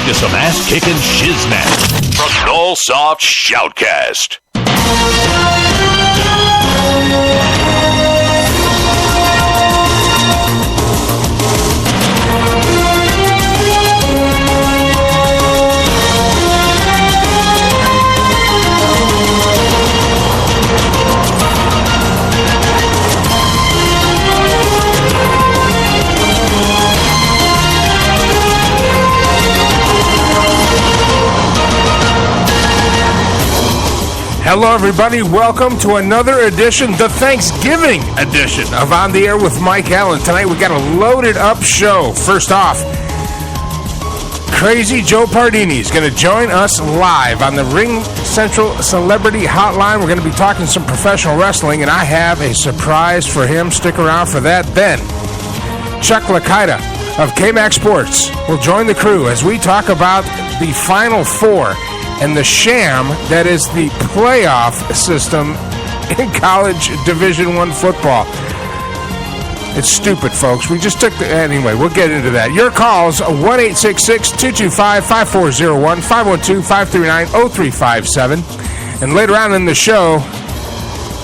to some ass-kicking shiznat from Nullsoft Shoutcast. Hello, everybody. Welcome to another edition, the Thanksgiving edition of On the Air with Mike Allen. Tonight, we got a loaded-up show. First off, Crazy Joe Pardini is going to join us live on the Ring Central Celebrity Hotline. We're going to be talking some professional wrestling, and I have a surprise for him. Stick around for that. Then, Chuck Licata of KMAC Sports will join the crew as we talk about the Final Four and the sham that is the playoff system in college Division I football. It's stupid, folks. We just took the... Anyway, we'll get into that. Your calls, 1-866-225-5401, 512-539-0357. And later on in the show,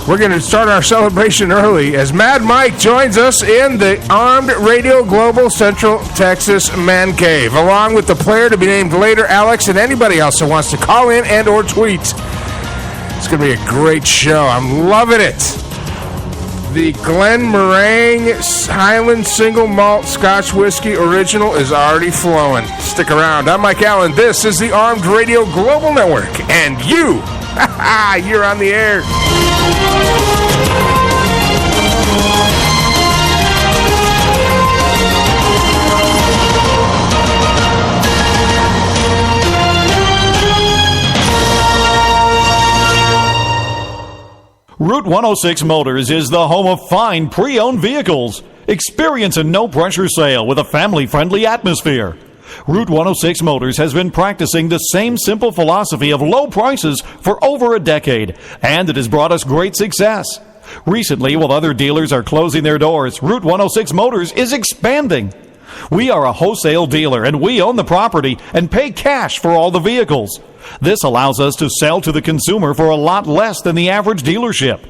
we're going to start our celebration early as Mad Mike joins us in the Armed Radio Global Central Texas Man Cave, along with the player to be named later, Alex, and anybody else that wants to call in and or tweet. It's going to be a great show. I'm loving it. The Glen Meringue Highland Single Malt Scotch Whiskey Original is already flowing. Stick around. I'm Mike Allen. This is the Armed Radio Global Network, and you're on the air. Route 106 Motors is the home of fine pre-owned vehicles. Experience a no-pressure sale with a family-friendly atmosphere. Route 106 Motors has been practicing the same simple philosophy of low prices for over a decade, and it has brought us great success. Recently, while other dealers are closing their doors, Route 106 Motors is expanding. We are a wholesale dealer, and we own the property and pay cash for all the vehicles. This allows us to sell to the consumer for a lot less than the average dealership.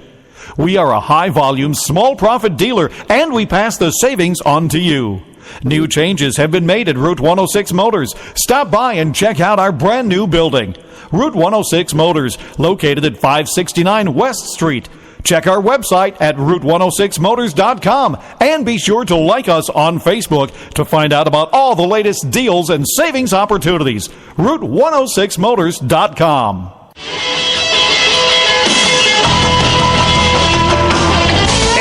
We are a high-volume, small-profit dealer, and we pass the savings on to you. New changes have been made at Route 106 Motors. Stop by and check out our brand new building. Route 106 Motors, located at 569 West Street. Check our website at route106motors.com and be sure to like us on Facebook to find out about all the latest deals and savings opportunities. route106motors.com.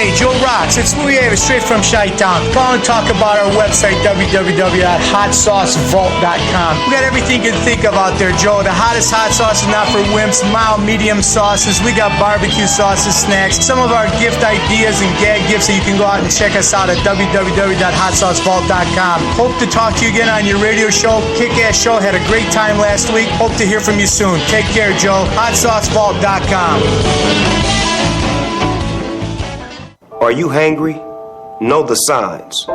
Hey, Joe Rocks, it's Louis Avis, straight from Chi-Town. Call and talk about our website, www.hotsaucevault.com. We got everything you can think of out there, Joe. The hottest hot sauce is not for wimps, mild, medium sauces. We got barbecue sauces, snacks, some of our gift ideas and gag gifts, so you can go out and check us out at www.hotsaucevault.com. Hope to talk to you again on your radio show. Kick-ass show. Had a great time last week. Hope to hear from you soon. Take care, Joe. hotsaucevault.com. Are you hangry? Know the signs.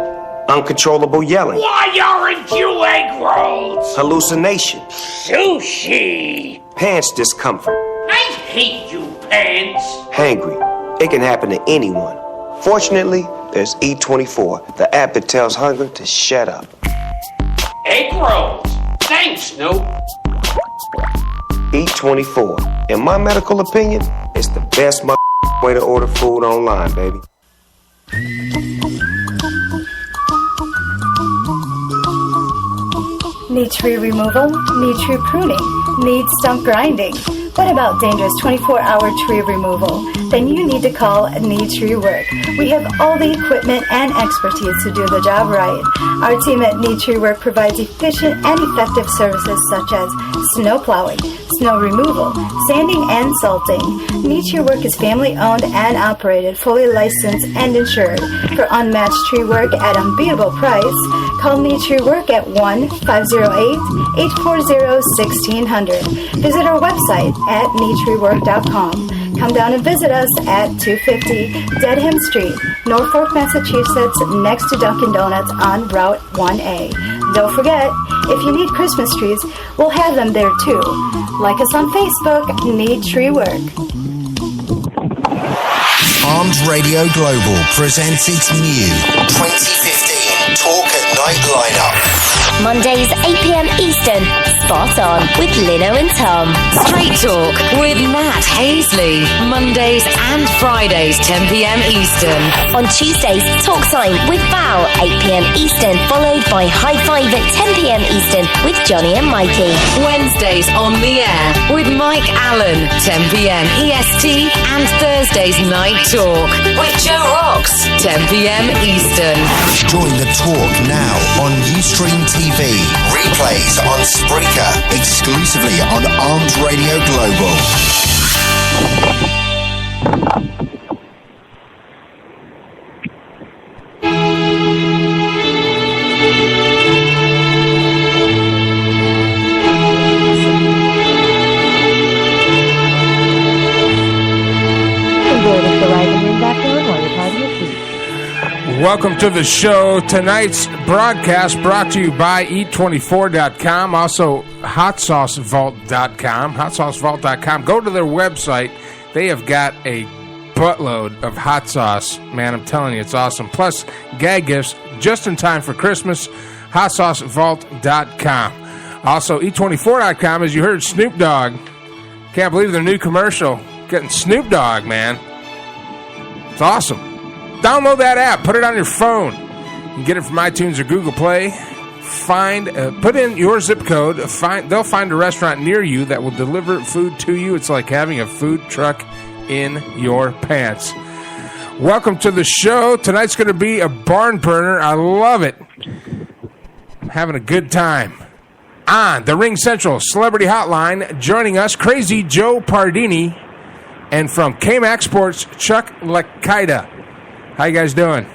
Uncontrollable yelling. Why aren't you egg rolls? Hallucination. Sushi. Pants discomfort. I hate you, pants. Hangry. It can happen to anyone. Fortunately, there's E24, the app that tells hunger to shut up. Egg rolls. Thanks, Snoop. E24. In my medical opinion, it's the best way to order food online, baby. Need tree removal? Need tree pruning? Need stump grinding? What about dangerous 24-hour tree removal? Then you need to call Need Tree Work. We have all the equipment and expertise to do the job right. Our team at Need Tree Work provides efficient and effective services such as snow plowing, snow removal, sanding, and salting. Need Tree Work is family-owned and operated, fully licensed and insured. For unmatched tree work at unbeatable price, call Need Tree Work at 1-508-840-1600. Visit our website at needtreework.com. Come down and visit us at 250 Dedham Street, Norfolk, Massachusetts, next to Dunkin' Donuts on Route 1A. Don't forget, if you need Christmas trees, we'll have them there too. Like us on Facebook, Need Tree Work. Armed Radio Global presents its new 2015 Talk at Night lineup. Mondays 8 p.m. Eastern, Spot On with Lino and Tom. Straight Talk with Matt Hazley. Mondays and Fridays 10 p.m. Eastern. On Tuesdays, Talk Time with Val 8 p.m. Eastern, followed by High Five at 10 p.m. Eastern with Johnny and Mikey. Wednesdays on the air with Mike Allen 10 p.m. EST, and Thursdays Night Talk with Joe Rocks 10 p.m. Eastern. Join the talk now on Ustream TV. Replays on Spreaker, exclusively on Armed Radio Global. Welcome to the show. Tonight's broadcast brought to you by Eat24.com, also HotSauceVault.com. HotSauceVault.com. Go to their website. They have got a buttload of hot sauce. Man, I'm telling you, it's awesome. Plus, gag gifts just in time for Christmas. HotSauceVault.com. Also, Eat24.com, as you heard, Snoop Dogg. Can't believe their new commercial. Getting Snoop Dogg, man. It's awesome. Download that app. Put it on your phone. You can get it from iTunes or Google Play. Put in your zip code. They'll find a restaurant near you that will deliver food to you. It's like having a food truck in your pants. Welcome to the show. Tonight's going to be a barn burner. I love it. I'm having a good time. On the Ring Central Celebrity Hotline, joining us, Crazy Joe Pardini, and from KMAC Sports, Chuck Licata. How you guys doing?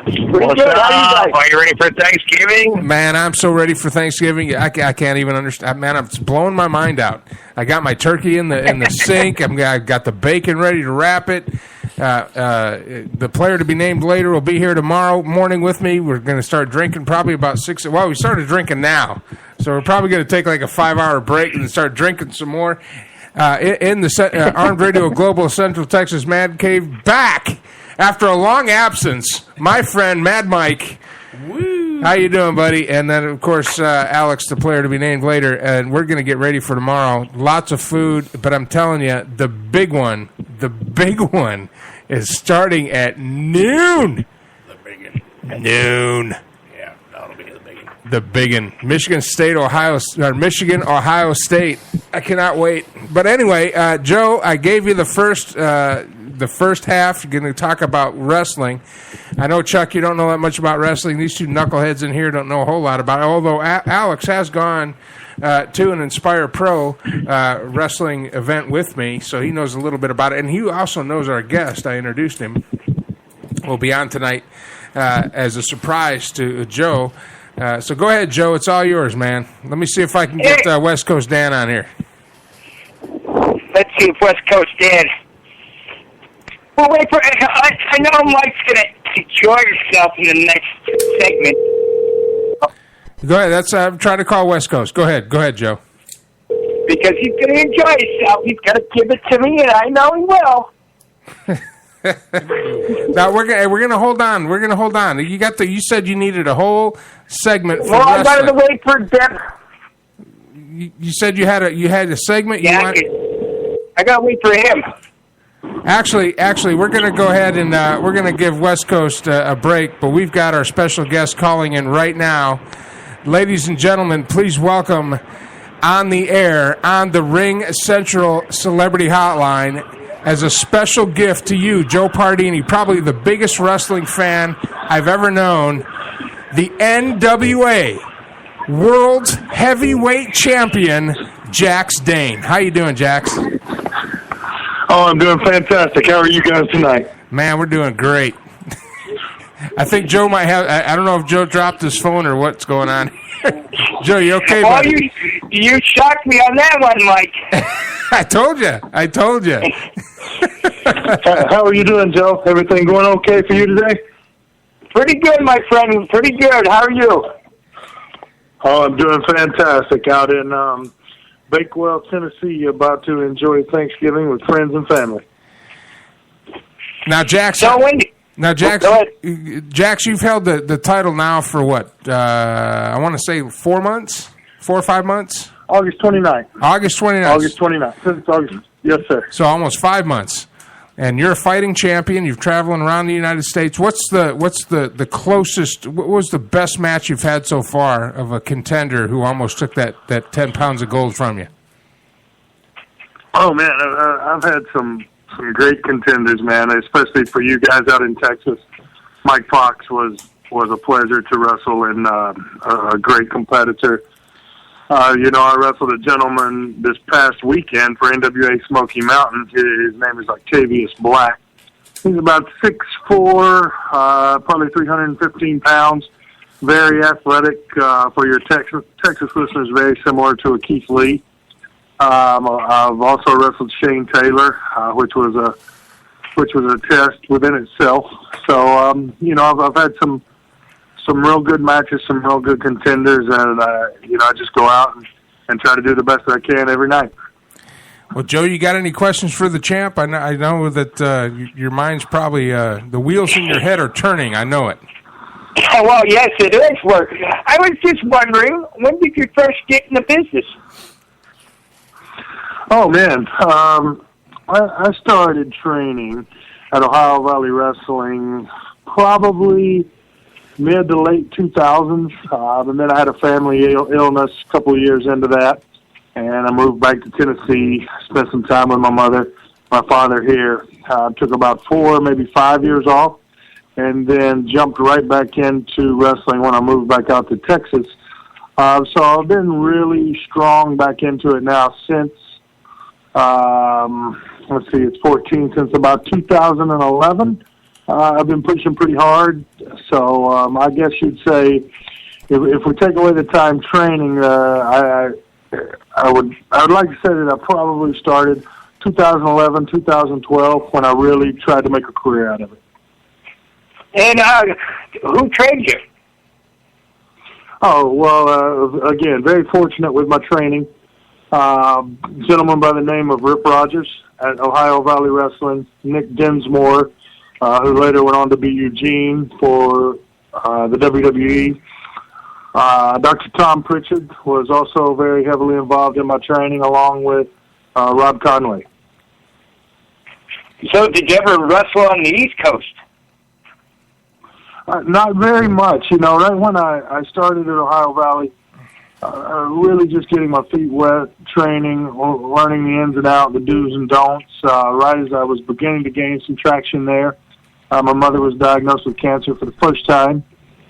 What's up? Are you ready for Thanksgiving? Man, I'm so ready for Thanksgiving. I can't even understand. Man, it's blowing my mind out. I got my turkey in the sink. I got the bacon ready to wrap it. The player to be named later will be here tomorrow morning with me. We're going to start drinking probably about 6. Well, we started drinking now, so we're probably going to take like a 5-hour break and start drinking some more. In the Armed Radio Global Central Texas Man Cave, back after a long absence, my friend Mad Mike. Woo. How you doing, buddy? And then, of course, Alex, the player to be named later. And we're going to get ready for tomorrow. Lots of food, but I'm telling you, the big one is starting at noon. The biggin. Noon. Yeah, that'll be the biggin. The biggin. Michigan, Ohio State. I cannot wait. But anyway, Joe, I gave you the first half. You're going to talk about wrestling. I know, Chuck, you don't know that much about wrestling. These two knuckleheads in here don't know a whole lot about it, although Alex has gone to an Inspire Pro wrestling event with me, so he knows a little bit about it. And he also knows our guest. I introduced him. Will be on tonight as a surprise to Joe. So go ahead, Joe. It's all yours, man. Let me see if I can get West Coast Dan on here. Let's see if West Coast Dan. Well, wait for. I know Mike's going to enjoy himself in the next segment. Go ahead. That's I'm trying to call West Coast. Go ahead, Joe. Because he's going to enjoy himself. He's going to give it to me, and I know he will. Now we're gonna hold on. We're gonna hold on. You said you needed a whole segment for wrestling. I got to wait for Deb. You said you had a segment. Yeah, I got to wait for him. Actually, we're gonna go ahead and we're gonna give West Coast a break. But we've got our special guest calling in right now. Ladies and gentlemen, please welcome on the air on the Ring Central Celebrity Hotline. As a special gift to you, Joe Pardini, probably the biggest wrestling fan I've ever known, the NWA World Heavyweight Champion, Jax Dane. How you doing, Jax? Oh, I'm doing fantastic. How are you guys tonight? Man, we're doing great. I think Joe might have... I don't know if Joe dropped his phone or what's going on. Joe, you okay, buddy? You shocked me on that one, Mike. I told you. How are you doing, Joe? Everything going okay for you today? Pretty good, my friend. Pretty good. How are you? Oh, I'm doing fantastic out in Bakewell, Tennessee. About to enjoy Thanksgiving with friends and family. Now, Jax. Jax, you've held the title now for what? I want to say 4 months? 4 or 5 months? August 29th. August 29th. August 29th. Since August. Yes, sir. So almost 5 months. And you're a fighting champion. You're traveling around the United States. What's the closest? What was the best match you've had so far of a contender who almost took that 10 pounds of gold from you? Oh man, I've had some great contenders, man. Especially for you guys out in Texas. Mike Fox was a pleasure to wrestle and a great competitor. I wrestled a gentleman this past weekend for NWA Smoky Mountain. His name is Octavius Black. He's about 6'4", probably 315 pounds. Very athletic. For your Texas listeners, very similar to a Keith Lee. I've also wrestled Shane Taylor, which was a test within itself. So I've had some real good matches, some real good contenders, and I just go out and try to do the best that I can every night. Well, Joe, you got any questions for the champ? I know that your mind's probably the wheels in your head are turning. I know it. Well, yes, it is work. I was just wondering, when did you first get in the business? Oh man, I started training at Ohio Valley Wrestling probably mid to late 2000s, and then I had a family illness a couple of years into that, and I moved back to Tennessee, spent some time with my father here. Took about 4, maybe 5 years off, and then jumped right back into wrestling when I moved back out to Texas. So I've been really strong back into it now since, it's 14, since about 2011. I've been pushing pretty hard, so I guess you'd say if we take away the time training, I would like to say that I probably started 2011, 2012 when I really tried to make a career out of it. And who trained you? Oh, well, again, very fortunate with my training. Gentleman by the name of Rip Rogers at Ohio Valley Wrestling, Nick Dinsmore, who later went on to be Eugene for the WWE. Dr. Tom Pritchard was also very heavily involved in my training, along with Rob Conway. So did you ever wrestle on the East Coast? Not very much. Right when I started at Ohio Valley, really just getting my feet wet, training, learning the ins and outs, the do's and don'ts. Right as I was beginning to gain some traction there, my mother was diagnosed with cancer for the first time,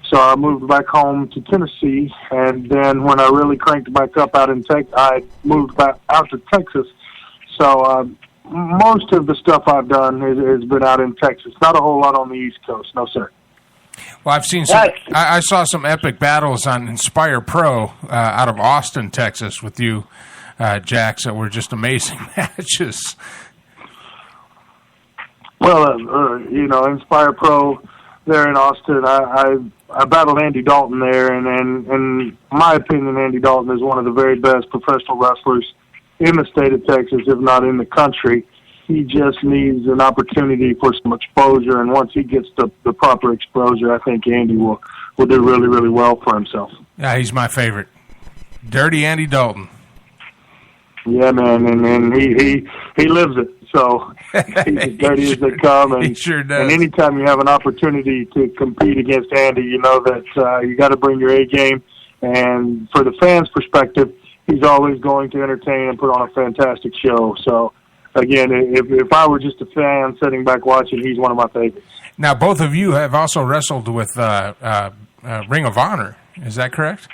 so I moved back home to Tennessee, and then when I really cranked back up out in Texas, I moved back out to Texas. So most of the stuff I've done has been out in Texas, not a whole lot on the East Coast, no sir. Well, I've seen some. I saw some epic battles on Inspire Pro out of Austin, Texas, with you, Jax, that were just amazing matches. Well, Inspire Pro there in Austin, I battled Andy Dalton there, and in my opinion, Andy Dalton is one of the very best professional wrestlers in the state of Texas, if not in the country. He just needs an opportunity for some exposure, and once he gets the proper exposure, I think Andy will do really, really well for himself. Yeah, he's my favorite. Dirty Andy Dalton. Yeah, man, and he lives it. So he's as dirty as they come, and he sure does. And anytime you have an opportunity to compete against Andy, you know that you got to bring your A game. And for the fans' perspective, he's always going to entertain and put on a fantastic show. So again, if I were just a fan sitting back watching, he's one of my favorites. Now, both of you have also wrestled with Ring of Honor. Is that correct?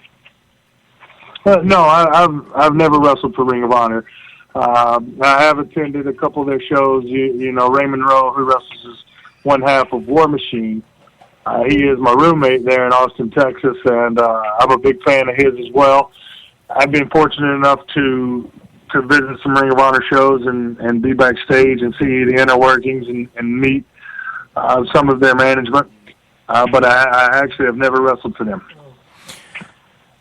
No, I've never wrestled for Ring of Honor. I have attended a couple of their shows. You know, Raymond Rowe, who wrestles as one half of War Machine. He is my roommate there in Austin, Texas, and I'm a big fan of his as well. I've been fortunate enough to visit some Ring of Honor shows and be backstage and see the inner workings and meet some of their management. but I actually have never wrestled for them.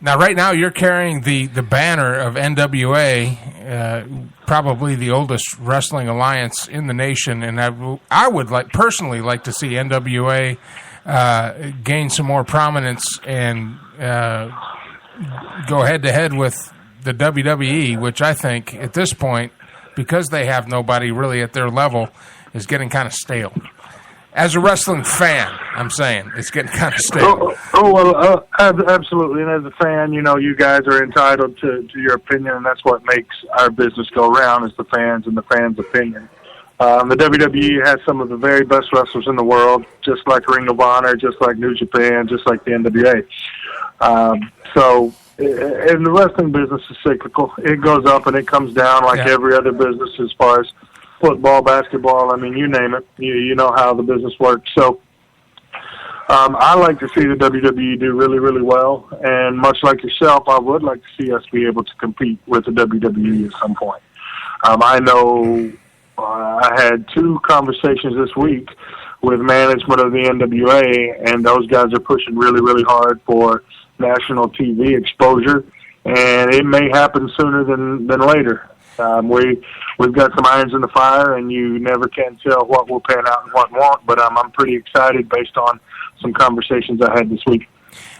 Now, right now, you're carrying the banner of NWA, probably the oldest wrestling alliance in the nation, and I would personally like to see NWA gain some more prominence and go head-to-head with the WWE, which I think, at this point, because they have nobody really at their level, is getting kind of stale. As a wrestling fan, I'm saying, it's getting kind of stale. Absolutely. And as a fan, you guys are entitled to your opinion, and that's what makes our business go round, is the fans and the fans' opinion. The WWE has some of the very best wrestlers in the world, just like Ring of Honor, just like New Japan, just like the NWA. And the wrestling business is cyclical. It goes up and it comes down like every other business as far as football, basketball, I mean, you name it. You know how the business works. So I like to see the WWE do really, really well. And much like yourself, I would like to see us be able to compete with the WWE at some point. I know I had 2 conversations this week with management of the NWA, and those guys are pushing really, really hard for national TV exposure. And it may happen sooner than later. We've got some irons in the fire, and you never can tell what will pan out and what won't. But I'm pretty excited based on some conversations I had this week.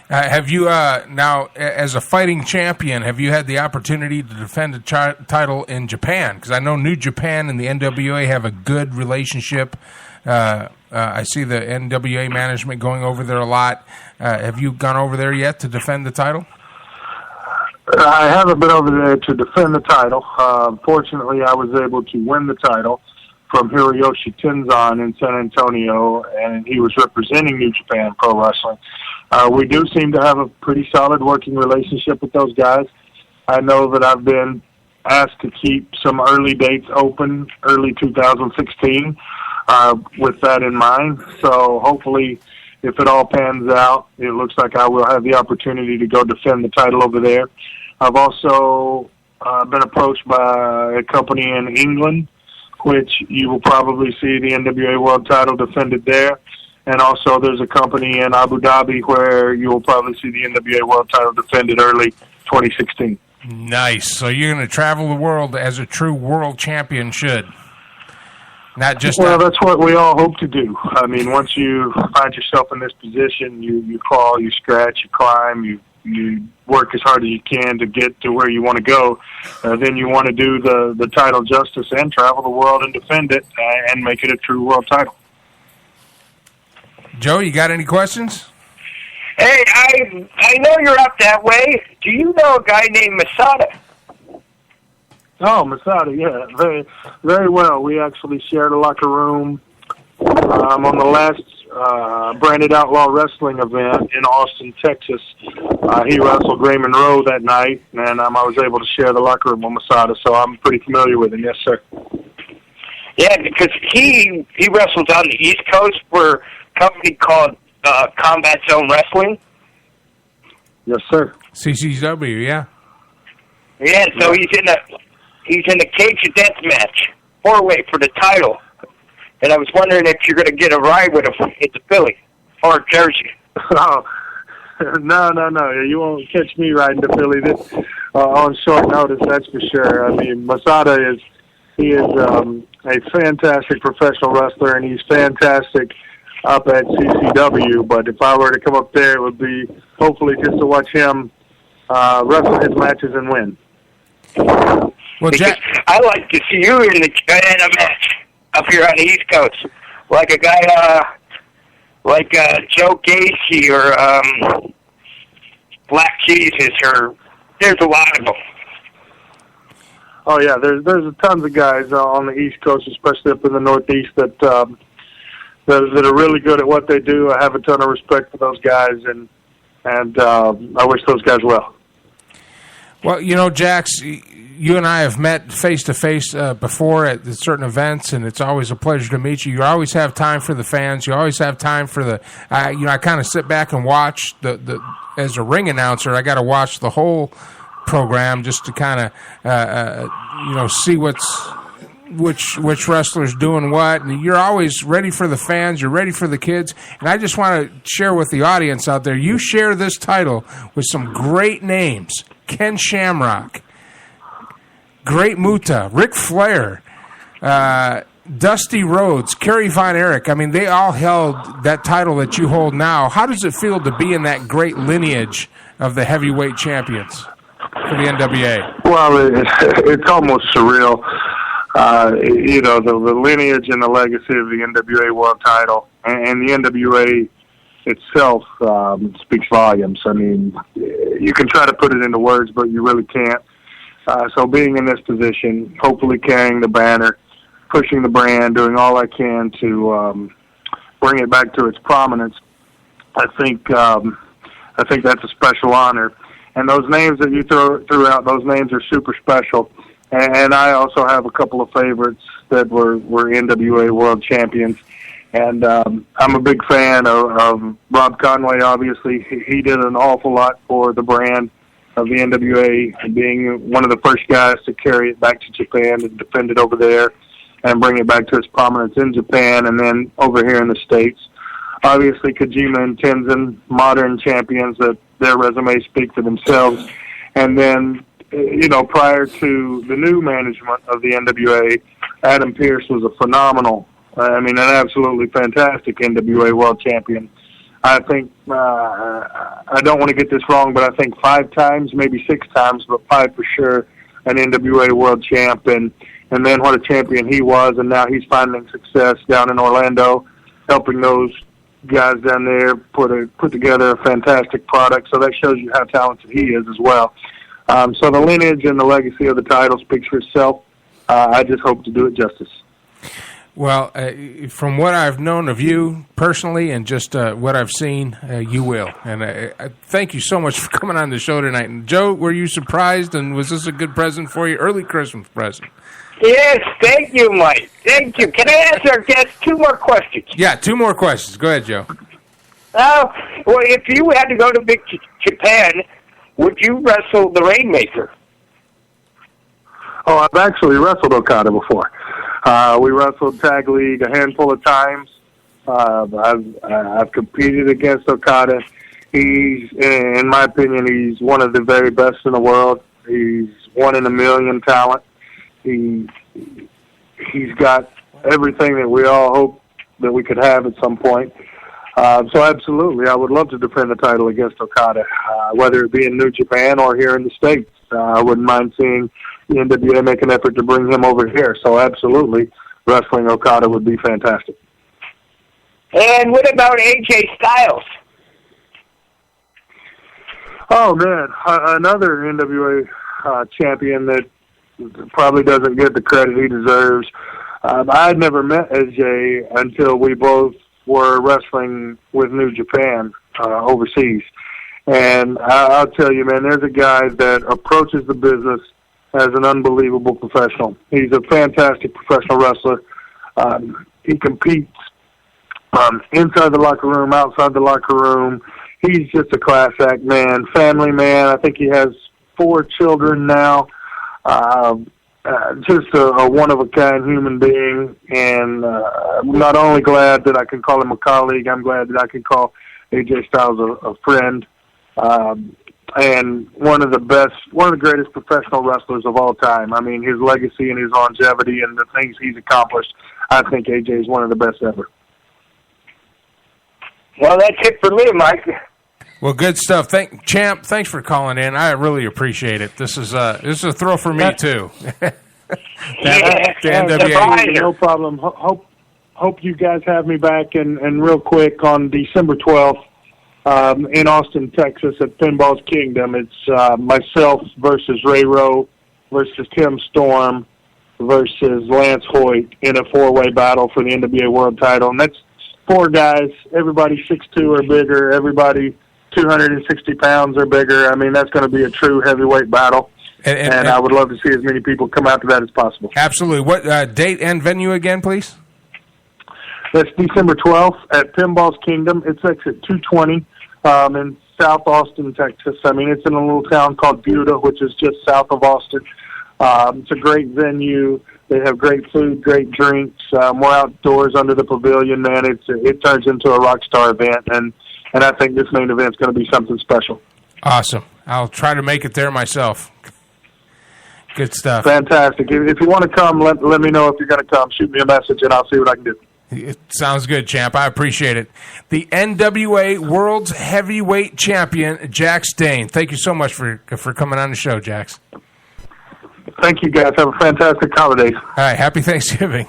Have you now, as a fighting champion, have you had the opportunity to defend a title in Japan? Because I know New Japan and the NWA have a good relationship. I see the NWA management going over there a lot. Have you gone over there yet to defend the title? I haven't been over there to defend the title. Fortunately, I was able to win the title from Hiroyoshi Tenzan in San Antonio, and he was representing New Japan Pro Wrestling. We do seem to have a pretty solid working relationship with those guys. I know that I've been asked to keep some early dates open, early 2016, with that in mind. So hopefully, if it all pans out, it looks like I will have the opportunity to go defend the title over there. I've also been approached by a company in England, which you will probably see the NWA World title defended there. And also there's a company in Abu Dhabi where you will probably see the NWA World title defended early 2016. Nice. So you're going to travel the world as a true world champion should. Not just that's what we all hope to do. I mean, once you find yourself in this position, you crawl, you scratch, you climb, you work as hard as you can to get to where you want to go. Then you want to do the title justice and travel the world and defend it and make it a true world title. Joe, you got any questions? Hey, I know you're up that way. Do you know a guy named Masada? Oh, Masada, yeah, very, very well. We actually shared a locker room on the last Branded Outlaw Wrestling event in Austin, Texas. He wrestled Raymond Rowe that night, and I was able to share the locker room with Masada, so I'm pretty familiar with him, yes, sir. Yeah, because he wrestles on the East Coast for a company called Combat Zone Wrestling. Yes, sir. CCW, yeah. Yeah, so he's in a cage of death match, 4-way for the title. And I was wondering if you're going to get a ride with him into Philly or Jersey. Oh, no. You won't catch me riding to Philly on short notice, that's for sure. I mean, Masada is a fantastic professional wrestler, and he's fantastic up at CCW. But if I were to come up there, it would be hopefully just to watch him wrestle his matches and win. Well, Jack, I like to see you in a match up here on the East Coast, like a guy like Joe Gacy or Black Jesus, or there's a lot of them. Oh yeah, there's tons of guys on the East Coast, especially up in the Northeast, that are really good at what they do. I have a ton of respect for those guys, and I wish those guys well. Well, you know, Jax, you and I have met face-to-face before at certain events, and it's always a pleasure to meet you. You always have time for the fans. You always have time for the I kind of sit back and watch the as a ring announcer, I got to watch the whole program just to kind of see what's which wrestler's doing what, and you're always ready for the fans, you're ready for the kids, and I just want to share with the audience out there, you share this title with some great names. Ken Shamrock, Great Muta, Ric Flair, Dusty Rhodes, Kerry Von Erich. I mean, they all held that title that you hold now. How does it feel to be in that great lineage of the heavyweight champions for the NWA? Well, it's almost surreal. The lineage and the legacy of the NWA World Title and the NWA itself speaks volumes. I mean, you can try to put it into words, but you really can't. So being in this position, hopefully carrying the banner, pushing the brand, doing all I can to bring it back to its prominence, I think that's a special honor. And those names that you threw out, those names are super special. And I also have a couple of favorites that were NWA World Champions. And I'm a big fan of Rob Conway, obviously. He did an awful lot for the brand of the NWA, being one of the first guys to carry it back to Japan and defend it over there and bring it back to its prominence in Japan and then over here in the States. Obviously, Kojima and Tenzin, modern champions that their resumes speak for themselves. And then, prior to the new management of the NWA, Adam Pearce was a phenomenal, an absolutely fantastic NWA World Champion. I think, I don't want to get this wrong, but I think 5 times, maybe 6 times, but 5 for sure, an NWA World Champ. And then what a champion he was, and now he's finding success down in Orlando, helping those guys down there put together a fantastic product. So that shows you how talented he is as well. So the lineage and the legacy of the title speaks for itself. I just hope to do it justice. Well, from what I've known of you personally and just what I've seen, you will. And I thank you so much for coming on the show tonight. And Joe, were you surprised, and was this a good present for you? Early Christmas present. Yes, thank you, Mike. Thank you. Can I ask our guest 2 more questions? Yeah, 2 more questions. Go ahead, Joe. Well, if you had to go to Big Japan, would you wrestle the Rainmaker? Oh, I've actually wrestled Okada before. We wrestled Tag League a handful of times. I've competed against Okada. He's, in my opinion, he's one of the very best in the world. He's 1 in a million talent. He's got everything that we all hope that we could have at some point. So absolutely, I would love to defend the title against Okada, whether it be in New Japan or here in the States. I wouldn't mind seeing the NWA make an effort to bring him over here. So absolutely, wrestling Okada would be fantastic. And what about AJ Styles? Oh, man, another NWA champion that probably doesn't get the credit he deserves. I had never met AJ until we both were wrestling with New Japan overseas. And I'll tell you, man, there's a guy that approaches the business as an unbelievable professional. He's a fantastic professional wrestler. He competes inside the locker room, outside the locker room. He's just a class act man, family man. I think he has 4 children now. Just a one-of-a-kind human being, and I'm not only glad that I can call him a colleague, I'm glad that I can call AJ Styles a friend, and one of the greatest professional wrestlers of all time. I mean, his legacy and his longevity and the things he's accomplished, I think AJ is one of the best ever. Well, that's it for me, Mike. Well, good stuff. Champ, thanks for calling in. I really appreciate it. This is a thrill for me, too. NWA. No problem. Hope you guys have me back. And real quick, on December 12th in Austin, Texas at Pinball's Kingdom, it's myself versus Ray Rowe versus Tim Storm versus Lance Hoyt in a 4-way battle for the NWA World Title. And that's 4 guys. Everybody 6'2" or bigger. Everybody 260 pounds or bigger. I mean, that's going to be a true heavyweight battle. And I would love to see as many people come out to that as possible. Absolutely. What date and venue again, please? That's December 12th at Pinball's Kingdom. It's exit 220 in South Austin, Texas. I mean, it's in a little town called Buda, which is just south of Austin. It's a great venue. They have great food, great drinks. We're outdoors under the pavilion, man. It turns into a rock star event, and I think this main event's going to be something special. Awesome. I'll try to make it there myself. Good stuff. Fantastic. If you want to come, let me know if you're going to come. Shoot me a message, and I'll see what I can do. It sounds good, champ. I appreciate it. The NWA World's Heavyweight Champion, Jax Dane. Thank you so much for coming on the show, Jax. Thank you, guys. Have a fantastic holidays. All right. Happy Thanksgiving.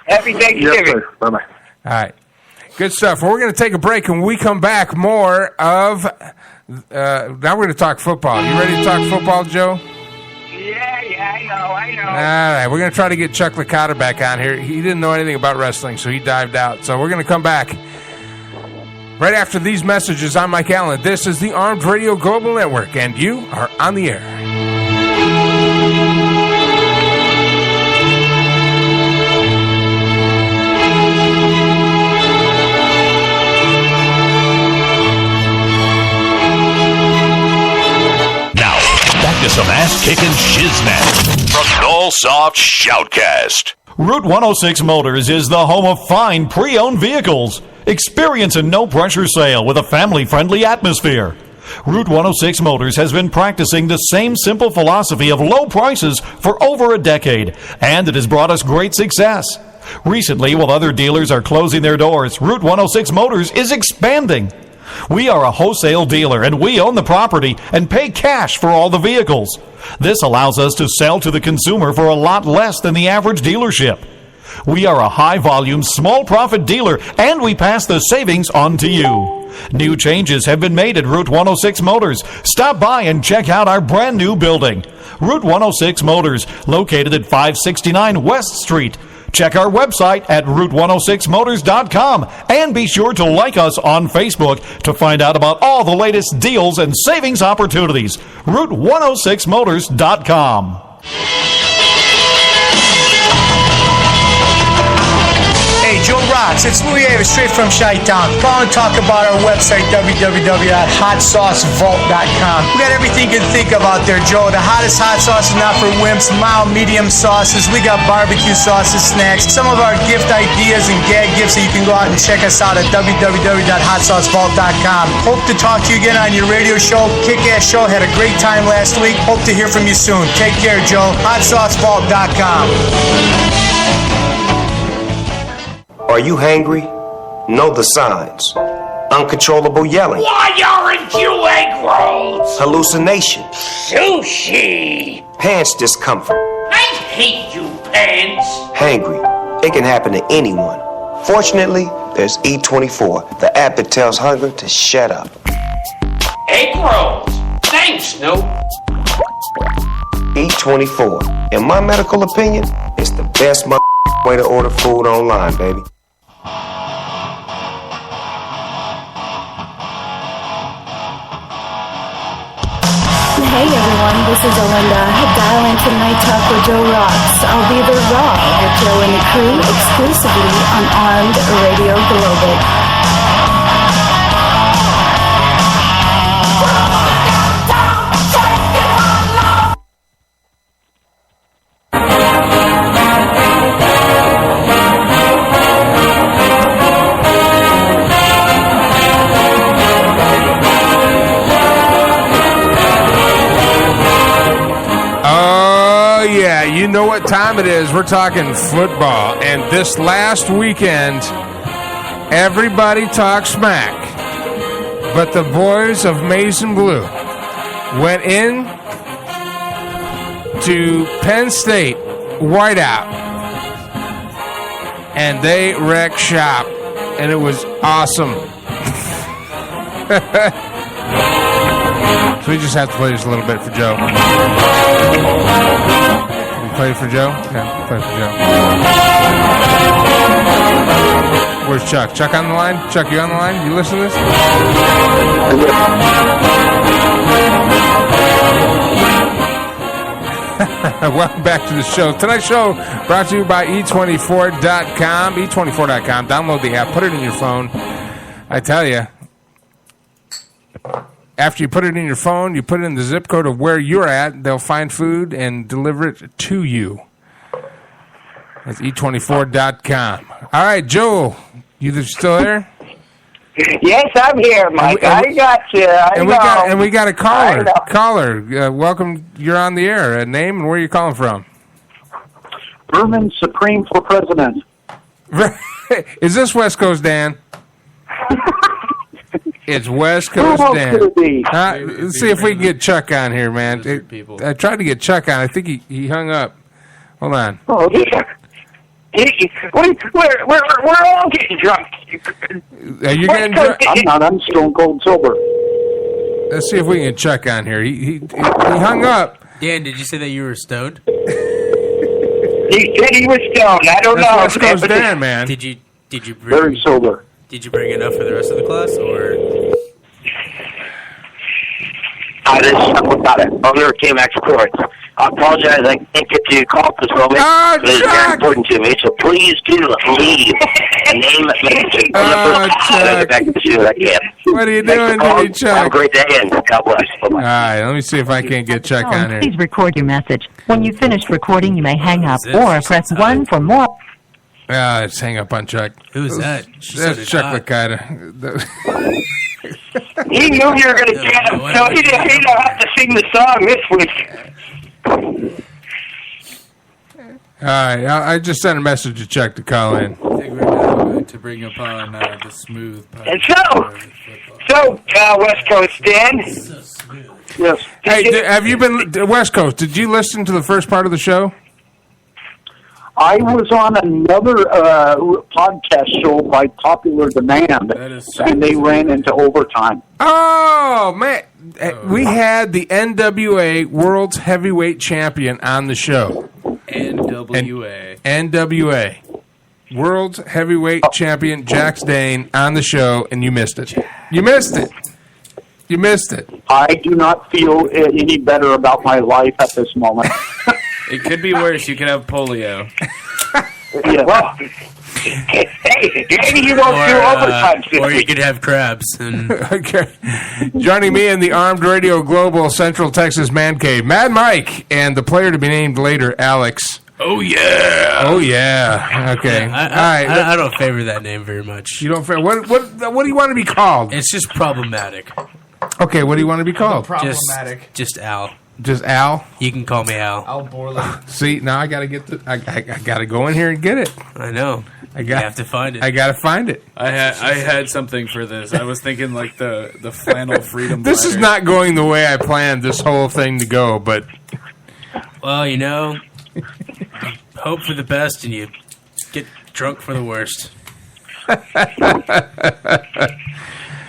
Happy Thanksgiving. Yes, sir. Bye-bye. All right. Good stuff. Well, we're going to take a break, and when we come back, more of... now we're going to talk football. You ready to talk football, Joe? Yeah, I know. All right, we're going to try to get Chuck Licata back on here. He didn't know anything about wrestling, so he dived out. So we're going to come back right after these messages. I'm Mike Allen. This is the Armed Radio Global Network, and you are on the air. To some ass-kicking shiznat from All Soft Shoutcast. Route 106 Motors is the home of fine pre-owned vehicles. Experience a no-pressure sale with a family-friendly atmosphere. Route 106 Motors has been practicing the same simple philosophy of low prices for over a decade, and it has brought us great success. Recently, while other dealers are closing their doors, Route 106 Motors is expanding. We are a wholesale dealer, and we own the property and pay cash for all the vehicles. This allows us to sell to the consumer for a lot less than the average dealership. We are a high-volume, small-profit dealer, and we pass the savings on to you. New changes have been made at Route 106 Motors. Stop by and check out our brand-new building. Route 106 Motors, located at 569 West Street. Check our website at route106motors.com and be sure to like us on Facebook to find out about all the latest deals and savings opportunities. route106motors.com. Hey, Joe Rocks, it's Louis Avis, straight from Chi-Town. Call and talk about our website, www.hotsaucevault.com. We got everything you can think of out there, Joe. The hottest hot sauce is not for wimps, mild, medium sauces. We got barbecue sauces, snacks, some of our gift ideas and gag gifts that you can go out and check us out at www.hotsaucevault.com. Hope to talk to you again on your radio show. Kick-ass show. Had a great time last week. Hope to hear from you soon. Take care, Joe. hotsaucevault.com. Are you hangry? Know the signs. Uncontrollable yelling. Why aren't you egg rolls? Hallucination. Sushi. Pants discomfort. I hate you, pants. Hangry. It can happen to anyone. Fortunately, there's E24, the app that tells hunger to shut up. Egg rolls. Thanks, Snoop. E24. In my medical opinion, it's the best way to order food online, baby. Hey everyone, this is Alinda. Dial into Night Talk with Joe Rocks. I'll be the Raw with Joe and the crew exclusively on Armed Radio Global. You know what time it is. We're talking football. And this last weekend, everybody talked smack. But the boys of Maize and Blue went in to Penn State whiteout. And they wrecked shop. And it was awesome. So we just have to play this a little bit for Joe. Play it for Joe? Yeah, play it for Joe. Where's Chuck? Chuck on the line? Chuck, you on the line? You listen to this? Welcome back to the show. Tonight's show brought to you by E24.com. E24.com. Download the app. Put it in your phone. I tell you, after you put it in your phone, you put it in the zip code of where you're at, they'll find food and deliver it to you. That's E24.com. All right, Joel, you still there? Yes, I'm here, Mike. I got you. And we got a caller. Caller, welcome. You're on the air. Name and where you calling from? Berman Supreme for President. Is this West Coast Dan? It's West Coast Dan. Let's see if we can get Chuck on here, man. I tried to get Chuck on. I think he hung up. Hold on. Oh, we're all getting drunk. Are you getting drunk? I'm not. I'm stone cold sober. Let's see if we can get Chuck on here. He hung up. Dan, did you say that you were stoned? He said he was stoned. I don't know. West Coast Dan, man. Did you bring, very sober? Did you bring enough for the rest of the class, or? This is Chuck Licata, owner of KMAC Sports. I apologize, I can't get to your call at this moment, but it's very important to me, so please do leave a name, message, and I'll get back to you when I can. What are you doing to me, Chuck? Have a great day, and God bless. Bye-bye. All right, let me see if I can't get Chuck on here. Please record your message. When you've finished recording, you may hang up or press 1 for more. Let's hang up on Chuck. Who's that? That's Chuck Licata. He knew you were going to get him, so he didn't have to sing the song this week. All right, I just sent a message to Chuck to call in. I think we're going to bring upon the smooth part. And so West Coast Dan. Yes. Hey, have you been West Coast? Did you listen to the first part of the show? I was on another podcast show by popular demand, and they ran into overtime. Oh, man. We had the NWA World's Heavyweight Champion on the show. NWA. World's Heavyweight Champion Jax Dane on the show, and you missed it. You missed it. I do not feel any better about my life at this moment. It could be worse. You could have polio. Yeah. Well, hey, maybe you won't do overtime. Or you could have crabs. Okay. Joining me in the Armed Radio Global Central Texas Man Cave, Mad Mike, and the player to be named later, Alex. Oh, yeah. Oh, yeah. Okay. Yeah, I don't favor that name very much. You don't favor. What do you want to be called? It's just problematic. Okay, what do you want to be called? Problematic. Just Al. Just Al? You can call me Al. Al Borland. See, now I gotta get I gotta go in here and get it. I know. You have to find it. I gotta find it. I had something for this. I was thinking like the flannel freedom. This is not going the way I planned this whole thing to go, but well, you know, hope for the best and you get drunk for the worst.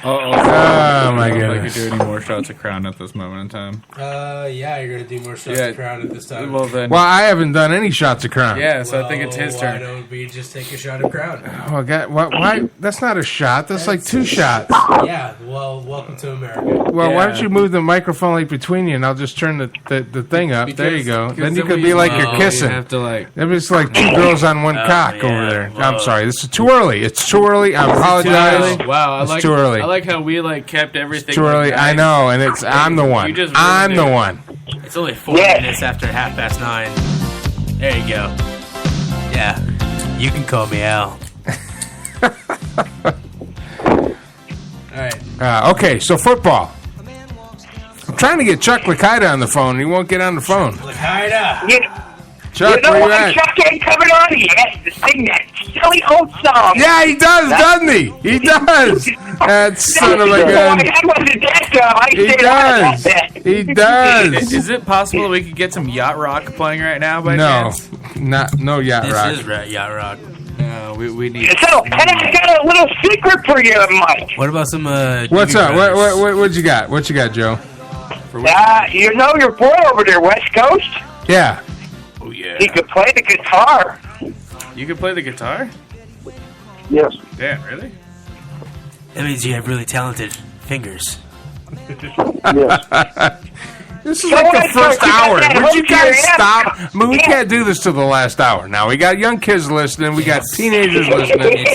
Oh my goodness! I could do any more shots of Crown at this moment in time. Yeah, you're gonna do more shots of Crown at this time. Well, I haven't done any shots of Crown. Yeah, so I think it's his turn. Why don't we just take a shot of Crown? Oh God! Why? That's not a shot. That's like 2 shots. Yeah. Well, welcome to America. Well, why don't you move the microphone like between you, and I'll just turn the thing up. There you go. Then you could be like you're kissing. You have to like. It's like 2 girls on one cock over there. Whoa. I'm sorry. This is too early. It's too early. I apologize. Wow, it's too early. I like how we kept everything. It's too early. Nice. I know, and I'm the one. I'm the one. It's only 4 minutes after 9:30. There you go. Yeah, you can call me Al. All right. Okay, so football. I'm trying to get Chuck Licata on the phone, and he won't get on the phone. Licata. Chuck, you know where you what? at? Chuck ain't coming on. He has to sing that silly old song. Yeah, he does, doesn't he? He does. That son of a gun. That wasn't that dumb. He does. Is it possible we could get some yacht rock playing right now by chance? No yacht rock. This is yacht rock. No, we need. So, and I got a little secret for you, Mike. What about some? What's up? What you got? What you got, Joe? You know your boy over there, West Coast? Yeah. Oh yeah. He could play the guitar. You could play the guitar? Yes. Damn, really? That means you have really talented fingers. Yes. This is like the first hour. Would you guys stop? I mean, we can't do this till the last hour. Now we got young kids listening. We got teenagers listening.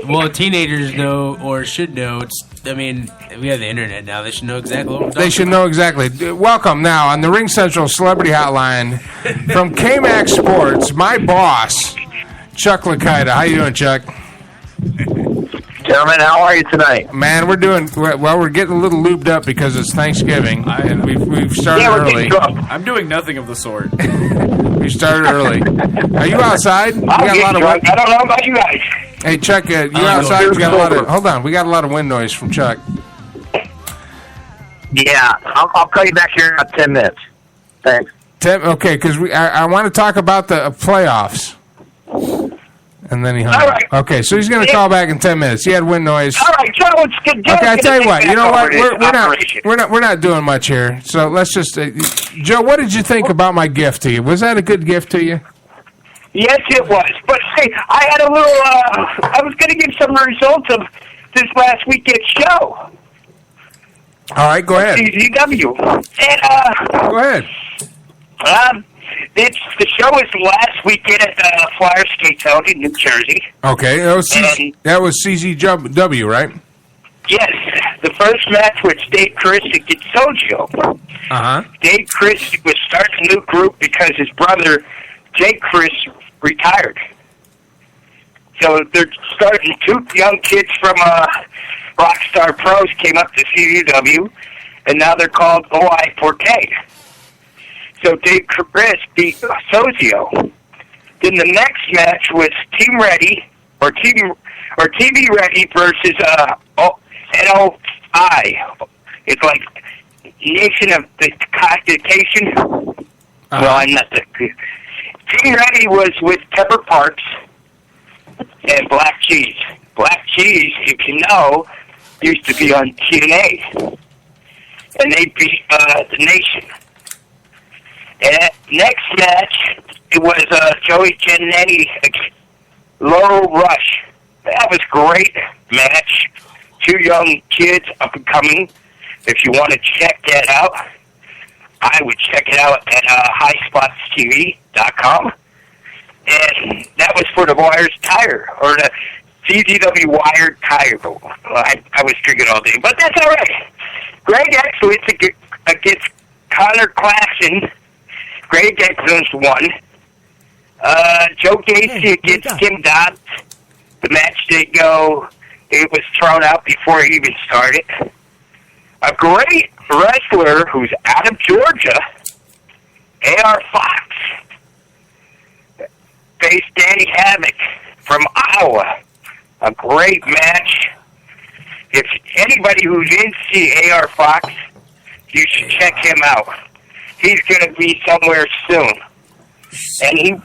Well, teenagers know or should know. We have the internet now. They should know exactly what we're talking They should know exactly. Welcome now on the Ring Central Celebrity Hotline from KMAC Sports. My boss, Chuck Licata. How you doing, Chuck? Gentlemen, how are you tonight? Man, we're doing well. We're getting a little lubed up because it's Thanksgiving, and we've started early. I'm doing nothing of the sort. We started early. Are you outside? I don't know about you guys. Hey, Chuck, you outside? We got a lot of. Hold on, we got a lot of wind noise from Chuck. Yeah, I'll call you back here in about 10 minutes. Thanks. Okay, because I want to talk about the playoffs. And then he hung up. Okay, so he's going to call back in 10 minutes. He had wind noise. All right, Joe, it's good. Okay, I tell you what. You know what? We're not doing much here. So let's just. Joe, what did you think about my gift to you? Was that a good gift to you? Yes, it was. But hey, I had a little. I was going to give some results of this last weekend's show. All right, go ahead. CZW. And go ahead. The show was last weekend at the Flyer Skate Zone in New Jersey. Okay, that was CZW, right? Yes, the first match was Dave Chris against Sojo. Dave Chris was starting a new group because his brother Jake Chris retired. So they're starting. Two young kids from Rockstar Pros came up to CZW, and now they're called OI Forte. So Dave Chris beat Sozio. Then the next match was Team Ready or TV Ready versus NOI. It's like Nation of the Caucasian. Well, I'm not the. Team Ready was with Pepper Parks and Black Cheese. Black Cheese, if you know, used to be on TNA, and they beat the Nation. And next match, it was Joey Giannetti, Low Rush. That was a great match. Two young kids, up and coming. If you want to check that out, I would check it out at highspotstv.com. And that was for the Wires Tire, or the CZW Wired Tire. I was drinking all day, but that's all right. Greg Excellence against Connor Klassen. Greg Excellence won. Joe Gacy against Tim Dobbs. The match didn't go. It was thrown out before it even started. A great wrestler who's out of Georgia, A.R. Fox, faced Danny Havoc from Iowa. A great match. If anybody who didn't see A.R. Fox, you should check him out. He's going to be somewhere soon. And he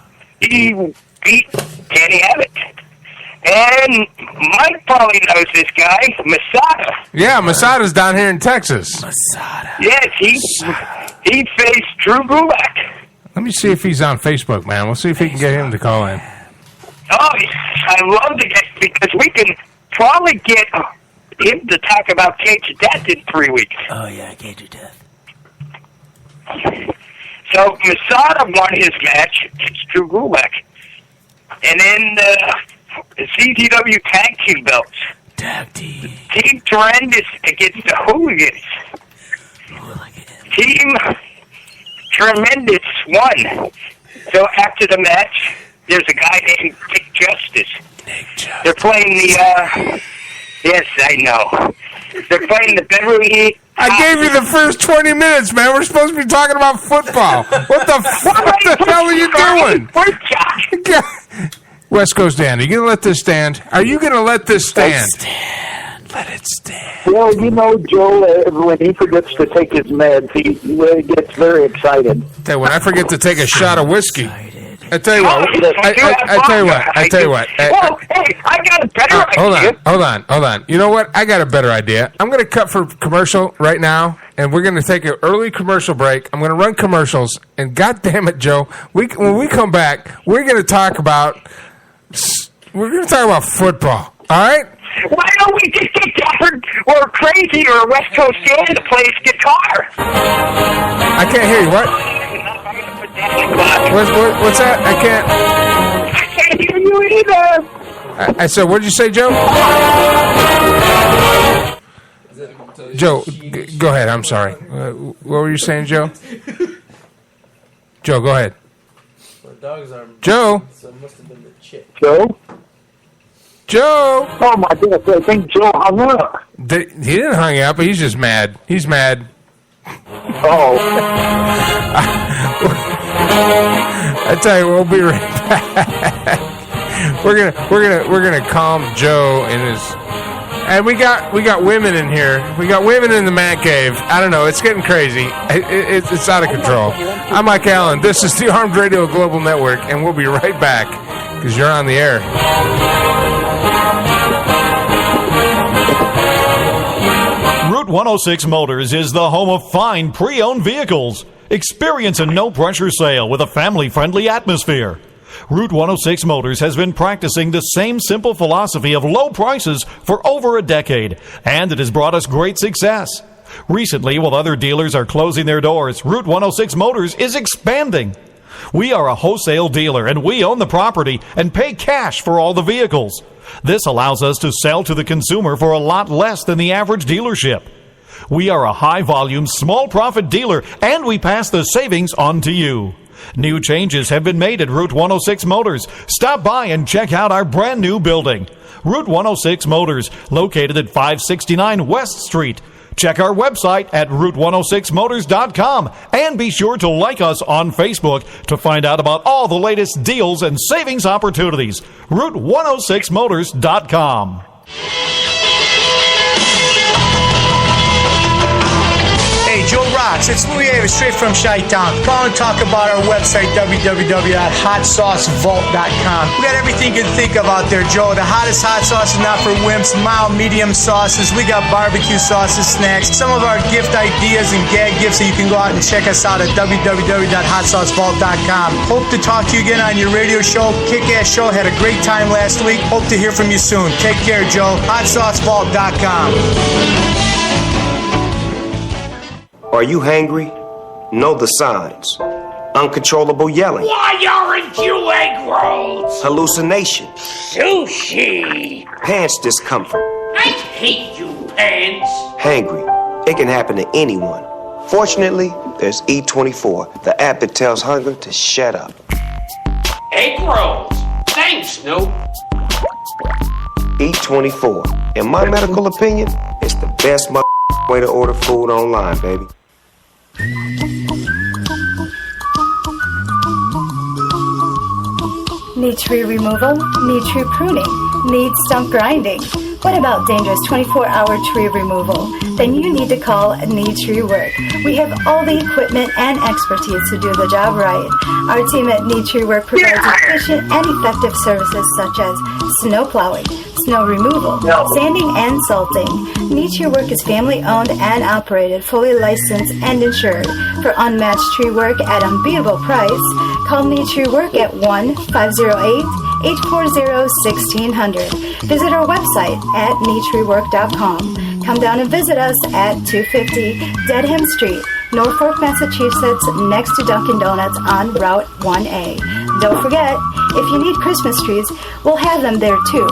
beat Danny Havoc. And Mike probably knows this guy, Masada. Yeah, Masada's down here in Texas. Yes, he faced Drew Gulak. Let me see if he's on Facebook, man. We'll see if we can get him to call in. Oh, I love to get, because we can probably get him to talk about Cage of Death in 3 weeks. Oh, yeah, Cage of Death. So Masada won his match against Drew Gulak. And then the CZW Tag Team belts. Tag Team. Team Tremendous against the Hooligans. Team Tremendous won. So after the match, there's a guy named Nick Justice. They're playing the, yes, I know. They're playing the Beverly... I gave you the first 20 minutes, man. We're supposed to be talking about football. What the hell are you doing? West Coast Dan, are you going to let this stand? Are you going to let this stand? Let it stand. Well, you know, Joe, when he forgets to take his meds, he really gets very excited. When I forget to take a shot of whiskey... I tell you what. I tell you what. Well, hey, I got a better idea. Hold on. You know what? I got a better idea. I'm going to cut for commercial right now, and we're going to take an early commercial break. I'm going to run commercials, and God damn it, Joe, when we come back, we're going to talk about football. All right? Why don't we just get Gafford or Crazy or West Coast Dan to play his guitar? I can't hear you. What? What's that? I can't hear you either. I said, what did you say, Joe? Joe, go ahead. I'm sorry. What were you saying, Joe? Joe, go ahead. dog's arm. Joe? So it must have been the chick. Joe? Joe! Oh, my goodness. I think Joe hung up. He didn't hang up, but he's just mad. He's mad. Oh. I tell you, we'll be right back. We're gonna calm Joe in his. And we got women in here. We got women in the man cave. I don't know. It's getting crazy. It's out of control. I'm Mike Allen. This is the Armed Radio Global Network, and we'll be right back because you're on the air. Route 106 Motors is the home of fine pre-owned vehicles. Experience a no-pressure sale with a family-friendly atmosphere. Route 106 Motors has been practicing the same simple philosophy of low prices for over a decade, and it has brought us great success. Recently, while other dealers are closing their doors, Route 106 Motors is expanding. We are a wholesale dealer, and we own the property and pay cash for all the vehicles. This allows us to sell to the consumer for a lot less than the average dealership. We are a high-volume, small-profit dealer, and we pass the savings on to you. New changes have been made at Route 106 Motors. Stop by and check out our brand new building. Route 106 Motors, located at 569 West Street. Check our website at route106motors.com and be sure to like us on Facebook to find out about all the latest deals and savings opportunities. route106motors.com. Hey, Joe Rocks, it's Louis Avis, straight from Chi-Town. Call and talk about our website, www.hotsaucevault.com. We got everything you can think of out there, Joe. The hottest hot sauce is not for wimps, mild, medium sauces. We got barbecue sauces, snacks, some of our gift ideas and gag gifts, so you can go out and check us out at www.hotsaucevault.com. Hope to talk to you again on your radio show. Kick-ass show. Had a great time last week. Hope to hear from you soon. Take care, Joe. hotsaucevault.com. Are you hangry? Know the signs. Uncontrollable yelling. Why aren't you egg rolls? Hallucination. Sushi. Pants discomfort. I hate you, pants. Hangry. It can happen to anyone. Fortunately, there's E24, the app that tells hunger to shut up. Egg rolls. Thanks, Snoop. E24. In my medical opinion, it's the best way to order food online, baby. Need tree removal? Need tree pruning? Need stump grinding? What about dangerous 24-hour tree removal? Then you need to call Need Tree Work. We have all the equipment and expertise to do the job right. Our team at Need Tree Work provides efficient and effective services such as snow plowing, snow removal, sanding, and salting. Need Tree Work is family-owned and operated, fully licensed and insured. For unmatched tree work at unbeatable price, call Need Tree Work at 1-508-840-1600. Visit our website at needtreework.com. Come down and visit us at 250 Dedham Street, Norfolk, Massachusetts, next to Dunkin' Donuts on Route 1A. Don't forget, if you need Christmas trees, we'll have them there too.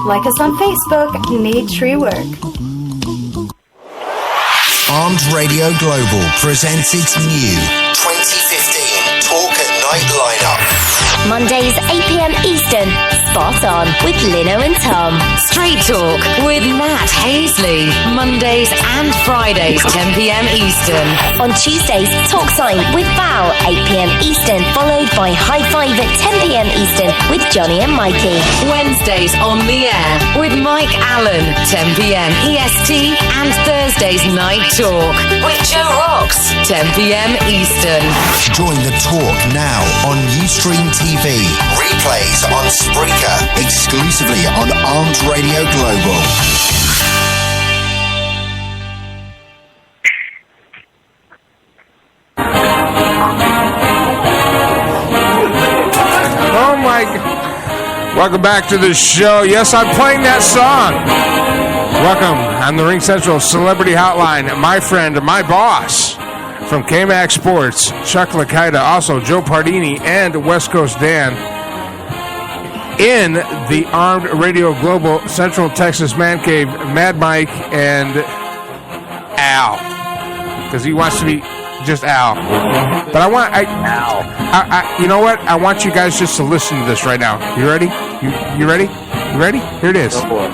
Like us on Facebook, Need Tree Work. Armed Radio Global presents its new 2015 Talk at Night lineup. Mondays 8 p.m. Eastern, Spot On with Lino and Tom. Straight Talk with Matt Hazley. Mondays and Fridays 10 p.m. Eastern. On Tuesdays, Talk Sign with Val 8 p.m. Eastern, followed by High Five at 10 p.m. Eastern with Johnny and Mikey. Wednesdays on the air with Mike Allen 10 p.m. EST, and Thursdays Night Talk with Joe Rocks 10 p.m. Eastern. Join the talk now on Ustream TV. Replays on Spreaker. Exclusively on Armed Radio Global. Oh my God. Welcome back to the show. Yes, I'm playing that song. Welcome on the Ring Central Celebrity Hotline. My friend, my boss from KMAC Sports, Chuck Licata, also Joe Pardini and West Coast Dan in the Armed Radio Global Central Texas Man Cave, Mad Mike and Al. because he wants to be just Al. But I you know what? I want you guys just to listen to this right now. You ready? You ready? You ready? Here it is. Go for it.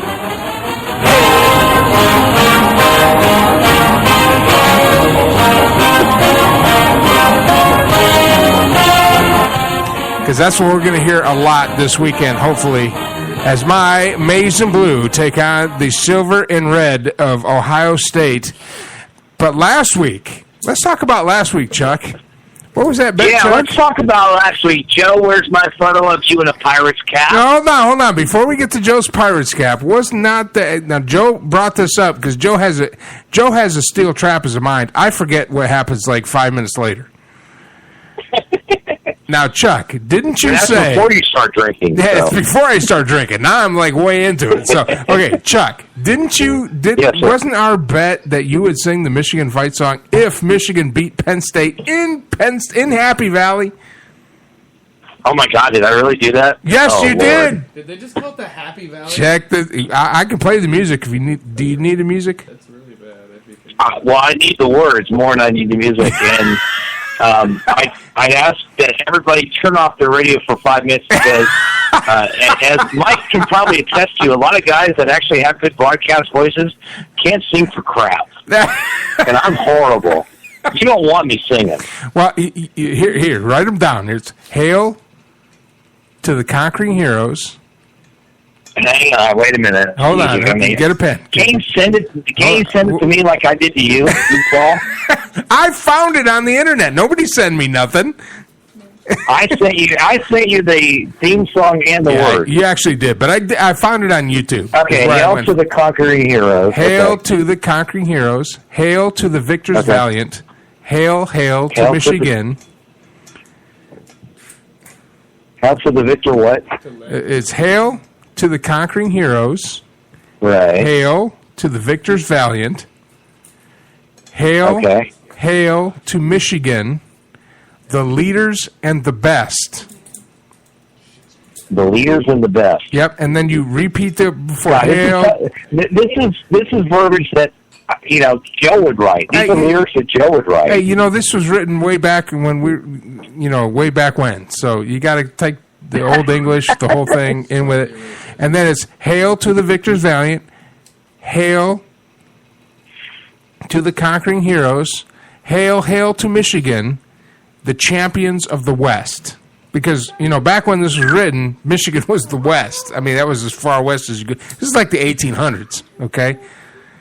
Because that's what we're going to hear a lot this weekend, hopefully, as my Maize and Blue take on the silver and red of Ohio State. But last week, let's talk about last week, Chuck. What was that bet, Yeah, Chuck? let's talk about last week. Joe, where's my photo of you in a Pirates cap? No, hold on. Before we get to Joe's Pirates cap, was not that now Joe brought this up because Joe has a steel trap as a mind. I forget what happens like 5 minutes later. Now, Chuck, didn't you say... That's before you start drinking. Yeah, so. it's before I start drinking. Now I'm like way into it. So, okay, Chuck, wasn't our bet that you would sing the Michigan fight song if Michigan beat Penn State in Happy Valley? Oh my God, did I really do that? Yes, you Lord. did. Did they just call it the Happy Valley? Check the. I can play the music if you need. Do you need the music? That's really bad. Well, I need the words more than I need the music, and I asked that everybody turn off their radio for 5 minutes because, as Mike can probably attest to, a lot of guys that actually have good broadcast voices can't sing for crap, and I'm horrible. You don't want me singing. Well, here, write them down. It's Hail to the Conquering Heroes. Hang on, wait a minute. Hold on, get a pen. Can you send it to me like I did to you, Paul? I found it on the internet. Nobody sent me nothing. I sent you the theme song and the words. You actually did, but I found it on YouTube. Okay, Hail to the Conquering Heroes. Hail to the Conquering Heroes. Hail to the Victors Valiant. Hail to Michigan. Hail to the victor what? It's Hail to the Conquering Heroes. Right. Hail to the Victors Valiant. Hail to Michigan, the leaders and the best. The leaders and the best. Yep, and then you repeat the before God, hail. This is verbiage that Joe would write. These are lyrics that Joe would write. Hey, this was written way back when way back when. So you got to take the old English, the whole thing in with it, and then it's hail to the victors valiant, hail to the conquering heroes, hail to Michigan, the champions of the West. Because back when this was written, Michigan was the West. I mean, that was as far west as you could. This is like the 1800s. Okay.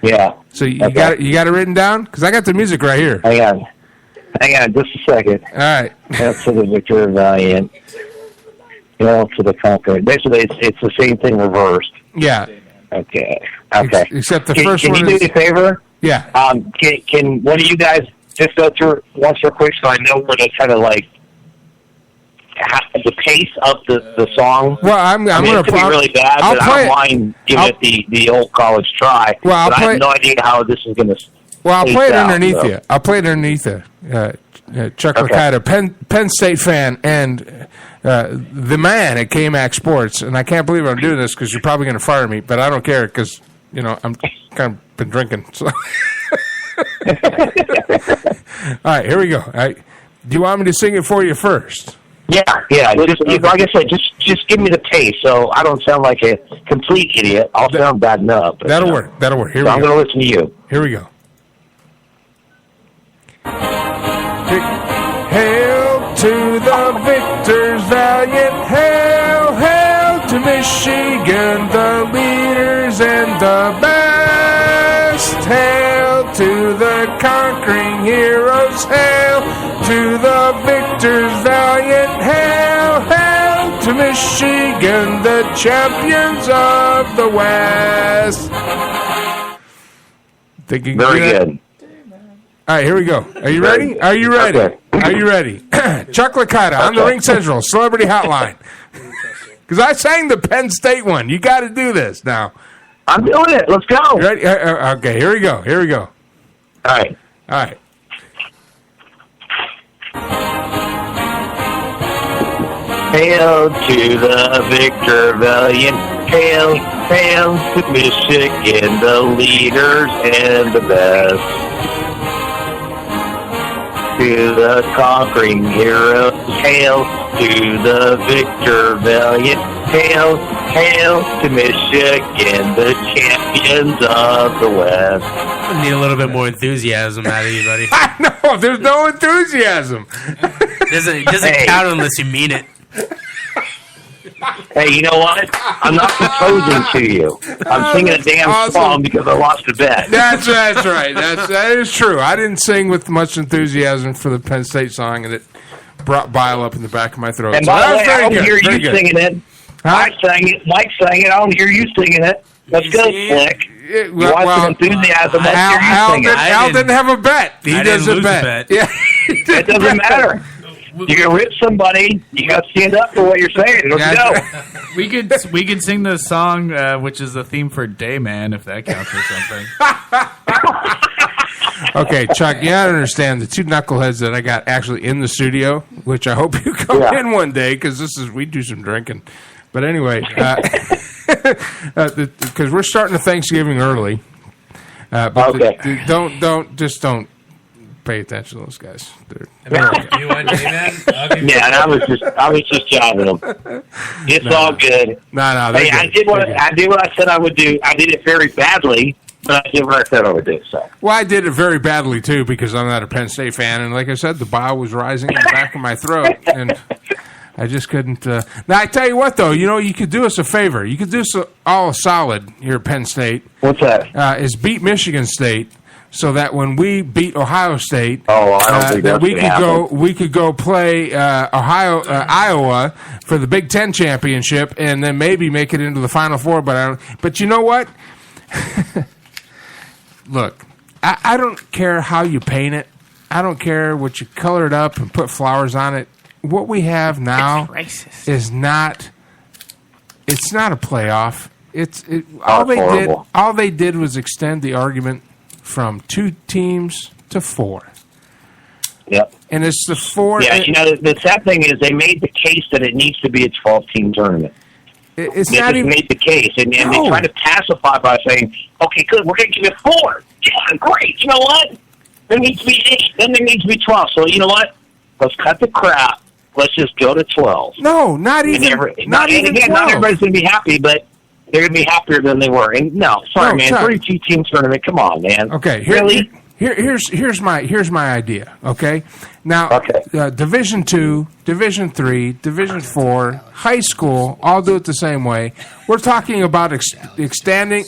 Yeah. So you got it written down? Because I got the music right here. Hang on, just a second. All right. Hail to the victor valiant. Hail to the conqueror. Basically, it's the same thing reversed. Yeah. Okay. Except the first one. Can you do me a favor? Yeah. Can one of you guys just go through once real quick so I know where to kind of like the pace of the song? Well, I'm going to be really bad, but I don't mind giving it the old college try. Well, but I have no idea how this is going to. Well, I'll play it underneath you. I'll play it underneath you. Chuck Licata, Penn State fan, and the man at KMAC Sports. And I can't believe I'm doing this because you're probably going to fire me, but I don't care because I'm kind of been drinking. So. All right, here we go. All right. Do you want me to sing it for you first? Yeah. Like I said, just give me the pace so I don't sound like a complete idiot. I'll sound bad enough. That'll work. Here we go. I'm going to listen to you. Here we go. Hail to the victors valiant, hail to Michigan, the leaders and the best. Hail to the conquering heroes, hail to the victors valiant, hail to Michigan, the champions of the West. Very good. All right, here we go. Are you ready? Are you ready? Okay. Are you ready? Chuck Licata on the Ring Central Celebrity Hotline. Because I sang the Penn State one. You got to do this now. I'm doing it. Let's go. You ready? Okay, here we go. All right. Hail to the victor valiant, hail to Michigan, the leaders and the best. to the conquering heroes. Hail to the victor valiant. Hail, hail to Michigan, the champions of the West. I need a little bit more enthusiasm out of you, buddy. I know, there's no enthusiasm. It doesn't count unless you mean it. Hey, you know what? I'm not proposing to you. I'm singing a damn song because I lost a bet. That's right. That is true. I didn't sing with much enthusiasm for the Penn State song, and it brought bile up in the back of my throat. And So by that the was way, very I don't good. hear Very you good. singing it. I sang it. Mike sang it. I don't hear you singing it. Let's go, Slick. You want some enthusiasm? Let's hear you sing it. Al didn't have a bet. He doesn't bet. Yeah, it doesn't matter. You can rip somebody. You got to stand up for what you're saying. Let's go. We could sing the song, which is the theme for Dayman, if that counts for something. Okay, Chuck, you gotta understand the two knuckleheads that I got actually in the studio, which I hope you come in one day because we do some drinking. But anyway, because we're starting the Thanksgiving early. But don't pay attention to those guys. You want Dayman? Yeah, and I was just jiving them. It's all good. No. Hey, I did what I said I would do. I did it very badly, but I did what I said I would do. So. Well, I did it very badly too because I'm not a Penn State fan, and like I said, the bile was rising in the back of my throat, and I just couldn't. Now I tell you what, though, you could do us a favor. You could do us all a solid here at Penn State. What's that? Is beat Michigan State. So that when we beat Ohio State, I don't think that that's we could go play Iowa for the Big Ten championship, and then maybe make it into the Final Four. But you know what? Look, I don't care how you paint it. I don't care what you color it up and put flowers on it. What we have now is not. It's not a playoff. All they did was extend the argument from 2 teams to 4. Yep. And it's the 4. Yeah, the sad thing is they made the case that it needs to be a 12-team tournament. They made the case, and they try to pacify by saying, okay, good, we're going to give it 4. Yeah, great. You know what? There needs to be 8. Then there needs to be 12. So you know what? Let's cut the crap. Let's just go to 12. No, not even 12. Not everybody's going to be happy, but they're going to be happier than they were. And man, Chuck. 32-team tournament. Come on, man. Okay, really? Here's my idea. Okay, now Division 2, Division 3, Division 4, high school, all do it the same way. We're talking about extending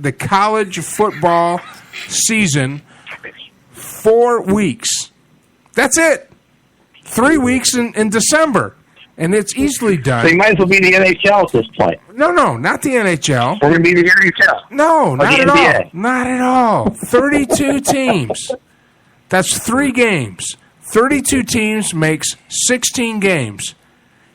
the college football season 4 weeks. That's it. 3 weeks in December. And it's easily done. So you might as well be the NHL at this point. No, not the NHL. We're going to be the NHL. No, not at NBA. all. Not at all. 32 teams. That's 3 games. 32 teams makes 16 games.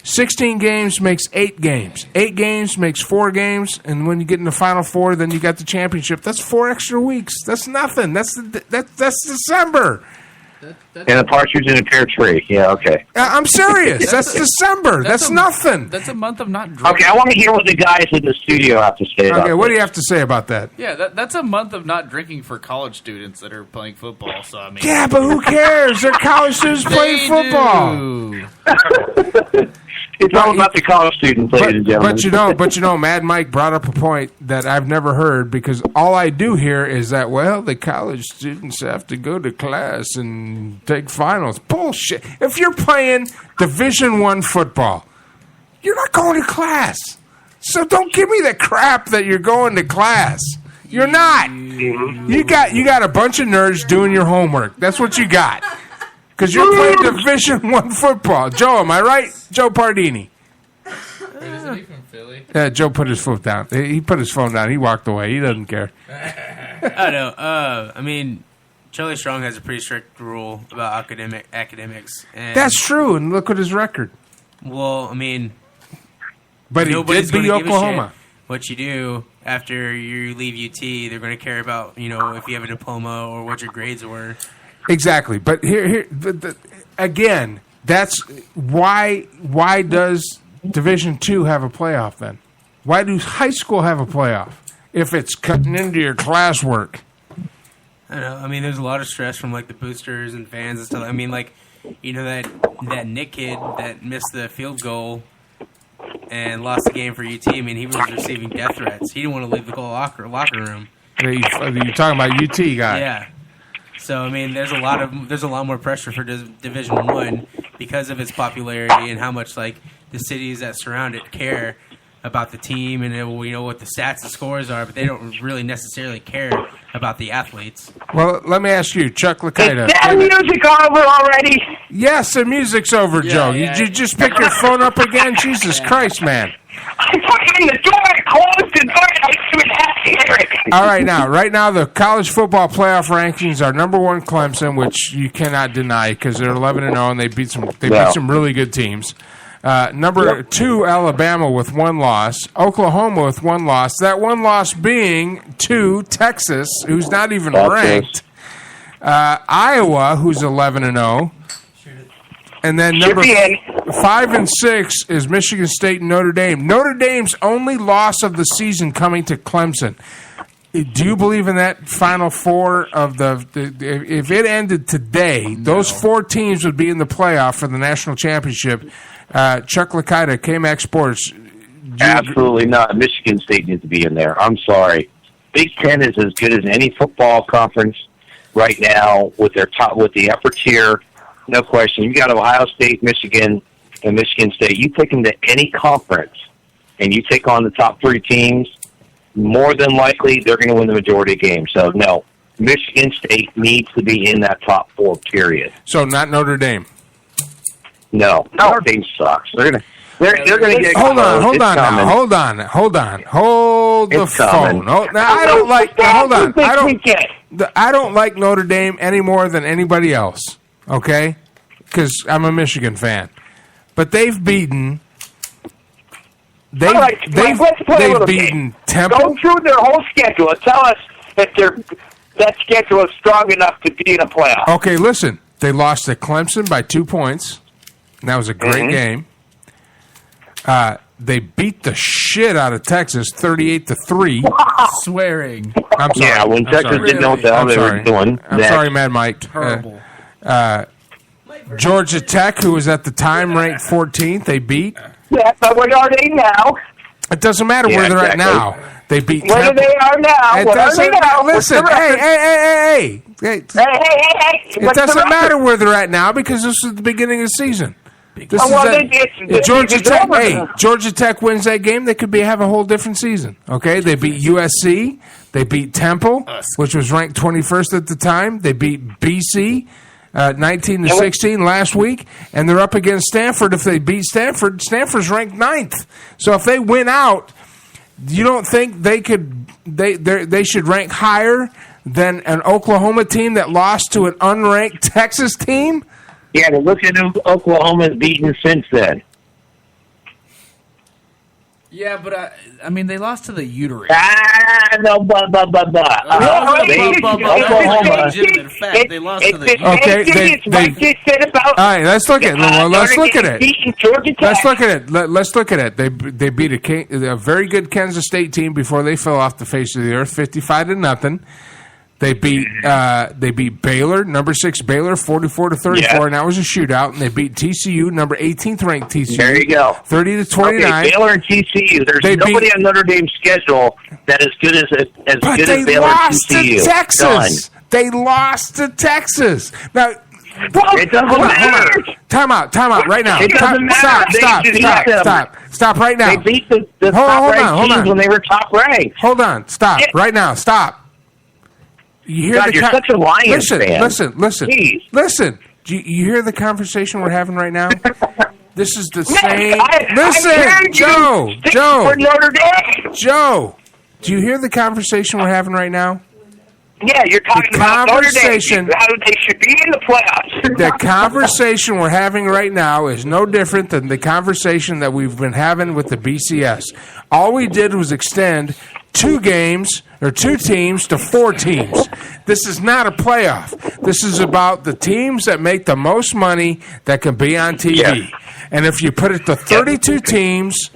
16 games makes 8 games. 8 games makes 4 games. And when you get in the Final Four, then you got the championship. That's 4 extra weeks. That's nothing. That's December. And a partridge in a pear tree. Yeah, okay. I'm serious. That's December. That's nothing. That's a month of not drinking. Okay, I want to hear what the guys in the studio have to say about Okay, what this. do you have to say about that? Yeah, that's a month of not drinking for college students that are playing football. So I mean, Yeah, but who cares? They're college students playing football. It's all about the college students, ladies and gentlemen. But you know, Mad Mike brought up a point that I've never heard because all I do hear is that, well, the college students have to go to class and take finals. Bullshit. If you're playing Division I football, you're not going to class. So don't give me the crap that you're going to class. You're not. You got a bunch of nerds doing your homework. That's what you got. Because you're playing Division I football. Joe, am I right? Joe Pardini. Isn't he from Philly? Yeah, Joe put his foot down. He put his phone down. He walked away. He doesn't care. I know. I mean, Charlie Strong has a pretty strict rule about academics. And That's true, and look at his record. Well, I mean, but he did beat Oklahoma. What you do after you leave UT, they're going to care about, if you have a diploma or what your grades were. Exactly, but here again, that's why does Division II have a playoff then? Why do high school have a playoff if it's cutting into your classwork? I don't know. I mean, there's a lot of stress from like the boosters and fans and stuff. I mean, like, you know, that Nick kid that missed the field goal and lost the game for UT. I mean, he was receiving death threats. He didn't want to leave the locker room. You're talking about UT guy? Yeah. So I mean, there's a lot more pressure for Division I because of its popularity and how much like the cities that surround it care about the team, and we know what the stats and scores are, but they don't really necessarily care about the athletes. Well, let me ask you, Chuck Licata. Is that music over already? Yes, the music's over, Joe. Yeah. You just pick your phone up again? Jesus Christ, man. I put in the door, closed the door, and I should have to hear it. All right, now the college football playoff rankings are number 1 Clemson, which you cannot deny because they're 11-0 and they beat some really good teams. Number 2 Alabama with 1 loss, Oklahoma with 1 loss. That 1 loss being to Texas, who's not even ranked. Iowa, who's 11-0. And then number 5 and 6 is Michigan State and Notre Dame. Notre Dame's only loss of the season coming to Clemson. Do you believe in that Final Four of the if it ended today, those 4 teams would be in the playoff for the national championship? Chuck Licata, KMAC Sports. Absolutely not. Michigan State needs to be in there. I'm sorry. Big Ten is as good as any football conference right now with the upper tier. No question. You got Ohio State, Michigan, and Michigan State. You take them to any conference, and you take on the top 3 teams, more than likely they're going to win the majority of games. So, no, Michigan State needs to be in that top 4, period. So, not Notre Dame? No. Notre Dame sucks. They're going to get Hold on. Hold the phone. I don't like. Hold on. I don't like Notre Dame any more than anybody else. Okay, because I'm a Michigan fan, but they've beaten. They've beaten Temple. Go through their whole schedule and tell us if that schedule is strong enough to be in a playoff. Okay, listen. They lost to Clemson by 2 points. And that was a great game. They beat the shit out of Texas, 38-3. Swearing. I'm sorry. Yeah, when Texas didn't know what the hell they were doing. I'm sorry, Mad Mike. Terrible. Georgia Tech, who was at the time ranked 14th, they beat. Yeah, but where are they now? It doesn't matter where they're at now. They beat Where Temple. they are now? It Where are they doesn't now? listen. Hey. It doesn't matter where they're at now because this is the beginning of the season. If Georgia Tech wins that game, they could have a whole different season. Okay, they beat USC, they beat Temple, which was ranked 21st at the time. They beat BC 19-16 last week, and they're up against Stanford. If they beat Stanford, Stanford's ranked 9th. So if they win out, you don't think they should rank higher than an Oklahoma team that lost to an unranked Texas team? Yeah, but look at who Oklahoma's beaten since then. Yeah, but I mean, they lost to the Uterus. No, Oklahoma. They lost to the all right, let's look at it. Let's look at it. They beat a very good Kansas State team before they fell off the face of the earth, 55-0. They beat Baylor, number 6 Baylor, 44-34, and that was a shootout. And they beat TCU, number 18th ranked TCU. There you go, 30-29. Okay, Baylor and TCU. There's nobody on Notre Dame's schedule that is good as good as Baylor and TCU. To Texas. They lost to Texas. Now, it doesn't matter. Time out right now. It doesn't matter. Stop right now. They beat the top-ranked teams when they were top-ranked. Hold on. Stop right now. Stop. You hear you're such a Lions fan. Listen. Do you hear the conversation we're having right now? This is the same. Joe. Do you hear the conversation we're having right now? Yeah, you're talking about Notre Dame. How they should be in the playoffs. The conversation we're having right now is no different than the conversation that we've been having with the BCS. All we did was extend 2 games or 2 teams to 4 teams. This is not a playoff. This is about the teams that make the most money that can be on TV. Yeah. And if you put it to 32 teams,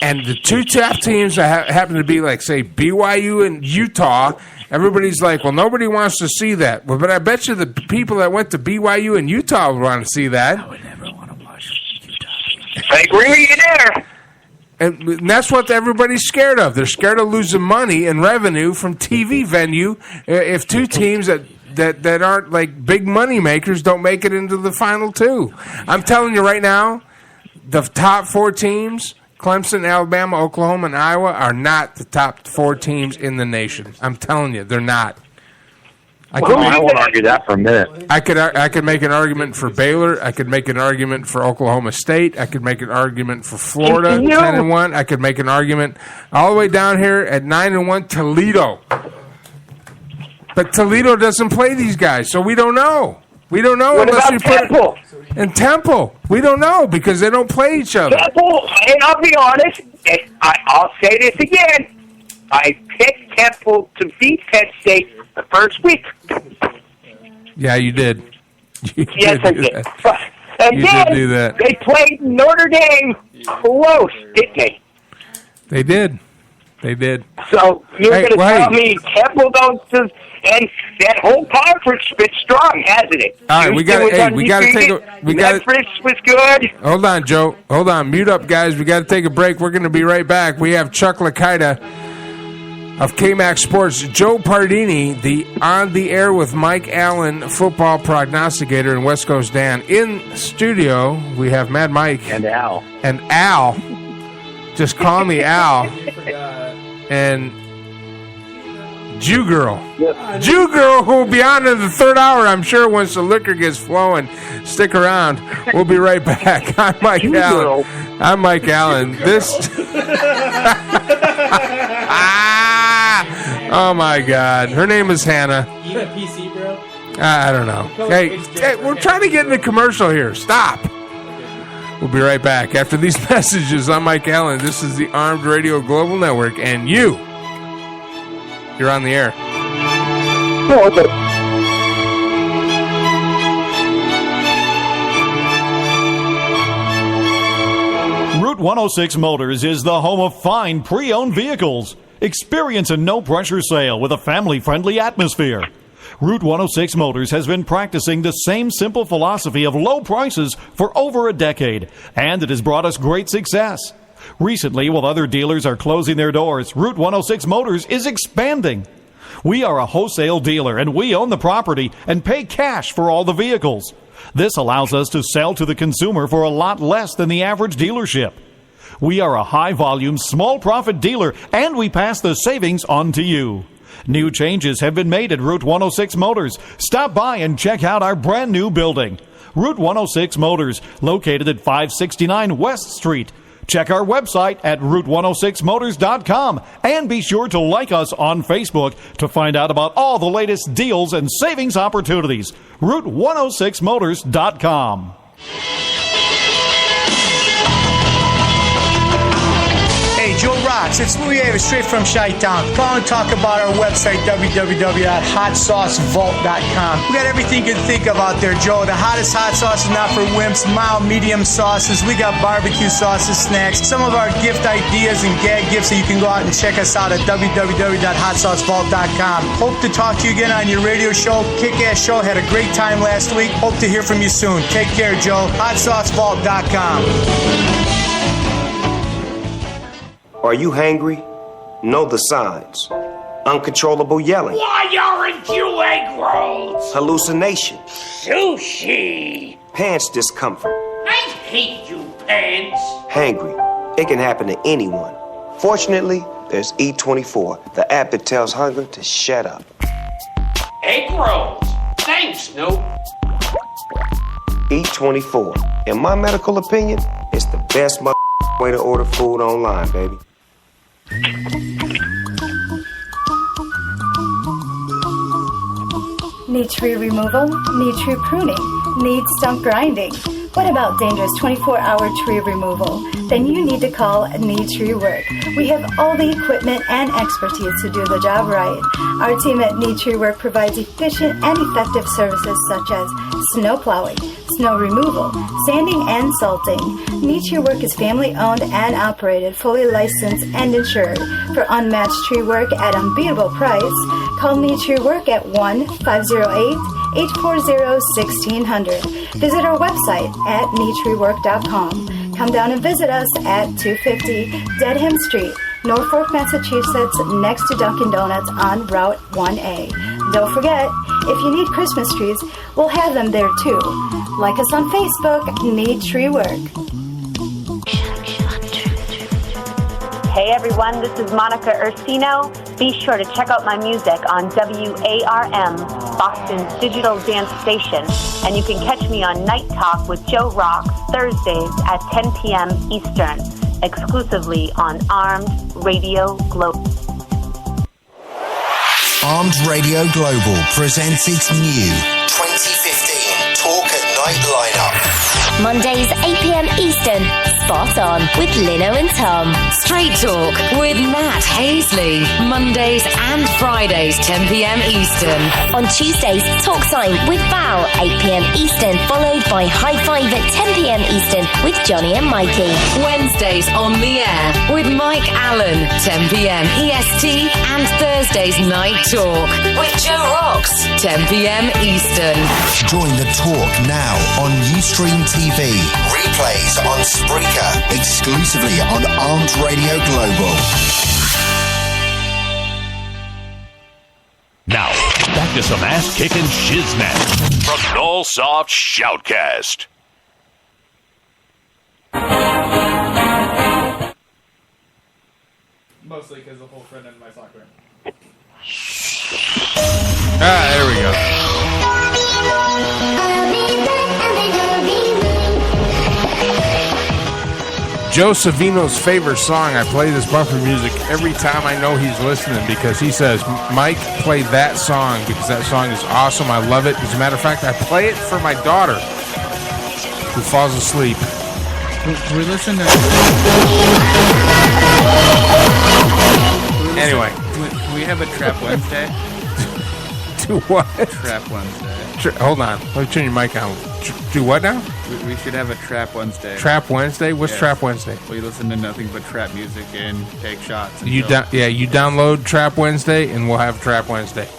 and the 2 top teams that happen to be like, say, BYU and Utah, Everybody's like, well, nobody wants to see that. Well, but I bet you the people that went to BYU and Utah would want to see that. I would never want to watch Utah. I agree with you there. And that's what everybody's scared of. They're scared of losing money and revenue from TV venue if two teams that aren't like big money makers don't make it into the final two. I'm telling you right now, the top 4 teams, Clemson, Alabama, Oklahoma, and Iowa, are not the top 4 teams in the nation. I'm telling you, they're not. I won't argue that for a minute. I could make an argument for Baylor. I could make an argument for Oklahoma State. I could make an argument for Florida, 10-1. I could make an argument all the way down here at 9-1, Toledo. But Toledo doesn't play these guys, so we don't know. We don't know what unless about we put Temple? And Temple, we don't know because they don't play each other. Temple, and I'll be honest, I'll say this again. I picked Temple to beat Penn State the first week. Yeah, you did. Yes, I did. And you then did do that. They played Notre Dame close, didn't they? They did. They did. So you're going to tell me Temple don't... And that whole conference has been strong, hasn't it? All right, we got to take a... Memphis was good. Hold on, Joe. Hold on. Mute up, guys. We got to take a break. We're going to be right back. We have Chuck Licata of KMAC Sports, Joe Pardini, the On the Air with Mike Allen football prognosticator, and West Coast Dan. In studio, we have Mad Mike. And Al. And Al. Just call me Al. And Jew Girl. Jew Girl, who will be on in the third hour, I'm sure, once the liquor gets flowing. Stick around. We'll be right back. I'm Mike Allen. I'm Mike Allen. This... Oh, my God. Her name is Hannah. You have PC, bro? I don't know. Hey, we're trying to get in the commercial here. Stop. We'll be right back. After these messages, I'm Mike Allen. This is the Armed Radio Global Network, and you're on the air. Route 106 Motors is the home of fine pre-owned vehicles. Experience a no-pressure sale with a family-friendly atmosphere. Route 106 Motors has been practicing the same simple philosophy of low prices for over a decade, and it has brought us great success. Recently, while other dealers are closing their doors, Route 106 Motors is expanding. We are a wholesale dealer, and we own the property and pay cash for all the vehicles. This allows us to sell to the consumer for a lot less than the average dealership. We are a high-volume, small-profit dealer, and we pass the savings on to you. New changes have been made at Route 106 Motors. Stop by and check out our brand-new building. Route 106 Motors, located at 569 West Street. Check our website at route106motors.com and be sure to like us on Facebook to find out about all the latest deals and savings opportunities. route106motors.com. Hey, Joe Rocks, it's Louis Avis, straight from Chi-Town. Call and talk about our website, www.hotsaucevault.com. We got everything you can think of out there, Joe. The hottest hot sauce is not for wimps, mild, medium sauces. We got barbecue sauces, snacks, some of our gift ideas and gag gifts, so you can go out and check us out at www.hotsaucevault.com. Hope to talk to you again on your radio show. Kick-ass show. Had a great time last week. Hope to hear from you soon. Take care, Joe. hotsaucevault.com. Are you hangry? Know the signs. Uncontrollable yelling. Why aren't you egg rolls? Hallucination. Sushi. Pants discomfort. I hate you, pants. Hangry. It can happen to anyone. Fortunately, there's E24, the app that tells hunger to shut up. Egg rolls. Thanks, Snoop. E24. In my medical opinion, it's the best way to order food online, baby. Need tree removal? Need tree pruning? Need stump grinding? What about dangerous 24-hour tree removal? Then you need to call Need Tree Work. We have all the equipment and expertise to do the job right. Our team at Need Tree Work provides efficient and effective services such as snow plowing, snow removal, sanding, and salting. Need Tree Work is family-owned and operated, fully licensed and insured. For unmatched tree work at unbeatable price, Call Me True Work at 1-508-840-1600. Visit our website at metreework.com. Come down and visit us at 250 Dedham Street, Norfolk, Massachusetts, next to Dunkin' Donuts on Route 1A. Don't forget, if you need Christmas trees, we'll have them there too. Like us on Facebook, Need Tree Work. Hey everyone, this is Monica Ursino. Be sure to check out my music on WARM, Boston's digital dance station. And you can catch me on Night Talk with Joe Rocks Thursdays at 10 p.m. Eastern, exclusively on Armed Radio Global. Armed Radio Global presents its new 2015 Talk at Night lineup. Mondays, 8 p.m. Eastern. Spot On with Lino and Tom. Straight Talk with Matt Hazley. Mondays and Fridays, 10 p.m. Eastern. On Tuesdays, Talk Time with Val, 8 p.m. Eastern, followed by High Five at 10 p.m. Eastern with Johnny and Mikey. Wednesdays on the air with Mike Allen, 10 p.m. EST, and Thursdays Night Talk with Joe Rocks, 10 p.m. Eastern. Join the talk now on Ustream TV. Replays on Spreaker. Exclusively on Armed Radio Global. Now, back to some ass-kicking shiznat from Nullsoft Shoutcast. Mostly because the whole front end of my sock ring. There we go. Joe Savino's favorite song. I play this bumper music every time I know he's listening because he says, Mike, play that song because that song is awesome. I love it. As a matter of fact, I play it for my daughter who falls asleep. We listen to... Anyway. We have a Trap Wednesday. Do what? Trap Wednesday. Hold on. Let me turn your mic on. Do what now? We should have a Trap Wednesday. Trap Wednesday? What's Yes. Trap Wednesday? We listen to nothing but trap music and take shots. And You download Trap Wednesday, and we'll have Trap Wednesday.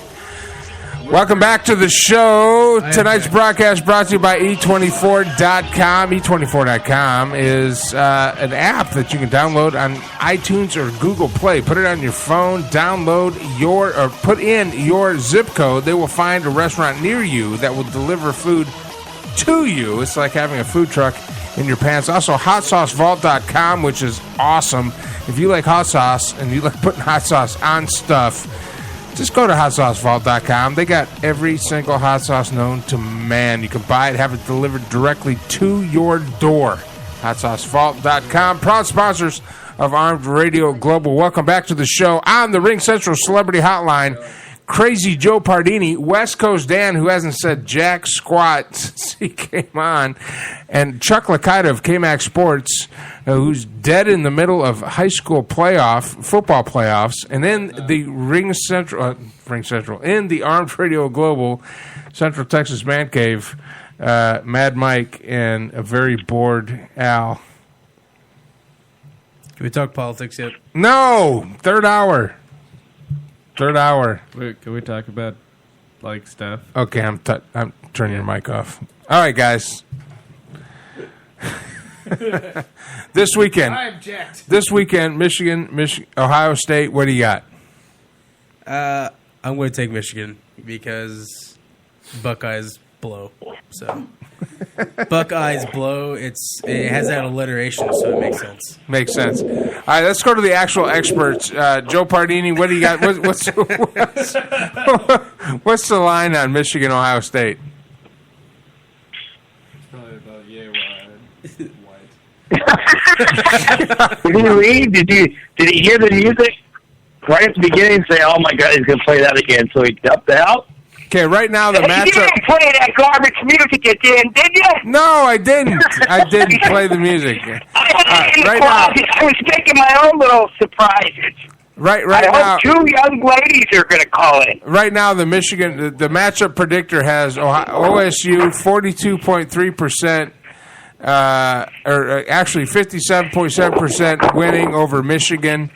Welcome back to the show. Tonight's broadcast brought to you by E24.com. E24.com is an app that you can download on iTunes or Google Play. Put it on your phone, put in your zip code. They will find a restaurant near you that will deliver food to you. It's like having a food truck in your pants. Also, HotSauceVault.com, which is awesome. If you like hot sauce and you like putting hot sauce on stuff, just go to HotSauceVault.com. They got every single hot sauce known to man. You can buy it, have it delivered directly to your door. HotSauceVault.com. Proud sponsors of Armed Radio Global. Welcome back to the show on the Ring Central Celebrity Hotline. Crazy Joe Pardini, West Coast Dan, who hasn't said jack squat since he came on, and Chuck Licata of KMAC Sports, who's dead in the middle of high school football playoffs, and in the Ring Central, in the Armed Radio Global Central Texas Man Cave, Mad Mike and a very bored Al. Can we talk politics yet? No! Third hour. Wait, can we talk about, stuff? Okay, I'm turning your mic off. All right, guys. This weekend. I object. This weekend, Michigan, Ohio State. What do you got? I'm going to take Michigan because Buckeyes blow. So Buckeyes blow. It has that alliteration, so it makes sense. Makes sense. All right, let's go to the actual experts. Joe Pardini, what do you got? What's the line on Michigan, Ohio State? It's probably about white. Did he read? Did he hear the music right at the beginning and say, "Oh my God, he's going to play that again"? So he ducked out. Okay, right now the matchup. You didn't play that garbage music again, did you? No, I didn't. I didn't play the music. I was making my own little surprises. Right I now. hope two young ladies are going to call in. Right now, the matchup predictor has OSU 42.3%, or actually 57.7% winning over Michigan.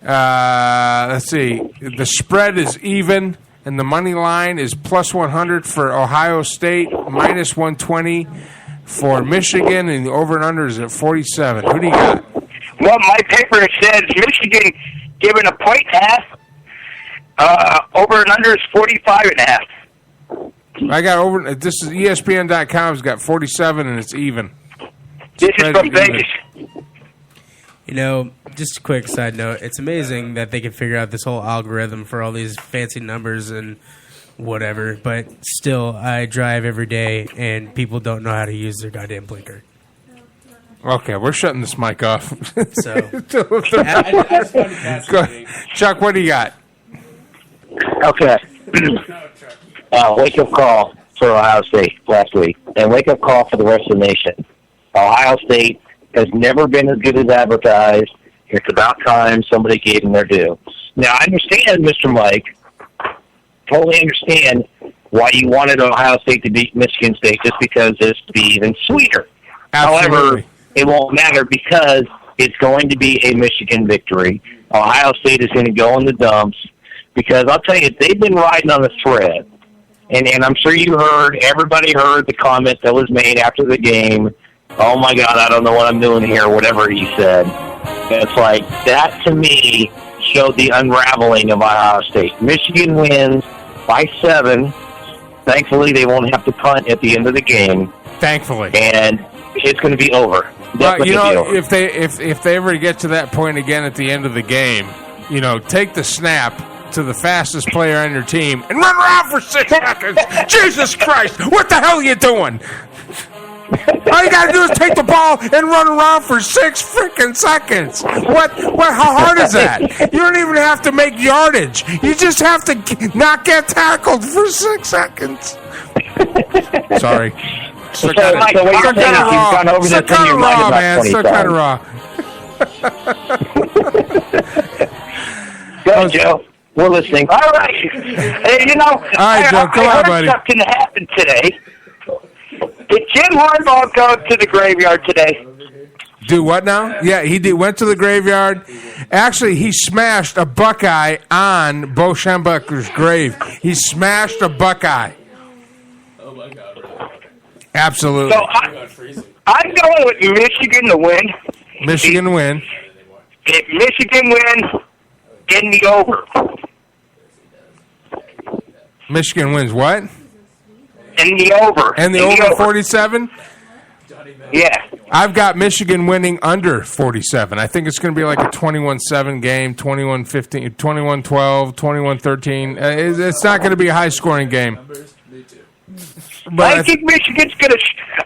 Let's see. The spread is even And the money line is plus 100 for Ohio State, minus 120 for Michigan, and the over and under is at 47. Who do you got? Well, my paper says Michigan given a 1.5. Over and under is 45.5. I got over. This is ESPN.com's got 47, and it's even. This is from Vegas. You know, just a quick side note. It's amazing that they can figure out this whole algorithm for all these fancy numbers and whatever. But still, I drive every day, and people don't know how to use their goddamn blinker. Okay, we're shutting this mic off. So, Go ahead. Chuck, what do you got? Okay. Wake-up call for Ohio State last week, and wake-up call for the rest of the nation. Ohio State has never been as good as advertised. It's about time somebody gave them their due. Now, I understand, Mr. Mike, totally understand why you wanted Ohio State to beat Michigan State just because it's to be even sweeter. Absolutely. However, it won't matter because it's going to be a Michigan victory. Ohio State is going to go in the dumps because I'll tell you, they've been riding on a thread. And I'm sure everybody heard the comment that was made after the game. Oh, my God, I don't know what I'm doing here, whatever he said. And it's like, that to me showed the unraveling of Ohio State. Michigan wins by 7. Thankfully, they won't have to punt at the end of the game. Thankfully. And it's going to be over. Well, you know, if they ever get to that point again at the end of the game, you know, take the snap to the fastest player on your team and run around for 6 seconds. Jesus Christ, what the hell are you doing? All you got to do is take the ball and run around for 6 freaking seconds. What? How hard is that? You don't even have to make yardage. You just have to not get tackled for 6 seconds. Sorry. So what you're saying is you've gone over this in your mind about 20 Still kind of raw. Go, Joe. We're listening. All right. Hey, you know, all right, Joe, come on, buddy. Something happened today. Did Jim Harbaugh go to the graveyard today? Do what now? Yeah, he went to the graveyard. Actually, he smashed a Buckeye on Bo Schembechler's grave. He smashed a Buckeye. Oh, my God. Absolutely. So I'm going with Michigan to win. Michigan win. If Michigan win, in the over. Michigan wins what? In the over. And the over 47? Yeah. I've got Michigan winning under 47. I think it's going to be like a 21-7 game, 21-15, 21-12, 21-13. It's not going to be a high-scoring game. But I think Michigan's going to...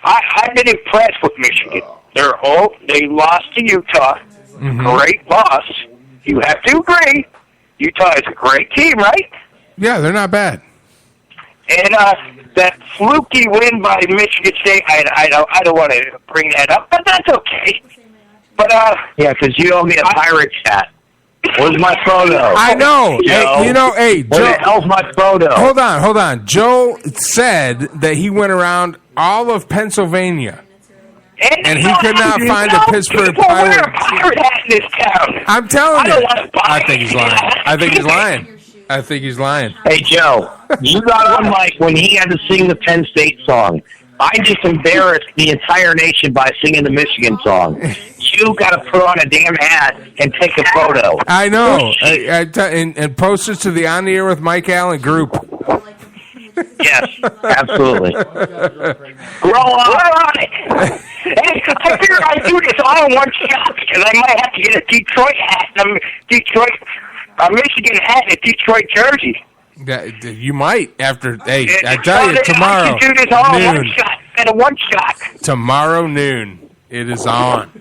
I've been impressed with Michigan. They lost to Utah. Mm-hmm. Great loss. You have to agree. Utah is a great team, right? Yeah, they're not bad. And that fluky win by Michigan State, I don't want to bring that up, but that's okay. But yeah, because you owe me a Pirates hat. Where's my photo? I know. Hey, where Joe, the hell's my photo? Hold on. Joe said that he went around all of Pennsylvania. And he could not find a Pittsburgh Pirate. Wear a pirate hat in this town. I'm telling you. I think he's lying. Hey, Joe, you got on Mike when he had to sing the Penn State song. I just embarrassed the entire nation by singing the Michigan song. You got to put on a damn hat and take a photo. I know. And post it to the On the Air with Mike Allen group. Yes, absolutely. Grow up. We're on it. Hey, I figure I do this all in one shot because I might have to get a Detroit hat and a Michigan hat and a Detroit jersey. You might after. Hey, I tell you, tomorrow I can do this all in noon. one shot. Tomorrow noon. It is on.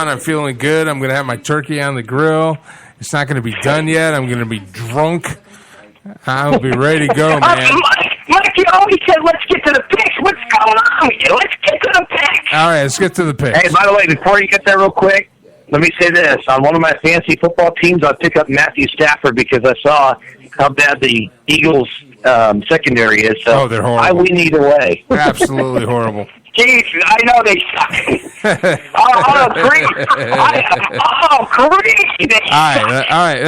I'm feeling good. I'm going to have my turkey on the grill. It's not going to be done yet. I'm going to be drunk. I'll be ready to go, man. Mike, you always said, let's get to the picks. What's going on with you? Let's get to the picks. All right, let's get to the picks. Hey, by the way, before you get there real quick, let me say this. On one of my fantasy football teams, I'll pick up Matthew Stafford because I saw how bad the Eagles' secondary is. So they're horrible. I win either way. Absolutely horrible. Jeez, I know they suck. Green. Green. All right.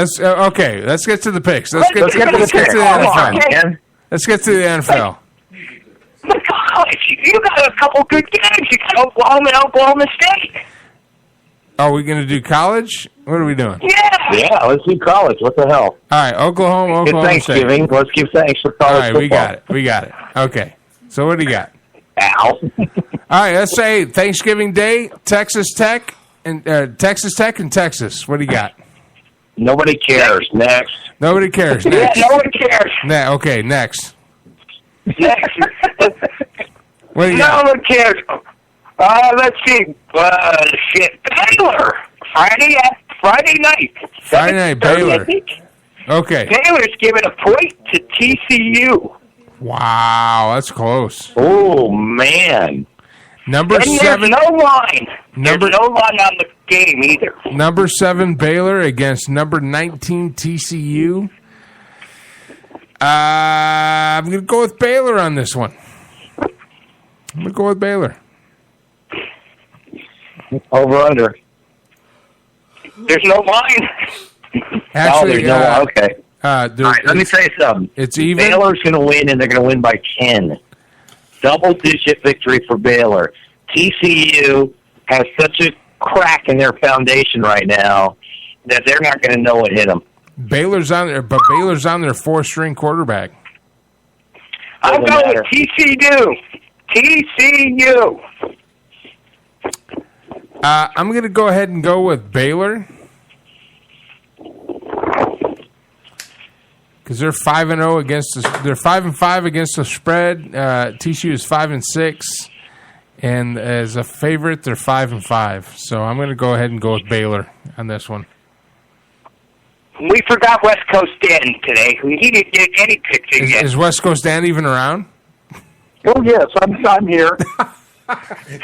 Let's get to the picks. Let's get to the NFL. Let's get to the NFL. The college. You got a couple good games. You got Oklahoma and Oklahoma State. Are we going to do college? What are we doing? Yeah, let's do college. What the hell? All right, Oklahoma Good Thanksgiving. State. Let's give thanks for college All right, football. we got it. Okay, so what do you got? Ow. All right, let's say Thanksgiving Day, Texas Tech and Texas. What do you got? Nobody cares. Next. Nobody cares. Next. Yeah, no one cares. Okay, next. Next. What do you no got? one cares. Let's see. Baylor. Friday night. Friday night, 7:30, Baylor. I think. Okay. Baylor's giving a point to TCU. Wow, that's close. Oh, man. Number And 7. There's no line. There's no line on the game either. Number 7 Baylor against number 19 TCU. I'm going to go with Baylor on this one. I'm going to go with Baylor. Over under. There's no line. Actually, okay. All right, let me tell you something. It's even. Baylor's going to win, and they're going to win by 10. Double-digit victory for Baylor. TCU has such a crack in their foundation right now that they're not going to know what hit them. Baylor's on their 4th-string quarterback. I'm going with TCU. TCU. I'm going to go ahead and go with Baylor because they're 5-0 against they're 5-5 against the spread. TCU is 5-6, and as a favorite, they're 5-5. So I'm going to go ahead and go with Baylor on this one. We forgot West Coast Dan today. He didn't get any picks in yet. Is West Coast Dan even around? Oh yes, I'm here.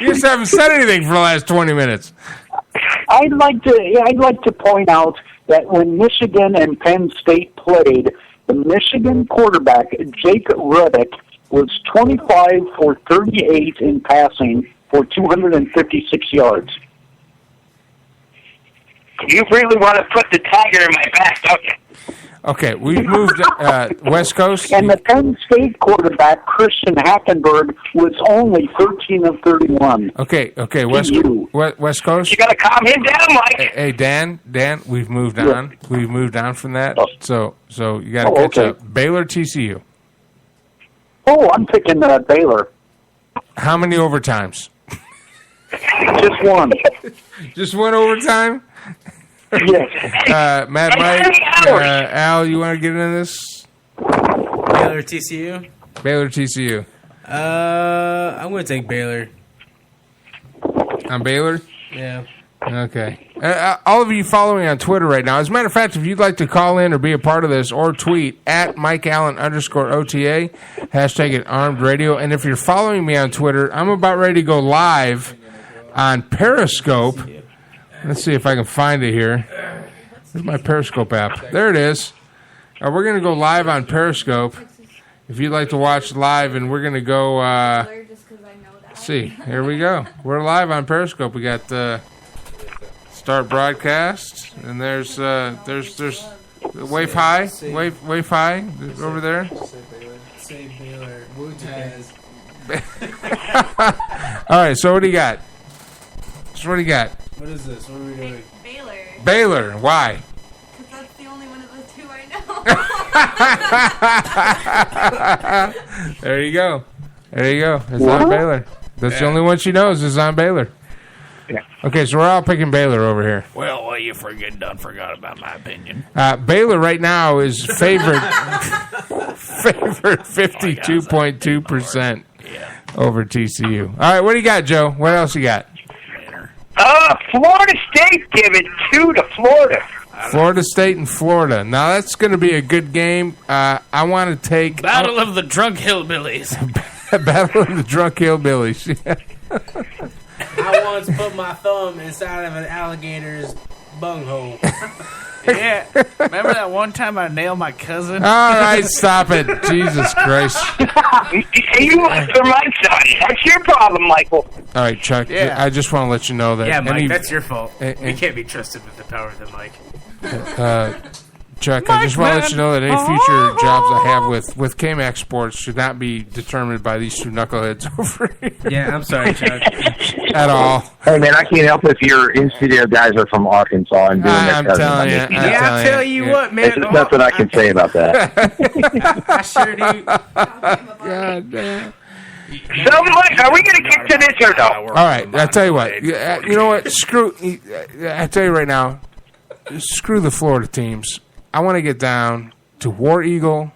You just haven't said anything for the last 20 minutes. I'd like to point out that when Michigan and Penn State played, the Michigan quarterback Jake Rudick was 25 for 38 in passing for 256 yards. You really want to put the tiger in my back, don't you? Okay, we've moved West Coast. And the Penn State quarterback, Christian Hackenberg, was only 13 of 31. Okay, West Coast. You got to calm him down, Mike. Hey, Dan, we've moved on. Yeah. We've moved on from that. So you got to catch up. Baylor, TCU. Oh, I'm picking Baylor. How many overtimes? Just one. Just one overtime? Yes. Mad Mike, Al, you want to get into this? Baylor, TCU? Baylor, TCU. I'm going to take Baylor. On Baylor? Yeah. Okay. All of you following on Twitter right now, as a matter of fact, if you'd like to call in or be a part of this or tweet at MikeAllen_OTA, hashtag it Armed Radio. And if you're following me on Twitter, I'm about ready to go live on Periscope. Let's see if I can find it here. Where's my Periscope app? There it is. We're going to go live on Periscope if you'd like to watch live, and we're going to go, let's see, here we go. We're live on Periscope. We got start broadcast, and there's Wave High over there. Say Baylor. Wu-Tang. All right, so what do you got? What What is this? What are we doing? Baylor. Why? Because that's the only one of the two I know. There you go. It's on Baylor. That's the only one she knows is on Baylor. Yeah. Okay, so we're all picking Baylor over here. Well, you forgot about my opinion. Baylor right now is favored 52.2% over TCU. All right, what do you got, Joe? What else you got? Florida State giving 2 to Florida. Florida State and Florida. Now, that's going to be a good game. I want to take... Battle of the Drunk Hillbillies. Battle of the Drunk Hillbillies. I once put my thumb inside of an alligator's bunghole. Yeah. Remember that one time I nailed my cousin? All right, stop it. Jesus Christ. You lost the right side. That's your problem, Michael. All right, Chuck, I just want to let you know that... Yeah, Mike, that's your fault. We can't be trusted with the power of the mic. Chuck, I just want to let you know that any future jobs I have with KMAC Sports should not be determined by these two knuckleheads over here. Yeah, I'm sorry, Chuck. At all. Hey, man, I can't help if your in-studio guys are from Arkansas and doing their cousin. Telling you. I'll tell you what, man. There's nothing I can say about that. I sure do. God damn. So, Mike, are we going to get to this or no? All right, I'll tell you what. You know what? I tell you right now, screw the Florida teams. I want to get down to War Eagle,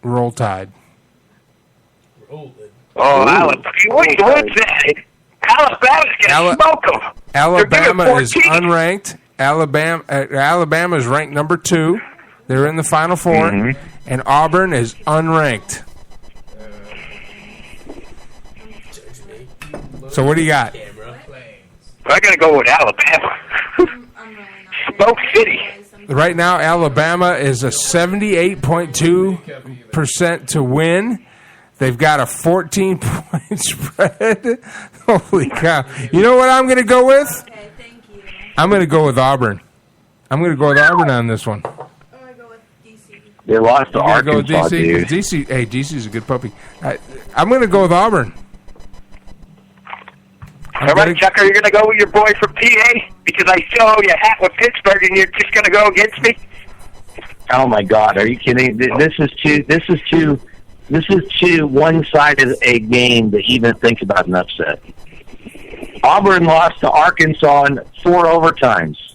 Roll Tide. Oh, Alabama. What's that? Alabama's going to smoke them. Alabama is unranked. Alabama is ranked number 2. They're in the Final Four. Mm-hmm. And Auburn is unranked. So what do you got? I got to go with Alabama. Smoke City. Right now, Alabama is a 78.2% to win. They've got a 14-point spread. Holy cow. You know what I'm going to go with? Okay, thank you. I'm going to go with Auburn. I'm going to go with Auburn on this one. I'm going to go with DC. They lost to Arkansas, dude. DC's a good puppy. I'm going to go with Auburn. All right, Chuck, are you going to go with your boy from PA? Because I saw you hat with Pittsburgh, and you're just going to go against me? Oh my God, are you kidding? This is too one-sided a game to even think about an upset. Auburn lost to Arkansas in 4 overtimes.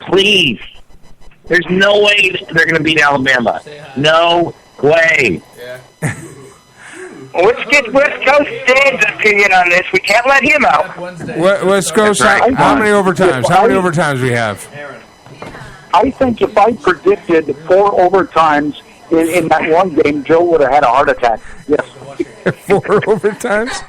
Please. There's no way they're going to beat Alabama. No way. Yeah. Let's get West Coast Dan's opinion on this. We can't let him out. West Coast, how many overtimes? How many overtimes we have? I think if I predicted 4 overtimes in that one game, Joe would have had a heart attack. Yes. 4 overtimes?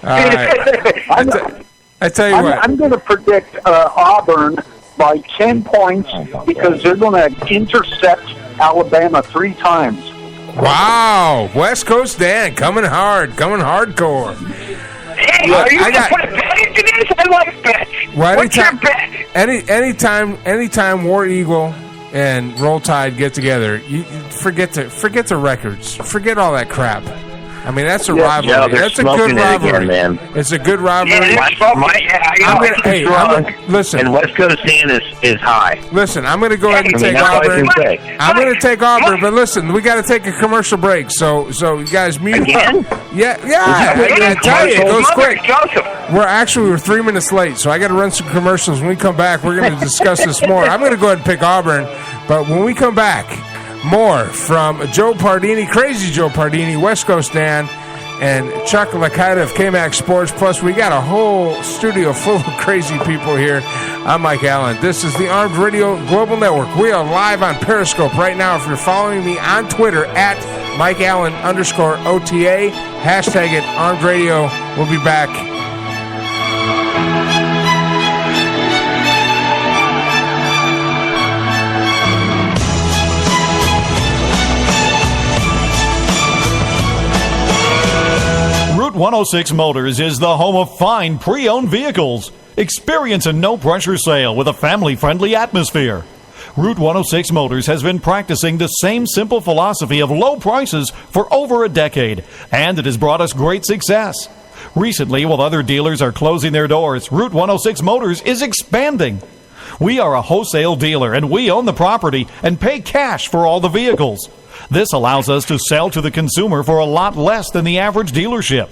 All right. I tell you what. I'm going to predict Auburn by 10 points because they're going to intercept Alabama 3 times. Wow, West Coast Dan coming hard, coming hardcore. Hey, are you going to put a bet into this? I like bets. Well, What's your bet? Anytime War Eagle and Roll Tide get together, you forget the records, forget all that crap. I mean, that's a rivalry. Yeah, that's a good rivalry, man. It's a good rivalry. Listen, and West Coast Dan is high. Listen, I'm going to go ahead and take Auburn. I'm going to take Auburn, but listen, we got to take a commercial break. So you guys mute up. Yeah. I tell you, it goes quick. We're 3 minutes late, so I got to run some commercials. When we come back, we're going to discuss this more. I'm going to go ahead and pick Auburn, but when we come back, more from Joe Pardini, Crazy Joe Pardini, West Coast Dan, and Chuck Licata of KMAC Sports. Plus, we got a whole studio full of crazy people here. I'm Mike Allen. This is the Armed Radio Global Network. We are live on Periscope right now. If you're following me on Twitter, at MikeAllen_OTA, hashtag it Armed Radio. We'll be back. Route 106 Motors is the home of fine pre-owned vehicles. Experience a no-pressure sale with a family-friendly atmosphere. Route 106 Motors has been practicing the same simple philosophy of low prices for over a decade, and it has brought us great success. Recently, while other dealers are closing their doors, Route 106 Motors is expanding. We are a wholesale dealer, and we own the property and pay cash for all the vehicles. This allows us to sell to the consumer for a lot less than the average dealership.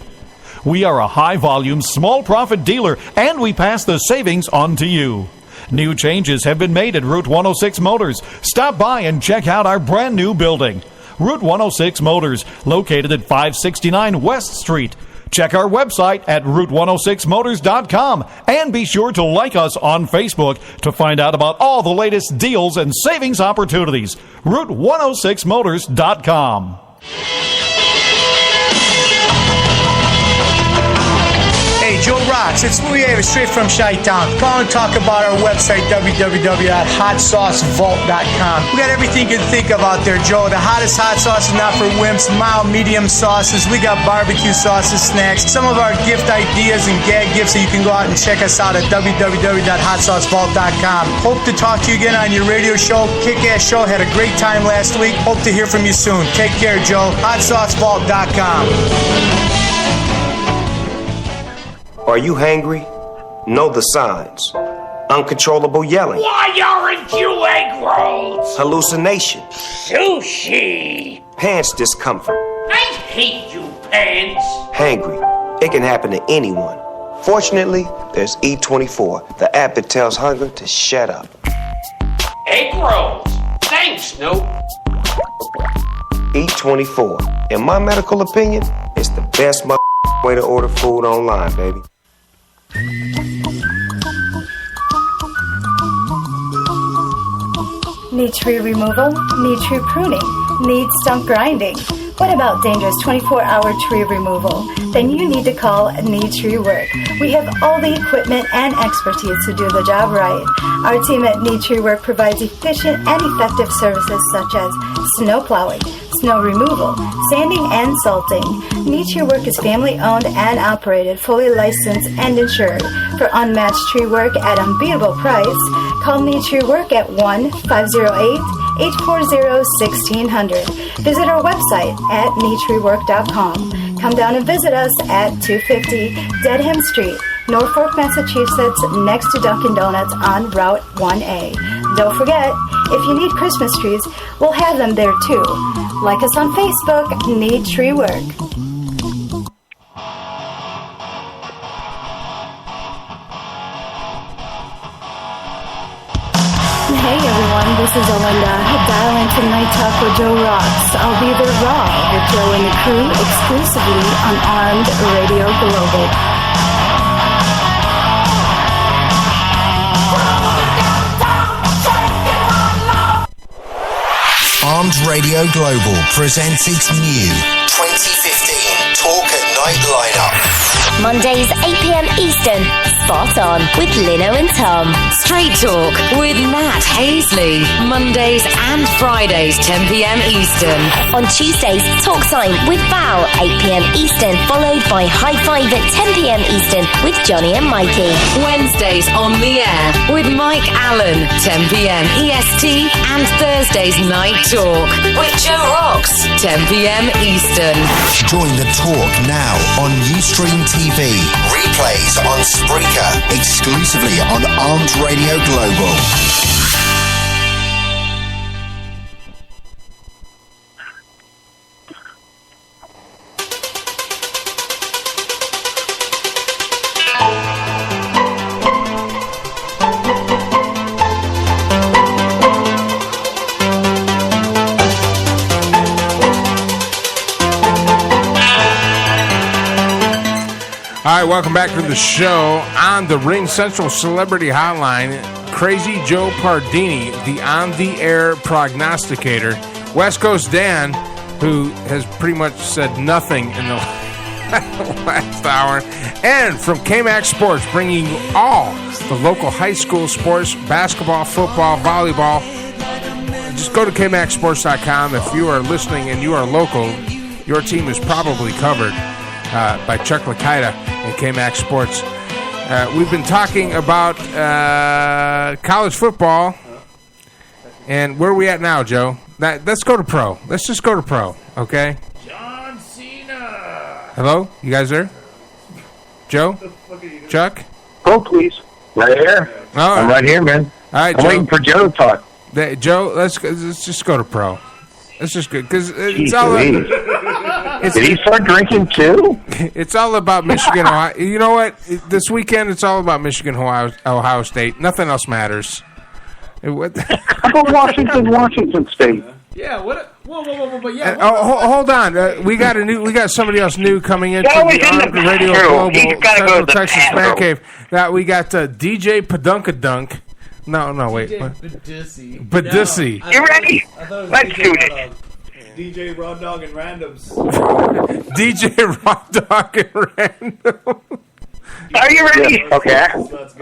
We are a high-volume, small-profit dealer, and we pass the savings on to you. New changes have been made at Route 106 Motors. Stop by and check out our brand-new building. Route 106 Motors, located at 569 West Street. Check our website at Route106Motors.com and be sure to like us on Facebook to find out about all the latest deals and savings opportunities. Route106Motors.com. Hey, Hey, Joe rocks. It's Louis Avis, straight from Chi-Town. Call and talk about our website, www.hotsaucevault.com. We got everything you can think of out there, Joe. The hottest hot sauce is not for wimps, mild, medium sauces. We got barbecue sauces, snacks, some of our gift ideas and gag gifts, so you can go out and check us out at www.hotsaucevault.com. Hope to talk to you again on your radio show. Kick-ass show. Had a great time last week. Hope to hear from you soon. Take care, Joe. hotsaucevault.com. Are you hangry? Know the signs. Uncontrollable yelling. Why aren't you egg rolls? Hallucination. Sushi. Pants discomfort. I hate you, pants. Hangry. It can happen to anyone. Fortunately, there's E24, the app that tells hunger to shut up. Egg rolls. Thanks, Nope. E24. In my medical opinion, it's the best way to order food online, baby. Need tree removal? Need tree pruning? Need stump grinding? What about dangerous 24-hour tree removal? Then you need to call Need Tree Work. We have all the equipment and expertise to do the job right. Our team at Need Tree Work provides efficient and effective services such as snow plowing, snow removal, sanding, and salting. Need Tree Work is family-owned and operated, fully licensed and insured. For unmatched tree work at unbeatable price, call Need Tree Work at 1-508-840-1600. Visit our website at needtreework.com. Come down and visit us at 250 Dedham Street, Norfolk, Massachusetts, next to Dunkin' Donuts on Route 1A. Don't forget, if you need Christmas trees, we'll have them there too. Like us on Facebook, Need Tree Work. Hey everyone, this is Olinda. Dial into Night Talk with Joe Rocks. I'll be there raw with Joe and the crew exclusively on Armed Radio Global. Armed Radio Global presents its new 2015 Talk at Night lineup. Mondays 8 p.m. Eastern, Spot On with Lino and Tom. Straight Talk with Matt Hazley. Mondays and Fridays 10 p.m. Eastern. On Tuesdays, Talk Time with Val 8 p.m. Eastern, followed by High Five at 10 p.m. Eastern with Johnny and Mikey. Wednesdays on the air with Mike Allen 10 p.m. EST, and Thursdays Night Talk with Joe Rocks 10 p.m. Eastern. Join the talk now on Ustream TV. Replays on Spreaker. Exclusively on Armed Radio Global. All right, welcome back to the show. On the Ring Central Celebrity Hotline, Crazy Joe Pardini, the on-the-air prognosticator. West Coast Dan, who has pretty much said nothing in the last hour. And from KMAC Sports, bringing you all the local high school sports, basketball, football, volleyball. Just go to KMACsports.com. If you are listening and you are local, your team is probably covered by Chuck Licata and KMAC Sports. We've been talking about college football, and where are we at now, Joe? Let's go to pro. Let's just go to pro, okay? John Cena. Hello? You guys there? Joe? Chuck? Oh, please. Right here. I'm right here, man. All right, I'm Joe. waiting for Joe to talk. Joe, let's just go to pro. Let's just go, because it's all Did he start drinking too? It's all about Michigan, Ohio. You know what? This weekend, it's all about Michigan, Ohio State. Nothing else matters. How about Washington State? Yeah. What? Whoa! But yeah. Hold on. We got somebody else new coming into the Radio Global Central Texas Man Cave. Now we got DJ Padunkadunk. No, wait. Badissi. You ready? Let's do this. DJ Raw Dog and Randoms. DJ Raw Dog and Random. Are you ready? Okay.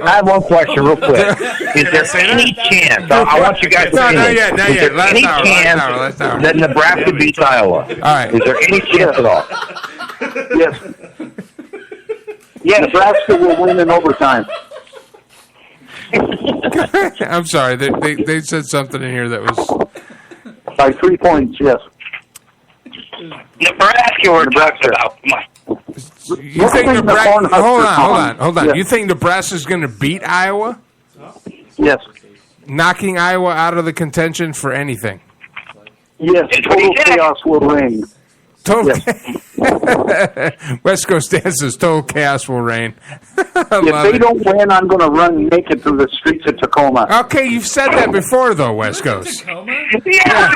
I have one question real quick. Is there any chance, I want you guys to No, see not this. yet, not Is yet. there Last any hour, chance last hour. that Nebraska beats Iowa? All right. Is there any chance at all? Yes. Yeah, Nebraska will win in overtime. I'm sorry. They said something in here that was by 3 points. Yes. Nebraska we're talking about. You think Nebraska? Hold on. Yeah. You think Nebraska's going to beat Iowa? Yes. Knocking Iowa out of the contention for anything? Yes. Total chaos will reign. Total. West Coast dances. Total chaos will reign. If they don't win, I'm going to run naked through the streets of Tacoma. Okay, you've said that before, though, West Coast. Yeah.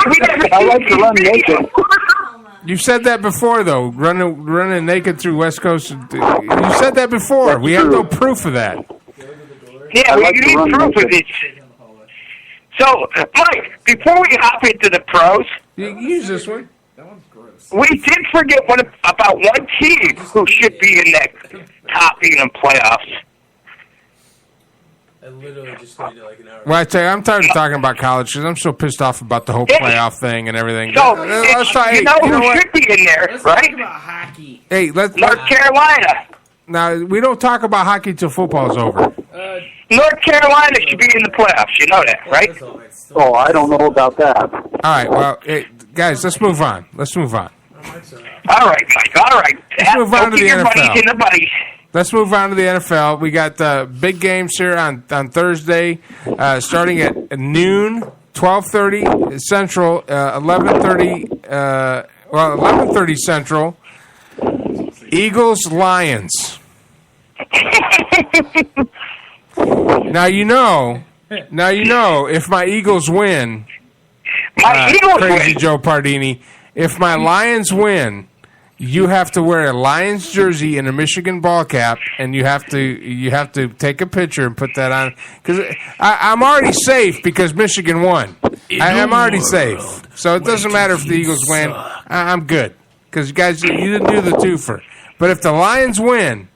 I like to run naked. You've said that before, though. Running naked through West Coast. You said that before. That's we have true. no proof of that. Yeah, we need proof of it. So, Mike, before we hop into the pros, you use this one. We did forget about one team who should be in that top 8 in playoffs. I literally just played it like an hour. Well, I tell you, I'm tired of talking about college because I'm so pissed off about the whole playoff thing and everything. So, Let's try. you know who what? should be in there, Let's right? talk about hockey. Hey, let's. North Carolina. Now we don't talk about hockey till football's over. North Carolina should be in the playoffs. You know that, right? Oh, I don't know about that. All right, well, hey, guys, let's move on. Let's move on. All right, Mike. All right. Let's move on to the Your buddies NFL. in the buddies. Let's move on to the NFL. We got big games here on Thursday, starting at noon, 12:30 Central, 11:30 Central. Eagles Lions. Now you know. If my Eagles win, crazy Joe Pardini. If my Lions win, you have to wear a Lions jersey and a Michigan ball cap, and you have to take a picture and put that on. Because I'm already safe because Michigan won. I'm already safe, so it doesn't matter if the Eagles win. I'm good because you guys you didn't do the twofer. But if the Lions win,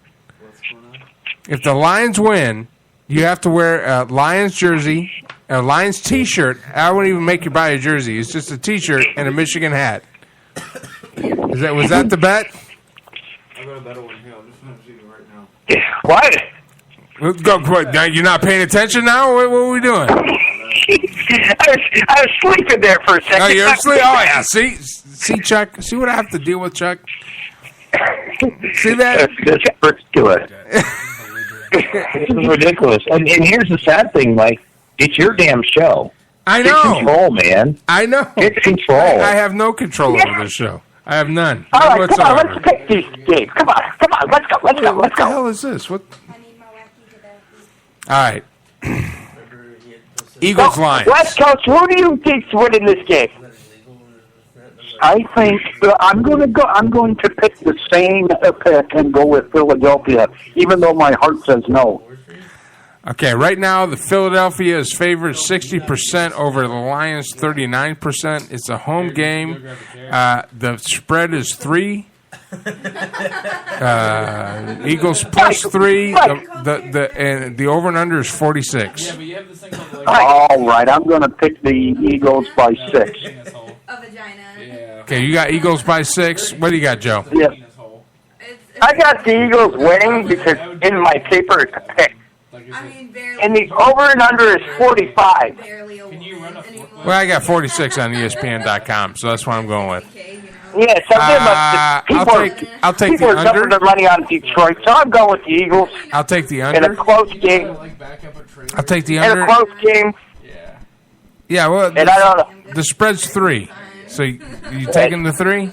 you have to wear a Lions jersey, a Lions T-shirt. I wouldn't even make you buy a jersey. It's just a T-shirt and a Michigan hat. Was that the bet? I got a better one here. I'm just not seeing it right now. What? Let's go. What, now you're not paying attention now? What are we doing? I was sleeping there for a second. Oh, you're asleep? Oh, yeah. See, Chuck? See what I have to deal with, Chuck? See that? That's ridiculous. This is ridiculous. And here's the sad thing, Mike. It's your damn show. I know. Get control, man. I know. Get control. I have no control over this show. I have none. All right, whatsoever. come on, let's pick these games. Come on, let's go. What the hell is this? What? All right. Eagles Lions. West Coast, who do you think's winning this game? I think I'm going to pick the same pick and go with Philadelphia, even though my heart says no. Okay, right now the Philadelphia is favored 60% over the Lions 39%. It's a home game. The spread is 3. Eagles plus 3. And the over and under is 46. All right, I'm going to pick the Eagles by 6. Okay, you got Eagles by 6. What do you got, Joe? Yes. I got the Eagles winning because in my paper it's a pick. And the over and under is 45. Well, I got 46 on ESPN.com, so that's what I'm going with. Yeah, so I'll take people the are dumping under. their money on Detroit, so I'm going with the Eagles. I'll take the In under. a close game. I'll take the In under. a close game. Yeah, well, And I don't know. the spread's 3. So you taking the 3?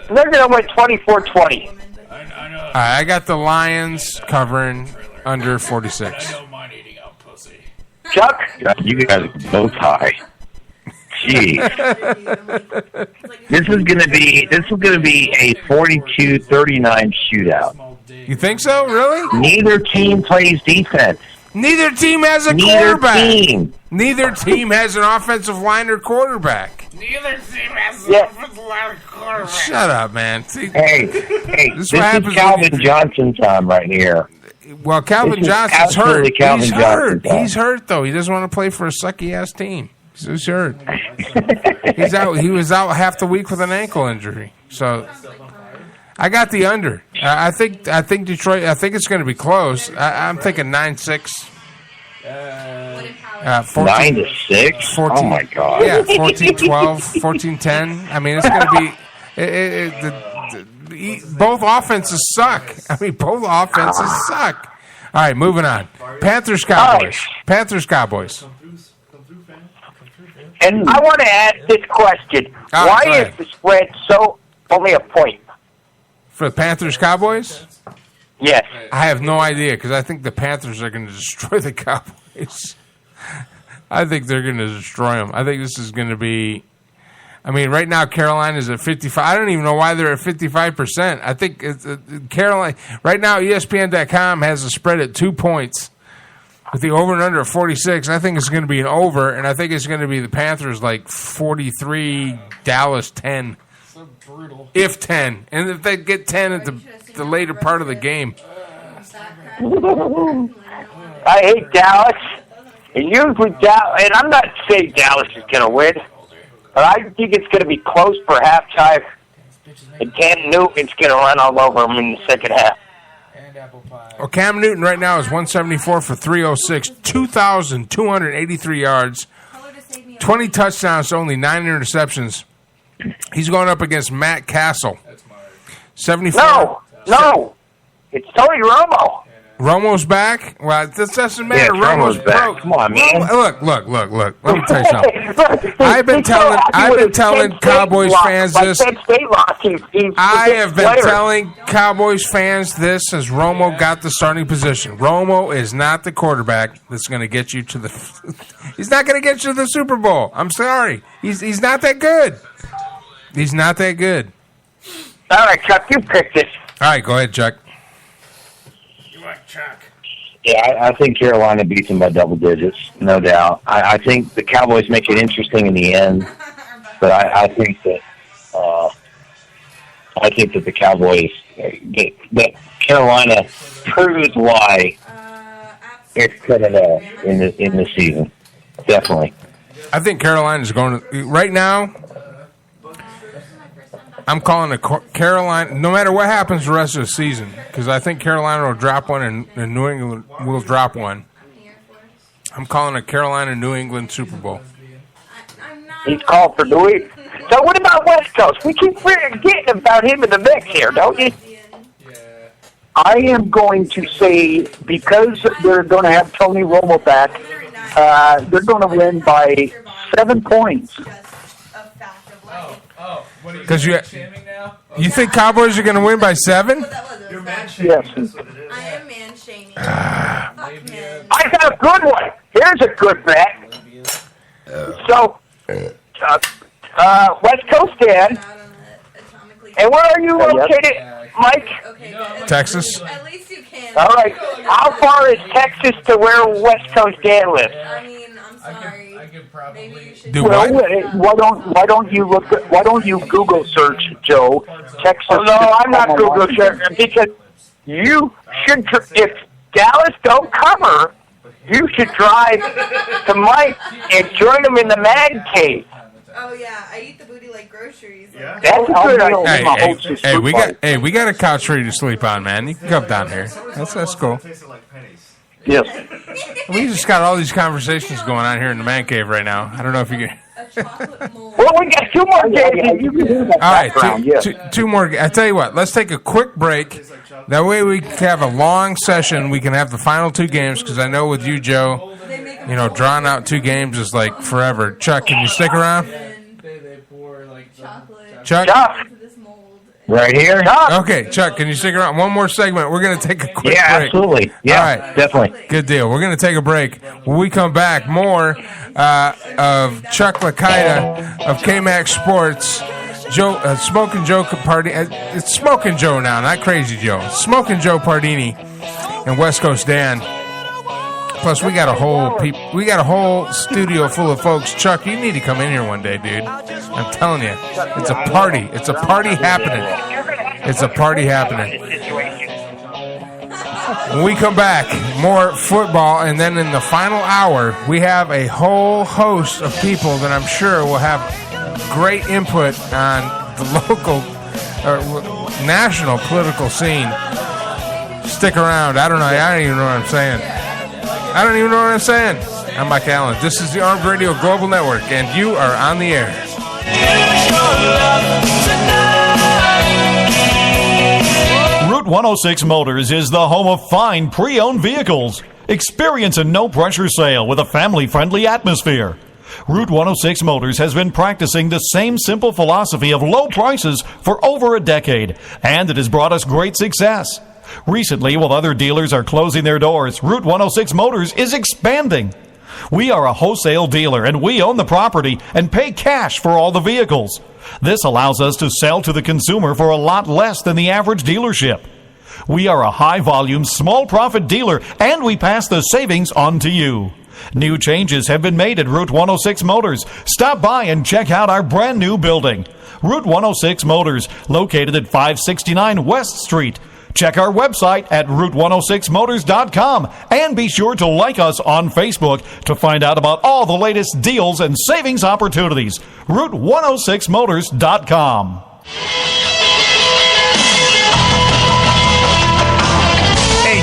They're going to win 24-20. All right, I got the Lions covering under 46. Chuck? You guys are so high. Jeez. This is gonna be a 42-39 shootout. You think so? Really? Neither team plays defense. Neither team has a quarterback. Neither team has an offensive line or quarterback. Neither team has an offensive line or quarterback. Shut up, man. See, Hey, this this is Calvin Johnson's time right here. Well, Calvin This is Johnson's absolutely hurt. Calvin He's Johnson, hurt. He's hurt, though. He doesn't want to play for a sucky-ass team. He's hurt. He's out. He was out half the week with an ankle injury. So I got the under. I think Detroit. I think it's going to be close. I'm thinking 9-6. 9-6. 14, oh my God. Yeah, 14-12, 14-10. I mean, it's going to be. Both offenses suck. I mean, both offenses suck. All right, moving on. Panthers Cowboys. Panthers Cowboys. And I want to ask this question: why is the spread so only a point? For the Panthers Cowboys? Yes. I have no idea because I think the Panthers are going to destroy the Cowboys. I think they're going to destroy them. I think this is going to be. I mean, right now Carolina's at 55. I don't even know why they're at 55%. I think it's, Carolina right now. ESPN.com has a spread at 2 points with the over and under of 46. I think it's going to be an over, and I think it's going to be the Panthers like 43, Dallas 10. So brutal. If 10. And if they get 10 at the later part of the game. I hate Dallas. And usually Dallas, and I'm not saying Dallas is going to win, but I think it's going to be close for halftime. And Cam Newton's going to run all over them in the second half. Well, Cam Newton right now is 174 for 306, 2,283 yards, 20 touchdowns, only 9 interceptions. He's going up against Matt Castle. 74. No. It's Tony Romo. Romo's back? Well, this doesn't matter. Yeah, Romo's Romo's back. broke. Come on, man. Look. Let me tell you something. I've been telling Cowboys fans this. I have been telling Cowboys fans this since Romo got the starting position. Romo is not the quarterback that's going to get you to the. He's not going to get you to the Super Bowl. I'm sorry. He's not that good. He's not that good. All right, Chuck, you pick this. All right, go ahead, Chuck. Yeah, I think Carolina beats them by double digits, no doubt. I think the Cowboys make it interesting in the end, but I think that the Cowboys, that Carolina proves why it's coming out in the season. Definitely. I think Carolina's going to right now. I'm calling it Carolina, no matter what happens the rest of the season, because I think Carolina will drop one and New England will drop one. I'm calling it Carolina-New England Super Bowl. He's called for New England. So what about West Coast? We keep forgetting about him in the mix here, don't you? I am going to say, because they're going to have Tony Romo back, they're going to win by 7 points. Because you think Cowboys are going to win by 7? You're Yes. I am man shaming. I got a good one. Here's a good bet. So, West Coast Dan. And where are you located, Mike? Texas. At least you can. All right. How far is Texas to where West Coast Dan lives? I mean, I'm sorry. Maybe you should Why don't you Google search, Joe, Texas? Oh, no, I'm not Google searching because you should. If Dallas don't cover, you should drive to Mike and join them in the man cave. Oh yeah, I eat the booty like groceries. Yeah. That's a good idea. Hey, we got a couch for you to sleep on, man. You can come down here. That's cool. Yes. We just got all these conversations going on here in the man cave right now. I don't know if you can. Well, we got 2 more games. All right, two more. I tell you what, let's take a quick break. That way we can have a long session. We can have the final 2 games because I know with you, Joe, drawing out 2 games is like forever. Chuck, can you stick around? Chuck? Right here? Okay, Chuck, can you stick around? One more segment. We're going to take a quick break. Absolutely. Yeah, all right. definitely. Good deal. We're going to take a break. When we come back, more of Chuck Licata of KMAC Sports, Smoking Joe Pardini. It's Smoking Joe now, not Crazy Joe. Smoking Joe Pardini and West Coast Dan. Plus, we got a whole studio full of folks. Chuck, you need to come in here one day, dude. I'm telling you, it's a party. It's a party happening. It's a party happening. When we come back, more football, and then in the final hour, we have a whole host of people that I'm sure will have great input on the local, national political scene. Stick around. I don't even know what I'm saying. I'm Mike Allen. This is the Armed Radio Global Network, and you are on the air. Route 106 Motors is the home of fine pre-owned vehicles. Experience a no-pressure sale with a family-friendly atmosphere. Route 106 Motors has been practicing the same simple philosophy of low prices for over a decade, and it has brought us great success. Recently, while other dealers are closing their doors, Route 106 Motors is expanding. We are a wholesale dealer, and we own the property and pay cash for all the vehicles. This allows us to sell to the consumer for a lot less than the average dealership. We are a high-volume, small-profit dealer, and we pass the savings on to you. New changes have been made at Route 106 Motors. Stop by and check out our brand-new building. Route 106 Motors, located at 569 West Street. Check our website at route106motors.com and be sure to like us on Facebook to find out about all the latest deals and savings opportunities. route106motors.com.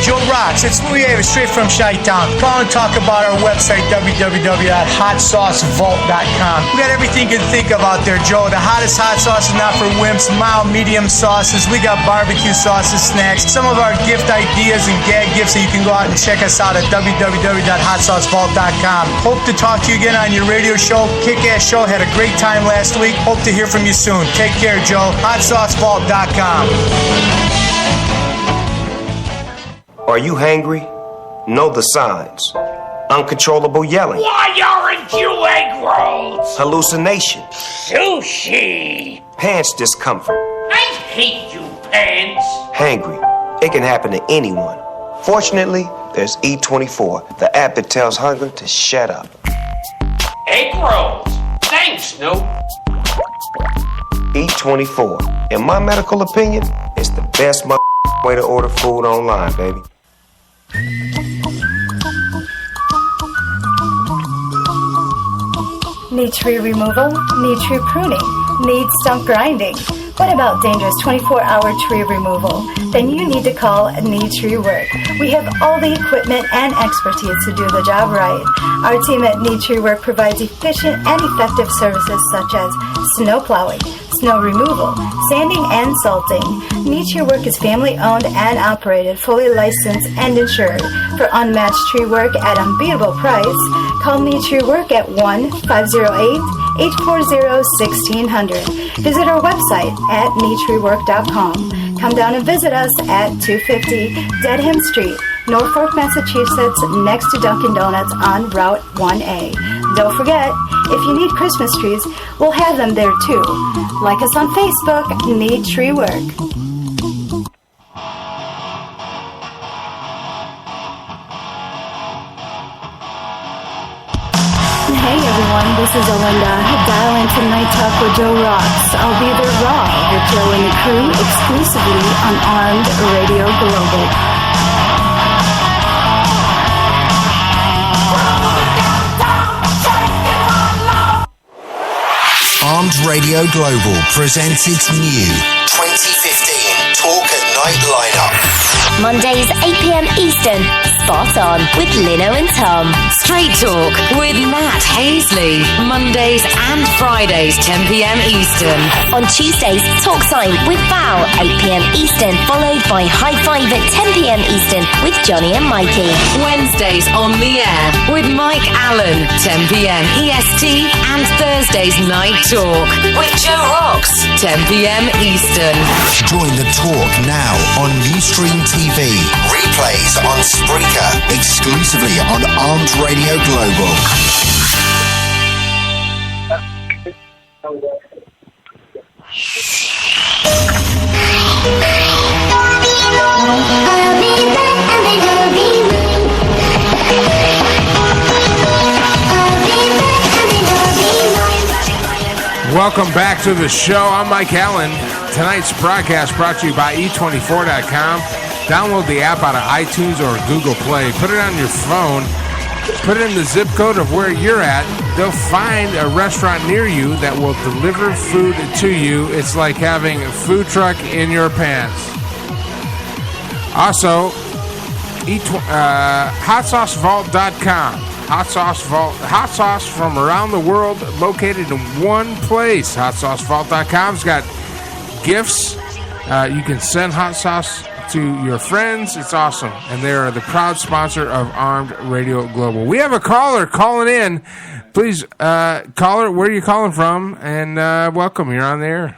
Joe Rocks, it's Louis Avis, straight from Chi-Town. Call and talk about our website, www.hotsaucevault.com. We got everything you can think of out there, Joe. The hottest hot sauces, not for wimps, mild, medium sauces. We got barbecue sauces, snacks, some of our gift ideas and gag gifts that you can go out and check us out at www.hotsaucevault.com. Hope to talk to you again on your radio show. Kick-ass show. Had a great time last week. Hope to hear from you soon. Take care, Joe. hotsaucevault.com. Are you hangry? Know the signs. Uncontrollable yelling. Why aren't you egg rolls? Hallucination. Sushi. Pants discomfort. I hate you, pants. Hangry. It can happen to anyone. Fortunately, there's E24, the app that tells hunger to shut up. Egg rolls. Thanks, Snoop. E24. In my medical opinion, it's the best way to order food online, baby. Need tree removal? Need tree pruning? Need stump grinding? What about dangerous 24-hour tree removal? Then you need to call Need Tree Work. We have all the equipment and expertise to do the job right. Our team at Need Tree Work provides efficient and effective services such as snow plowing, snow removal, sanding, and salting. Need Tree Work is family-owned and operated, fully licensed and insured. For unmatched tree work at unbeatable price, call Need Tree Work at 1-508-840-1600. Visit our website at needtreework.com. Come down and visit us at 250 Dedham Street, Norfolk, Massachusetts, next to Dunkin' Donuts on Route 1A. Don't forget, if you need Christmas trees, we'll have them there too. Like us on Facebook, Need Tree Work. Hey everyone, this is Olinda. Dial in tonight Talk with Joe Rocks. I'll be there raw with Joe and the crew exclusively on Armed Radio Global. Armed Radio Global presents its new 2015 Talk at Night lineup. Mondays 8 p.m. Eastern, Spot On with Lino and Tom. Straight Talk with Matt Hazley. Mondays and Fridays 10 p.m. Eastern. On Tuesdays, Talk Time with Val 8 p.m. Eastern, followed by High Five at 10 p.m. Eastern with Johnny and Mikey. Wednesdays on the air with Mike Allen 10 p.m. EST, and Thursdays Night Talk with Joe Rocks 10 p.m. Eastern. Join the talk now on Ustream TV. Replays on Spreaker. Exclusively on Armed Radio Global. Welcome back to the show. I'm Mike Allen. Tonight's broadcast brought to you by E24.com. Download the app out of iTunes or Google Play. Put it on your phone. Put in the zip code of where you're at. They'll find a restaurant near you that will deliver food to you. It's like having a food truck in your pants. Also, hotsaucevault.com. Hot sauce from around the world located in one place. Hotsaucevault.com's got gifts. You can send hot sauce to your friends. It's awesome. And they are the proud sponsor of Armed Radio Global. We have a caller calling in. Please, caller, where are you calling from? And welcome. You're on the air.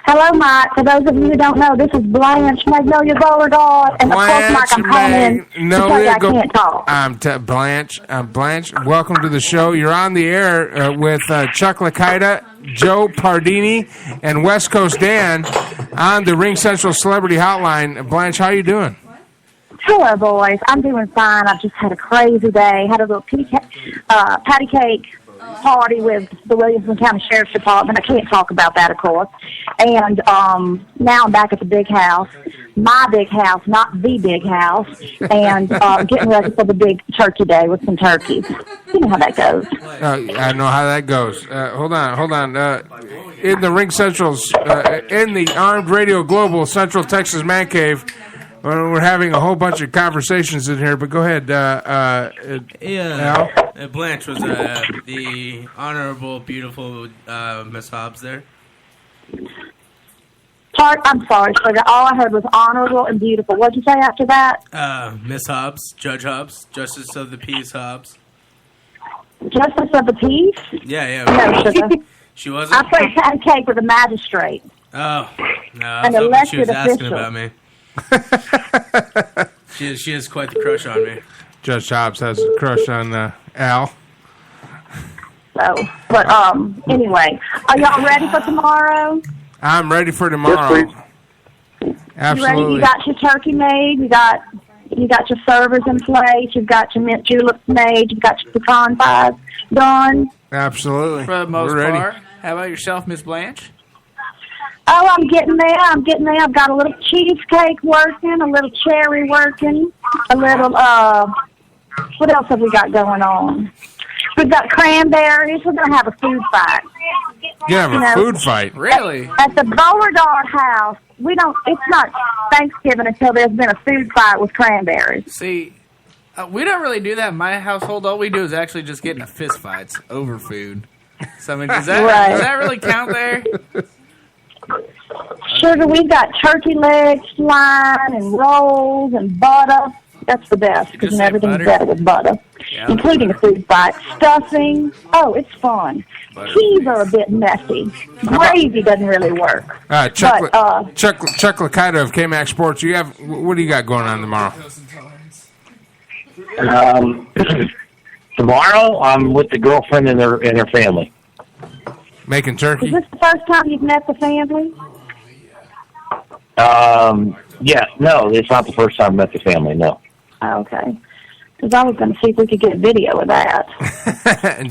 Hello, Mike. For those of you who don't know, this is Blanche Magnolia Beauregard. And of course, Mike, I'm calling in because I can't talk. I'm Blanche. Blanche, welcome to the show. You're on the air with Chuck Licata, Joe Pardini, and West Coast Dan on the Ring Central Celebrity Hotline. Blanche, how you doing? Hello, boys. I'm doing fine. I've just had a crazy day. Had a little patty cake party with the Williamson County Sheriff's Department. I can't talk about that, of course. And now I'm back at the big house. My big house, not the big house. And getting ready for the big turkey day with some turkeys. You know how that goes. I know how that goes. Hold on. In the Ring Central's, in the Armed Radio Global Central Texas Man Cave, we're having a whole bunch of conversations in here, but go ahead, Al. Blanche was the honorable, beautiful Miss Hobbs there. I'm sorry, sugar. All I heard was honorable and beautiful. What'd you say after that? Miss Hobbs, Judge Hobbs, Justice of the Peace Hobbs. Justice of the Peace? Yeah. No, sugar. She wasn't? I played patty cake with a magistrate. Oh, no, I An was hoping elected she was asking official. about me. She has quite the crush on me. Judge Hobbs has a crush on Al. So, but anyway, are y'all ready for tomorrow? I'm ready for tomorrow. Yes, Absolutely. You ready? You got your turkey made. You got your servers in place. You've got your mint juleps made. You've got your pecan pies done. Absolutely. For the most We're ready. part. How about yourself, Miss Blanche? Oh, I'm getting there. I've got a little cheesecake working, a little cherry working, a little, what else have we got going on? We've got cranberries. We're going to have a food fight. You have a food fight? Really? At the Beauregard house, it's not Thanksgiving until there's been a food fight with cranberries. See, we don't really do that in my household. All we do is actually just get into fist fights over food. So, I mean, does that really count there? Sugar, we've got turkey legs flying and rolls and butter. That's the best because everything's better with butter, including a food fight. Stuffing. Oh, it's fun. Peas are a bit messy. Gravy doesn't really work. Chuck Licata of KMAC Sports, what do you got going on tomorrow? Tomorrow, I'm with the girlfriend and her family. Making turkey? Is this the first time you've met the family? Yeah, no, it's not the first time I met the family, no. Oh, okay. Because I was going to see if we could get video of that.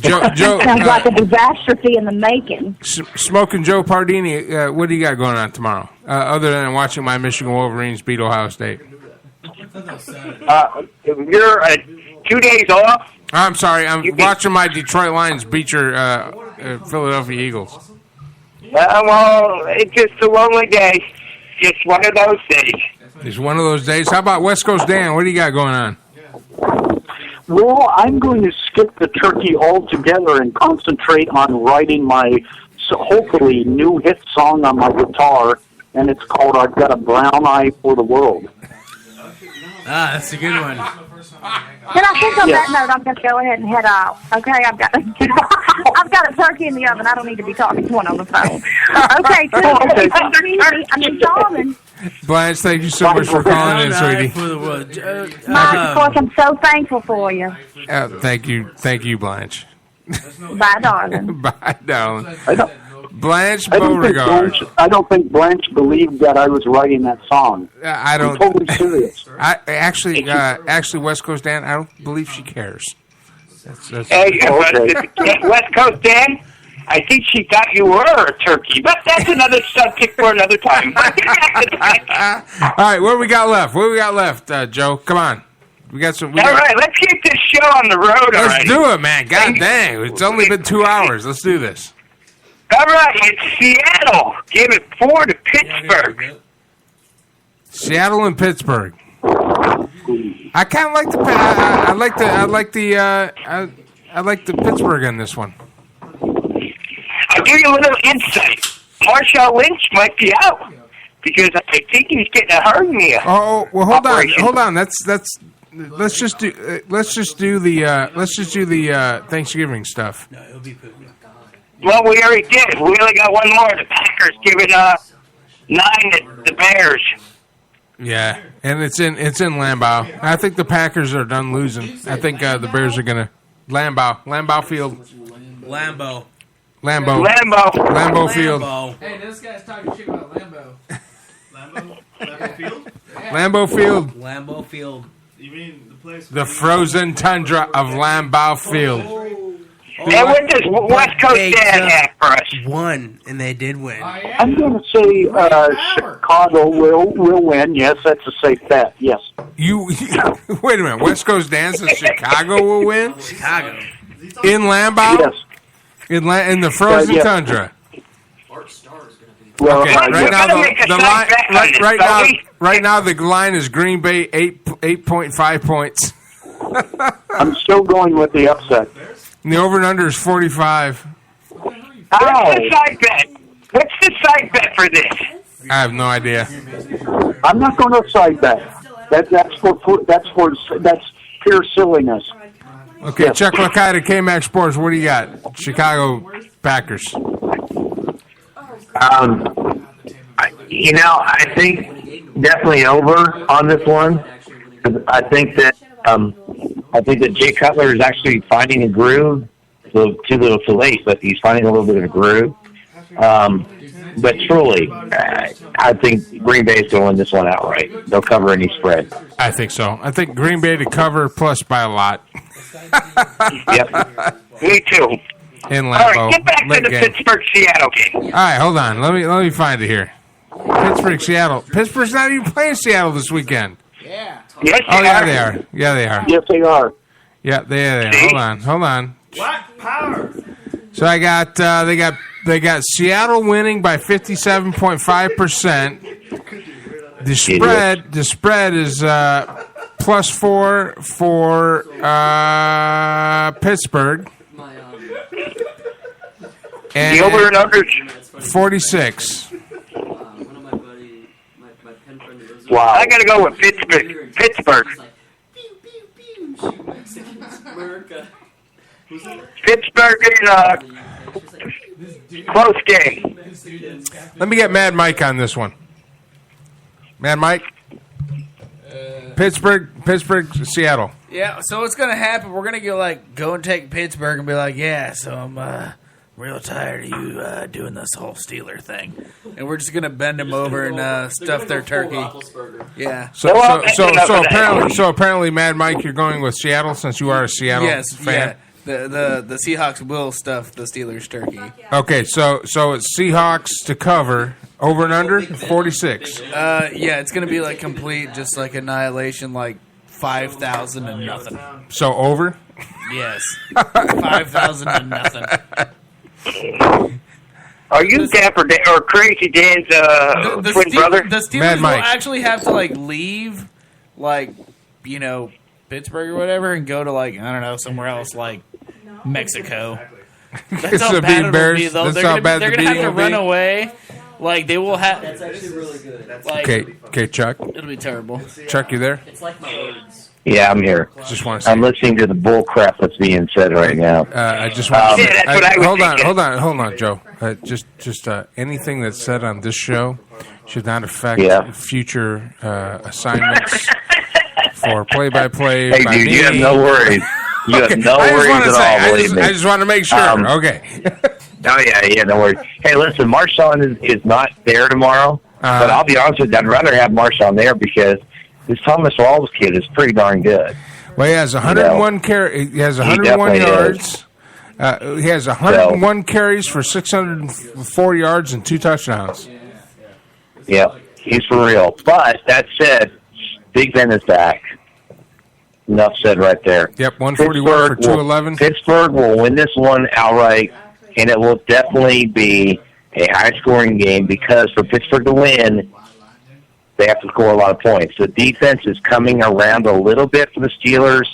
Joe, sounds like a disaster in the making. Smoking Joe Pardini, what do you got going on tomorrow? Other than watching my Michigan Wolverines beat Ohio State. You're 2 days off? I'm sorry, I'm watching my Detroit Lions beat your Philadelphia Eagles. Well, it's just a lonely day. Just one of those days. It's one of those days. How about West Coast Dan? What do you got going on? Well, I'm going to skip the turkey altogether and concentrate on writing my hopefully new hit song on my guitar, and it's called "I've Got a Brown Eye for the World." That's a good one. And I think on that note, I'm going to go ahead and head out. Okay, I've got a turkey in the oven. I don't need to be talking to one on the phone. Okay, darling. Blanche, thank you so much for calling in, sweetie. Mike, of course, I'm so thankful for you. Thank you, Blanche. Bye, darling. Bye, darling. Blanche Beauregard. I don't think Blanche believed that I was writing that song. I don't. I'm totally serious. Actually, West Coast Dan, I don't believe she cares. Hey, West Coast Dan, I think she thought you were a turkey, but that's another subject for another time. All right, what do we got left? Joe? Come on. We got some. All right, let's get this show on the road. Let's do it, man. God dang, it's only been 2 hours. Let's do this. All right, it's Seattle. Give it 4 to Pittsburgh. Seattle and Pittsburgh. I kind of like the. I like the Pittsburgh in this one. I'll give you a little insight. Marshawn Lynch might be out because I think he's getting a hernia. Oh, well, hold on. Let's just do the Thanksgiving stuff. Well, we already did. We only got one more. The Packers giving 9 to the Bears. Yeah, and it's in Lambeau. I think the Packers are done losing. I think the Bears are gonna Lambeau Field. Lambeau Field. Hey, this guy's talking shit about Lambeau. Lambeau Field. Lambeau Field. You mean the place? The frozen tundra of Lambeau Field. And what does West Coast Dan have for us? Won, and they did win. I'm going to say Chicago will win. Yes, that's a safe bet. Yes. You wait a minute. West Coast Dan says Chicago will win. Chicago in Lambeau. Yes. In the frozen tundra. Well, okay, right now the line is Green Bay 8.5 points. I'm still going with the upset. And the over and under is 45. What's the side bet? What's the side bet for this? I have no idea. I'm not going to side bet. That's pure silliness. Okay, yes. Chuck Licata, KMAC Sports. What do you got? Chicago Packers. I think definitely over on this one. I think that Jay Cutler is actually finding a groove. Too little, too late, but he's finding a little bit of a groove. But truly, I think Green Bay is going to win this one outright. They'll cover any spread. I think so. I think Green Bay to cover plus by a lot. Yep. Me too. In Lambeau. All right, get back to the Pittsburgh-Seattle game. All right, hold on. Let me find it here. Pittsburgh-Seattle. Pittsburgh's not even playing Seattle this weekend. Yeah. Yes, they are. Yeah, they are. Yes, they are. Yeah, they are. Hold on. What power? So I got they got Seattle winning by 57.5%. The spread is +4 for Pittsburgh. And the over and under 46. Wow. I got to go with Pittsburgh. Pittsburgh in close game. Let me get Mad Mike on this one. Mad Mike? Pittsburgh, Seattle. Yeah, so what's going to happen, we're going to go and take Pittsburgh and be like, yeah, so I'm real tired of you doing this whole Steeler thing. And we're just going to bend them over and stuff their turkey. Yeah. So apparently, Mad Mike, you're going with Seattle since you are a Seattle fan? Yeah. The Seahawks will stuff the Steelers turkey. Okay, so it's Seahawks to cover. Over and under 46. Yeah, it's gonna be like complete, just like annihilation, like 5,000 and nothing. So over? Yes, 5,000 and nothing. Are you Dapper Dan or Crazy Dan's twin brother? The Steelers will actually have to leave, Pittsburgh or whatever, and go to I don't know, somewhere else like Mexico. That's how bad it'll be, though. They're gonna have to run away. They will have. That's actually really good. Okay, Chuck. It'll be terrible. Chuck, you there? It's like my words. Yeah, I'm here. Just want to. I'm listening to the bull crap that's being said right now. I just want to. Hold on, Joe. Just anything that's said on this show should not affect future assignments for play-by-play. Hey, dude, you have no worries. You have no worries at all. Believe me. I just want to make sure. Okay. Oh, yeah, no worries. Hey, listen, Marshawn is not there tomorrow, but I'll be honest with you, I'd rather have Marshawn there because this Thomas Rawls kid is pretty darn good. Well, he has 101 He has 101 yards, He has 101 carries for 604 yards and 2 touchdowns. Yep, he's for real. But that said, Big Ben is back. Enough said right there. Yep, 141 for 211. Pittsburgh will win this one outright, and it will definitely be a high-scoring game because for Pittsburgh to win, they have to score a lot of points. The defense is coming around a little bit for the Steelers.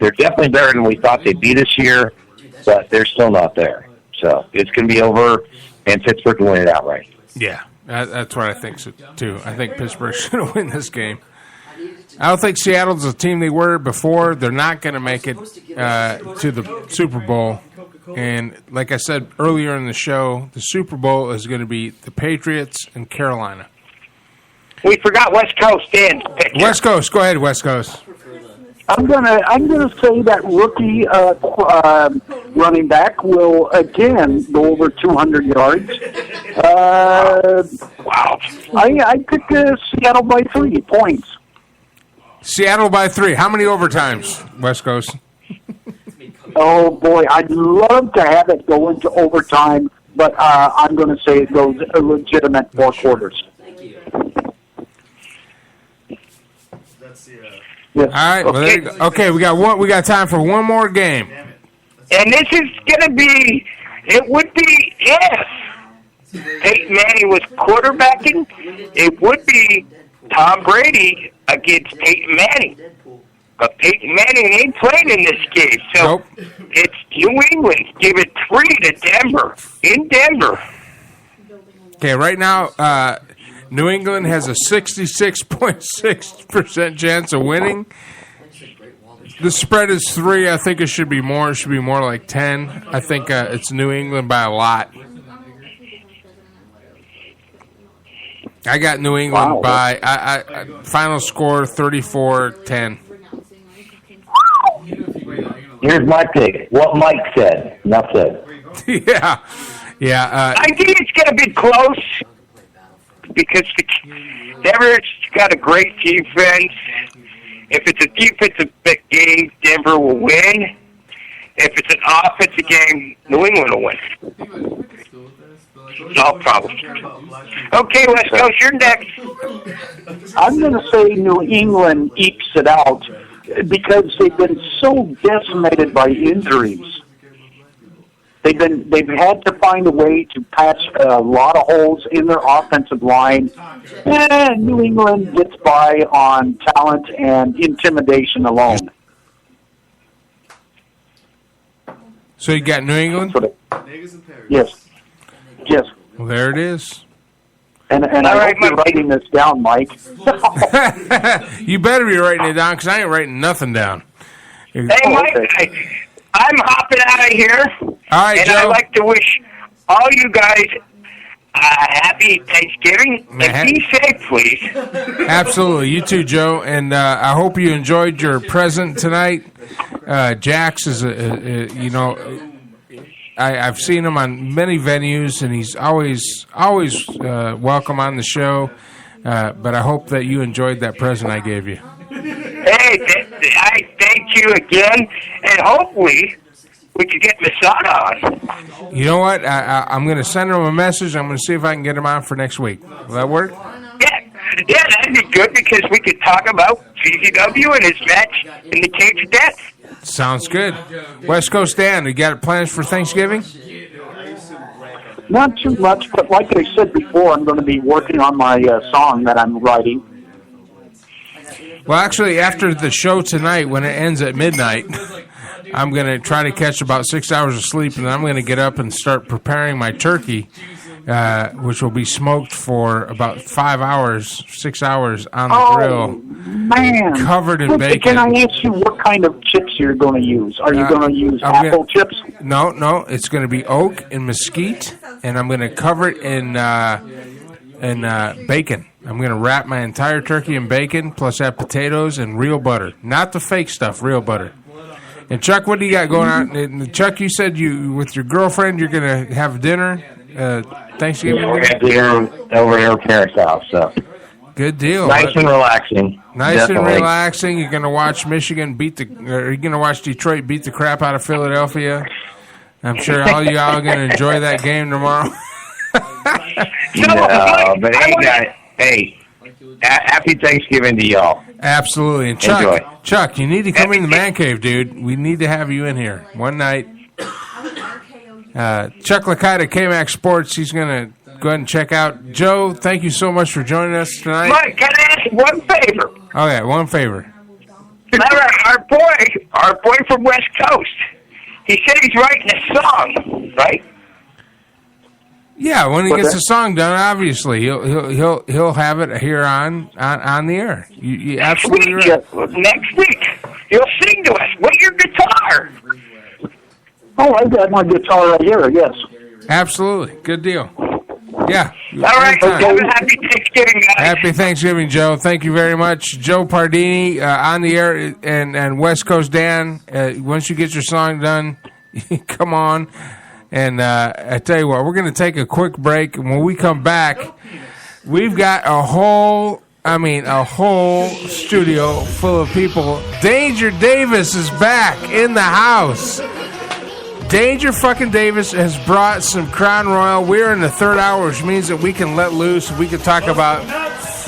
They're definitely better than we thought they'd be this year, but they're still not there. So it's going to be over, and Pittsburgh will win it outright. Yeah, that's what I think so, too. I think Pittsburgh's going to win this game. I don't think Seattle's the team they were before. They're not going to make it to the Super Bowl. And like I said earlier in the show, the Super Bowl is going to be the Patriots and Carolina. We forgot West Coast, Dan. West Coast. Go ahead, West Coast. I'm gonna say that rookie running back will again go over 200 yards. Wow! I pick Seattle by 3 points. Seattle by 3. How many overtimes, West Coast? Oh boy, I'd love to have it go into overtime, but I'm going to say it goes a legitimate 4 quarters. Yes. All right. Well, there you go. Okay, we got time for one more game. And this is going to be. It would be if Peyton Manning was quarterbacking. It would be Tom Brady against Peyton Manning. But Peyton Manning ain't playing in this game, so it's New England. Give it 3 to Denver in Denver. Okay, right now. New England has a 66.6% chance of winning. The spread is 3. I think it should be more. It should be more like 10. I think it's New England by a lot. I got New England by final score 34-10. Here's my pick. What Mike said. Enough said. Yeah. I think it's going to be close. Because Denver's got a great defense. If it's a defensive game, Denver will win. If it's an offensive game, New England will win. No problem. Okay, West Coast, you're next. I'm going to say New England ekes it out because they've been so decimated by injuries. They've had to find a way to patch a lot of holes in their offensive line. And New England gets by on talent and intimidation alone. So you got New England? Yes. Well, there it is. And I hope you're writing this down, Mike. You better be writing it down because I ain't writing nothing down. Hey, Mike, I'm hopping out of here. All right, and Joe. I'd like to wish all you guys happy Thanksgiving. And be safe, please. Absolutely. You too, Joe. And I hope you enjoyed your present tonight. Jax is, I've seen him on many venues, and he's always welcome on the show. But I hope that you enjoyed that present I gave you. Hey, I thank you again, and hopefully we could get Masada on. You know what? I'm going to send him a message. I'm going to see if I can get him on for next week. Will that work? Yeah, that'd be good because we could talk about CZW and his match in the Cage of Death. Sounds good. West Coast Dan, you got plans for Thanksgiving? Not too much, but like I said before, I'm going to be working on my song that I'm writing. Well, actually, after the show tonight, when it ends at midnight, I'm going to try to catch about 6 hours of sleep, and then I'm going to get up and start preparing my turkey, which will be smoked for about 5 hours, 6 hours on the grill. Man. Covered in bacon. Can I ask you what kind of chips you're going to use? Are you going to use apple chips? No, it's going to be oak and mesquite, and I'm going to cover it in bacon. I'm going to wrap my entire turkey in bacon, plus add potatoes and real butter. Not the fake stuff, real butter. And Chuck, what do you got going on? And Chuck, you said you with your girlfriend you're going to have dinner, Thanksgiving. Yeah, we're going to dinner over at her parents' house. So good deal. Nice and relaxing. Nice and relaxing. You're going to watch Detroit beat the crap out of Philadelphia. I'm sure all you all are going to enjoy that game tomorrow. No, but hey, happy Thanksgiving to y'all. Absolutely. And Chuck, you need to come in the man cave, dude. We need to have you in here one night. Chuck Licata, KMAC Sports, he's going to go ahead and check out. Joe, thank you so much for joining us tonight. Mike, can I ask one favor? Okay, one favor. Remember our boy from West Coast. He said he's writing a song, right? Yeah, when he gets the song done, obviously he'll have it here on the air. You absolutely right. Next week, you'll sing to us with your guitar. Oh, I've got my guitar right here. Yes. Absolutely, good deal. Yeah. All right. Have a happy Thanksgiving, guys. Happy Thanksgiving, Joe. Thank you very much, Joe Pardini on the air, and West Coast Dan. Once you get your song done, come on. And I tell you what, we're going to take a quick break. And when we come back, we've got a whole studio full of people. Danger Davis is back in the house. Danger fucking Davis has brought some Crown Royal. We're in the third hour, which means that we can let loose. We can talk about,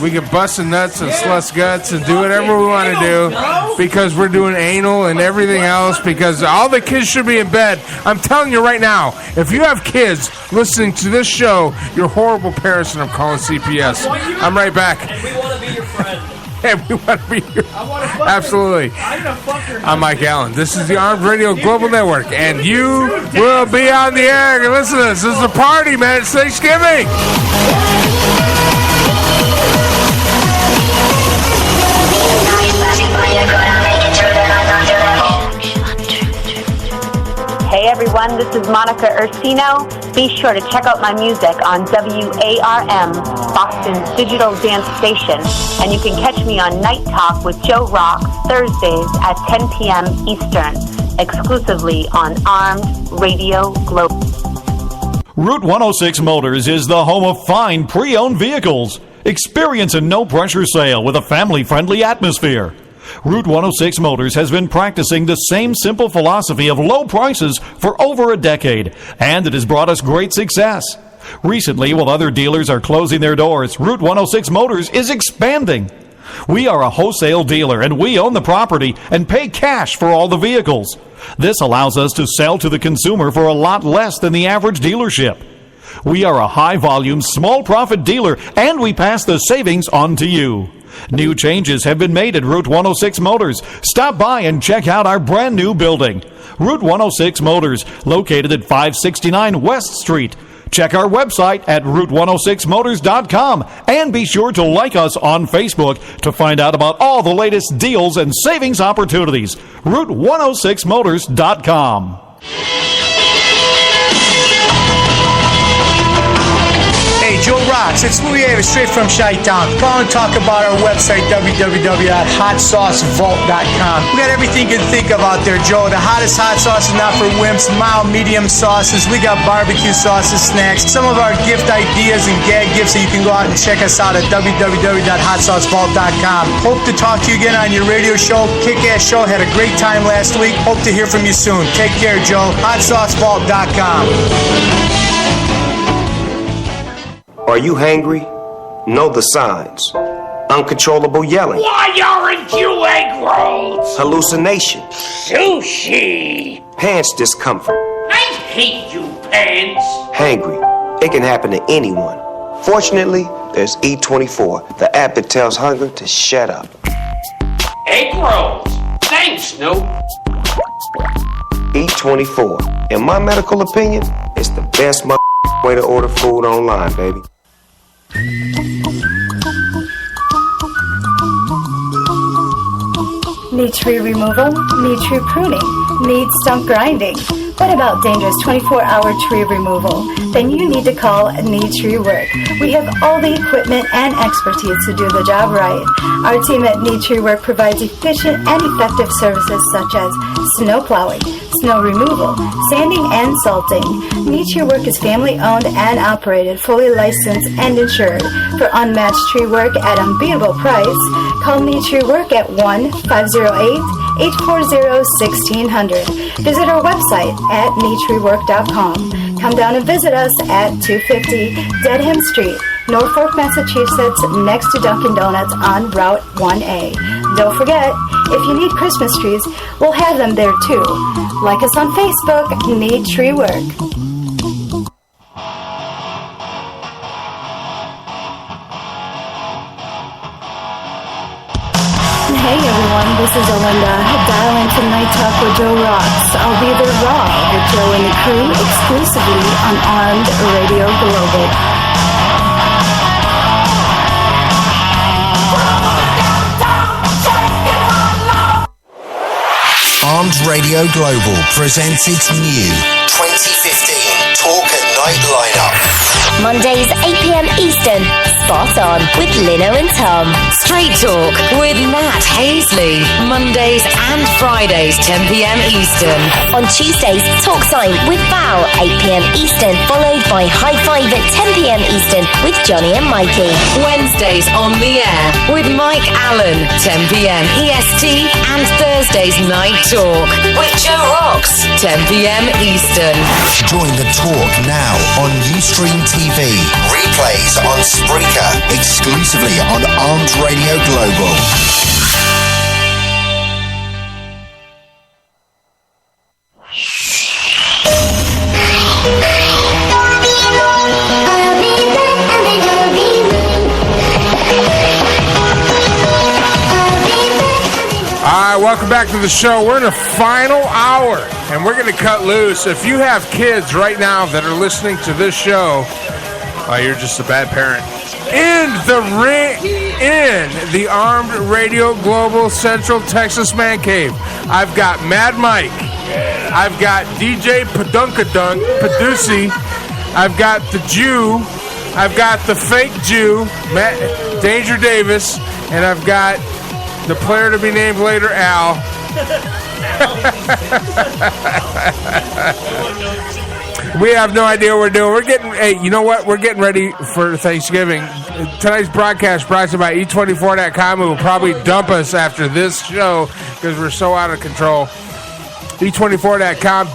we can bust the nuts and slush guts and do whatever we want to do because we're doing anal and everything else because all the kids should be in bed. I'm telling you right now, if you have kids listening to this show, you're horrible parents and I'm calling CPS. I'm right back. We want to be your friend. And we want to be here. Absolutely. I'm Mike Allen. This is the Armed Radio Global Network, and you will be on the air. Listen to this. This is a party, man. It's Thanksgiving. Hey everyone, this is Monica Ursino. Be sure to check out my music on WARM, Boston's digital dance station. And you can catch me on Night Talk with Joe Rock, Thursdays at 10 p.m. Eastern, exclusively on Armed Radio Global. Route 106 Motors is the home of fine pre-owned vehicles. Experience a no-pressure sale with a family-friendly atmosphere. Route 106 Motors has been practicing the same simple philosophy of low prices for over a decade, and it has brought us great success. Recently, while other dealers are closing their doors, Route 106 Motors is expanding. We are a wholesale dealer, and we own the property and pay cash for all the vehicles. This allows us to sell to the consumer for a lot less than the average dealership. We are a high-volume, small-profit dealer, and we pass the savings on to you. New changes have been made at Route 106 Motors. Stop by and check out our brand new building. Route 106 Motors, located at 569 West Street. Check our website at route106motors.com and be sure to like us on Facebook to find out about all the latest deals and savings opportunities. route106motors.com. Hey, Joe Rocks, it's Louis Avis, straight from Chi-Town. Call and talk about our website, www.hotsaucevault.com. We got everything you can think of out there, Joe. The hottest hot sauce is not for wimps, mild, medium sauces. We got barbecue sauces, snacks, some of our gift ideas and gag gifts that you can go out and check us out at www.hotsaucevault.com. Hope to talk to you again on your radio show. Kick-ass show. Had a great time last week. Hope to hear from you soon. Take care, Joe. hotsaucevault.com. Are you hangry? Know the signs. Uncontrollable yelling. Why aren't you egg rolls? Hallucination. Sushi. Pants discomfort. I hate you, pants. Hangry. It can happen to anyone. Fortunately, there's E24, the app that tells hunger to shut up. Egg rolls. Thanks, Snoop. E24. In my medical opinion, it's the best way to order food online, baby. Need tree removal? Need tree pruning? Need stump grinding? What about dangerous 24-hour tree removal? Then you need to call Need Tree Work. We have all the equipment and expertise to do the job right. Our team at Need Tree Work provides efficient and effective services such as snow plowing, snow removal, sanding, and salting. Need Tree Work is family-owned and operated, fully licensed and insured. For unmatched tree work at unbeatable price, call Need Tree Work at 1-508 840-1600. Visit our website at NeedTreeWork.com. Come down and visit us at 250 Dedham Street, Norfolk, Massachusetts, next to Dunkin' Donuts on Route 1A. Don't forget, if you need Christmas trees, we'll have them there too. Like us on Facebook, Need Tree Work. Hey everyone, this is Olinda. Dial in tonight Talk with Joe Rocks. I'll be there raw with Joe and the crew exclusively on Armed Radio Global. Armed Radio Global presents its new 2015 Talk at Night lineup. Mondays 8 p.m. Eastern, Spot On with Lino and Tom. Straight Talk with Matt Hazley. Mondays and Fridays 10 p.m. Eastern. On Tuesdays, Talk Time with Val 8 p.m. Eastern, followed by High Five at 10 p.m. Eastern with Johnny and Mikey. Wednesdays on the air with Mike Allen 10 p.m. EST, and Thursdays Night Talk with Joe Rocks 10 p.m. Eastern. Join the talk now on Ustream TV. Replays on Spreaker. Exclusively on Armed Radio Global. All right, welcome back to the show. We're in the final hour, and we're going to cut loose. If you have kids right now that are listening to this show, you're just a bad parent. In the Armed Radio Global Central Texas Man Cave, I've got Mad Mike. I've got DJ Padunkadunk, Paducey. I've got the Jew. I've got the fake Jew, Danger Davis. And I've got the player to be named later, Al. We have no idea what we're doing. Hey, you know what? We're getting ready for Thanksgiving. Tonight's broadcast brought to you by E24.com, who will probably dump us after this show because we're so out of control. E24.com.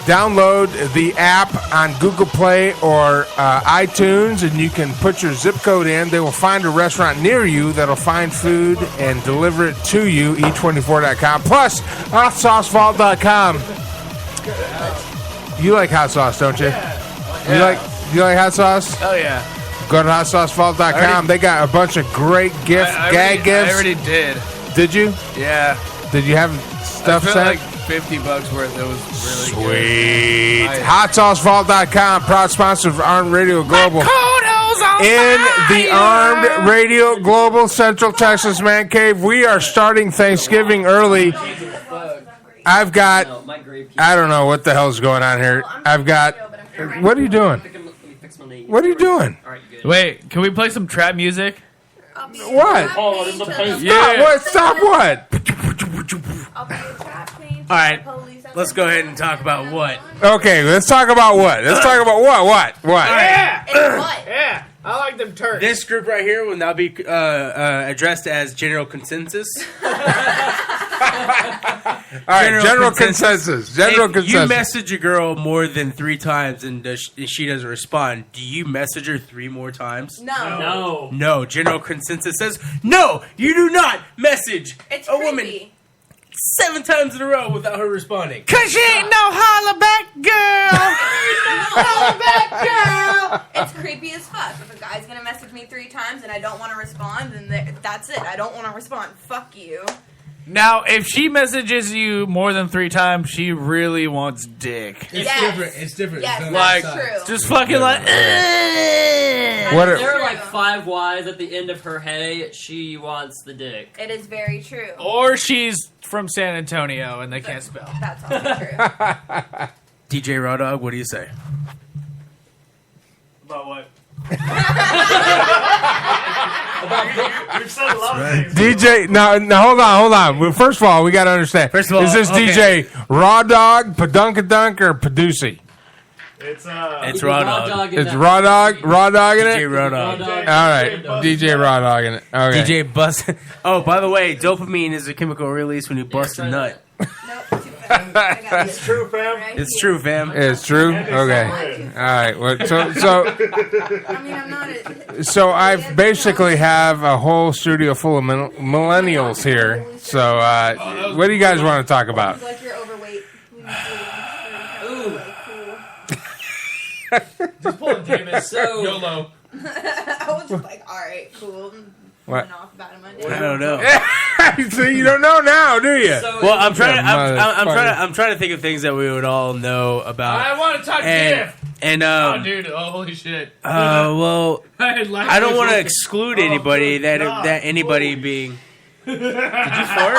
Download the app on Google Play or iTunes, and you can put your zip code in. They will find a restaurant near you that'll find food and deliver it to you, E24.com. Plus, HotSauceVault.com. You like hot sauce, don't you? Yeah. You like hot sauce? Oh, yeah. Go to HotSauceVault.com. They got a bunch of great gifts. I already did. Did you? Yeah. Did you have stuff I set? like $50 worth. It was really Sweet. good. HotSauceVault.com, proud sponsor of Armed Radio Global. In the Armed Radio Global Central Texas Man Cave, we are starting Thanksgiving early. I've got, I don't know what the hell's going on here. I've got, what are you doing? What are you doing? Wait, can we play some trap music? What? Stop what? All right, let's go ahead and talk about what. Okay, let's talk about what? Let's talk about what? Yeah, I like them turks. This group right here will now be addressed as General Consensus. All right, general consensus. If you message a girl more than 3 times and she doesn't respond, do you message her 3 more times? No. No. General consensus says, no, you do not message It's a woman 7 times in a row without her responding. Cause she ain't no holla back girl. Holla back, girl. It's creepy as fuck. If a guy's gonna message me 3 times and I don't want to respond, then that's it. I don't want to respond. Fuck you. Now, if she messages you more than 3 times, she really wants dick. It's different. It's different. Yes, Like, that's true. just fucking like. There are like 5 Y's at the end of her hey. She wants the dick. It is very true. Or she's from San Antonio and they can't spell. That's also true. DJ Raw Dog, what do you say? About what? We've said a lot of things. DJ, now hold on. Well, first of all, we got to understand. First of all, is this okay. DJ Raw Dog, Padunkadunk, or Paducey? It's Raw Dog. It's Raw Dog. Raw Dog in it. DJ Raw Dog. All right, DJ Raw Dog in it. Okay. DJ Bust. Oh, by the way, dopamine is a chemical release when you bust a nut. It's true, fam. It's true, fam. It's true. Okay. All right. Well, so I basically have a whole studio full of millennials here. So what do you guys want to talk about? Like you're overweight. Ooh. Just pull it, Davis. So YOLO. I was just like, all right, cool. What? Off about him. I don't know. So you don't know now, do you? Well, I'm trying to think of things that we would all know about. I want to talk GIF. And oh, dude! Oh, holy shit! Well, I don't want to exclude anybody that anybody being. Did you fart?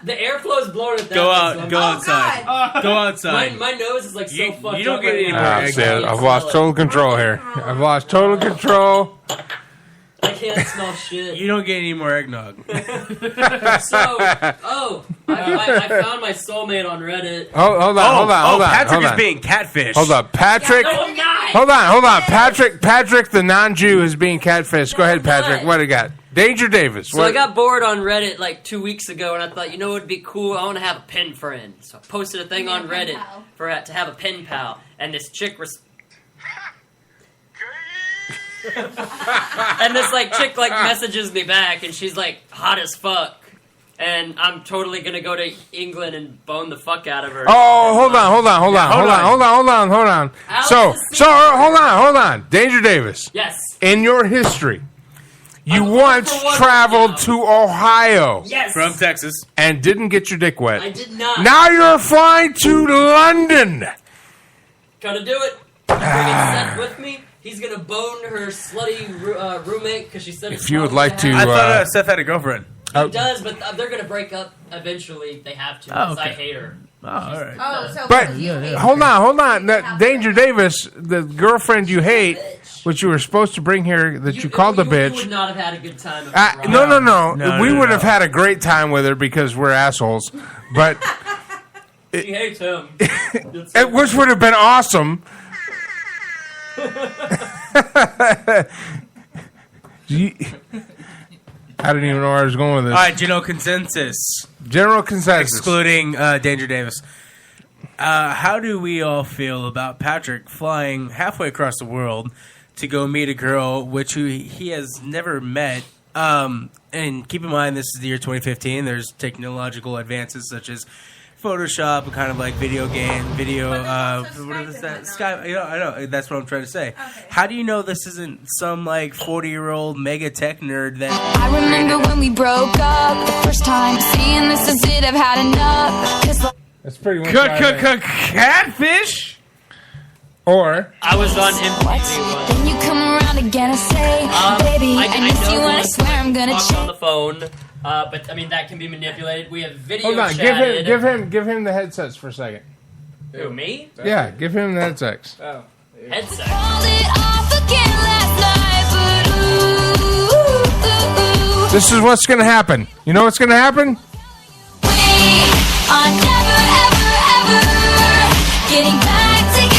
The airflow is blowing it down. Go outside. Go outside. My nose is like so fucked up. You don't get any more. I've lost total control here. I've lost total control. I can't smell shit. You don't get any more eggnog. I found my soulmate on Reddit. Hold on. Patrick is being catfished. Hold up, Patrick. No, I'm not. Hold on. Patrick, the non-Jew, is being catfished. Go ahead, Patrick. What do you got? Danger Davis. So I got bored on Reddit like 2 weeks ago, and I thought, you know what would be cool? I want to have a pen friend. So I posted a thing on Reddit to have a pen pal, and this chick and this chick messages me back, and she's like hot as fuck, and I'm totally gonna go to England and bone the fuck out of her. Oh, hold on. So hold on. Danger Davis. Yes. In your history, you once traveled to Ohio. Yes. From Texas. And didn't get your dick wet. I did not. Now you're flying to London. Gotta do it. I'm bringing Seth with me. He's gonna bone her slutty roommate because she said. If you would like to, I thought Seth had a girlfriend. He does, but they're gonna break up eventually. They have to because I hate her. Oh, all right. But hold on. That Danger Davis, the girlfriend you hate, which you were supposed to bring here, that you called a bitch. You would not have had a good time. No. We would have had a great time with her because we're assholes. But she hates him. Which would have been awesome. I didn't even know where I was going with this. All right, general consensus. Excluding Danger Davis. How do we all feel about Patrick flying halfway across the world to go meet a girl which he has never met? And keep in mind, this is the year 2015. There's technological advances such as Photoshop, kind of like what is that? Skype. I know. That's what I'm trying to say. Okay. How do you know this isn't some 40-year-old mega tech nerd that? I remember when we broke up the first time. Seeing this is it. I've had enough. That's pretty much catfish. Or I was on MTV. Then you come around again and say, "Baby, I miss you, and I swear I'm gonna change." On the phone. But I mean that can be manipulated. We have video. Hold on, chatted. give him the headsets for a second. Who, me? Yeah, give him the headsets. Oh, headset. This is what's gonna happen. You know what's gonna happen? Getting back together,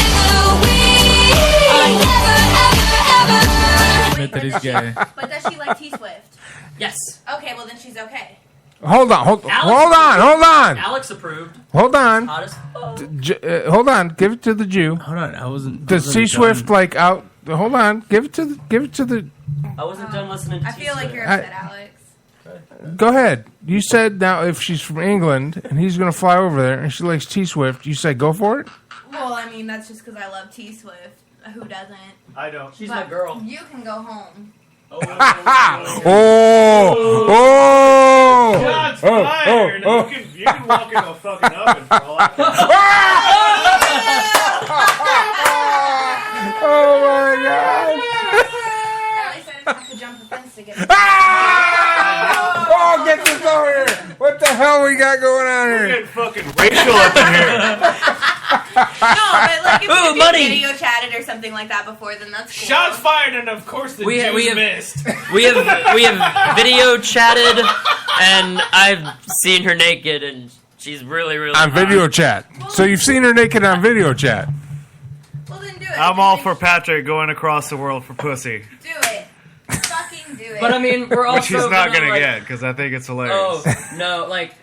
Admit that he's gay. But does she like T-Swift? Yes. Okay, well then she's okay. Hold on. Alex approved. Hold on. Hot as fuck. Hold on. Give it to the Jew. Hold on. I wasn't. Does C-Swift out? Hold on. Give it to the. I wasn't done listening to I feel like you're upset, Alex. Go ahead. You said now if she's from England and he's going to fly over there and she likes T-Swift, you say go for it? Well, I mean, that's just because I love T-Swift. Who doesn't? I don't. She's my girl. You can go home. Oh! Shots fired. You can walk into a fucking oven for all I care. Oh my god! At least I didn't have to jump the fence to get it. Oh, get this over here! What the hell we got going on here? We're getting fucking racial up in here. No, but like if Ooh, we money. video chatted or something like that before, then that's cool. Shots fired, and of course the Jews missed. We have video chatted, and I've seen her naked, and she's really on hot. video chat. So you've seen her naked on video chat. I'm all for Patrick going across the world for pussy. Do it. Fucking do it. But I mean, we're also Which he's not gonna like, get because I think it's hilarious. Oh no! Like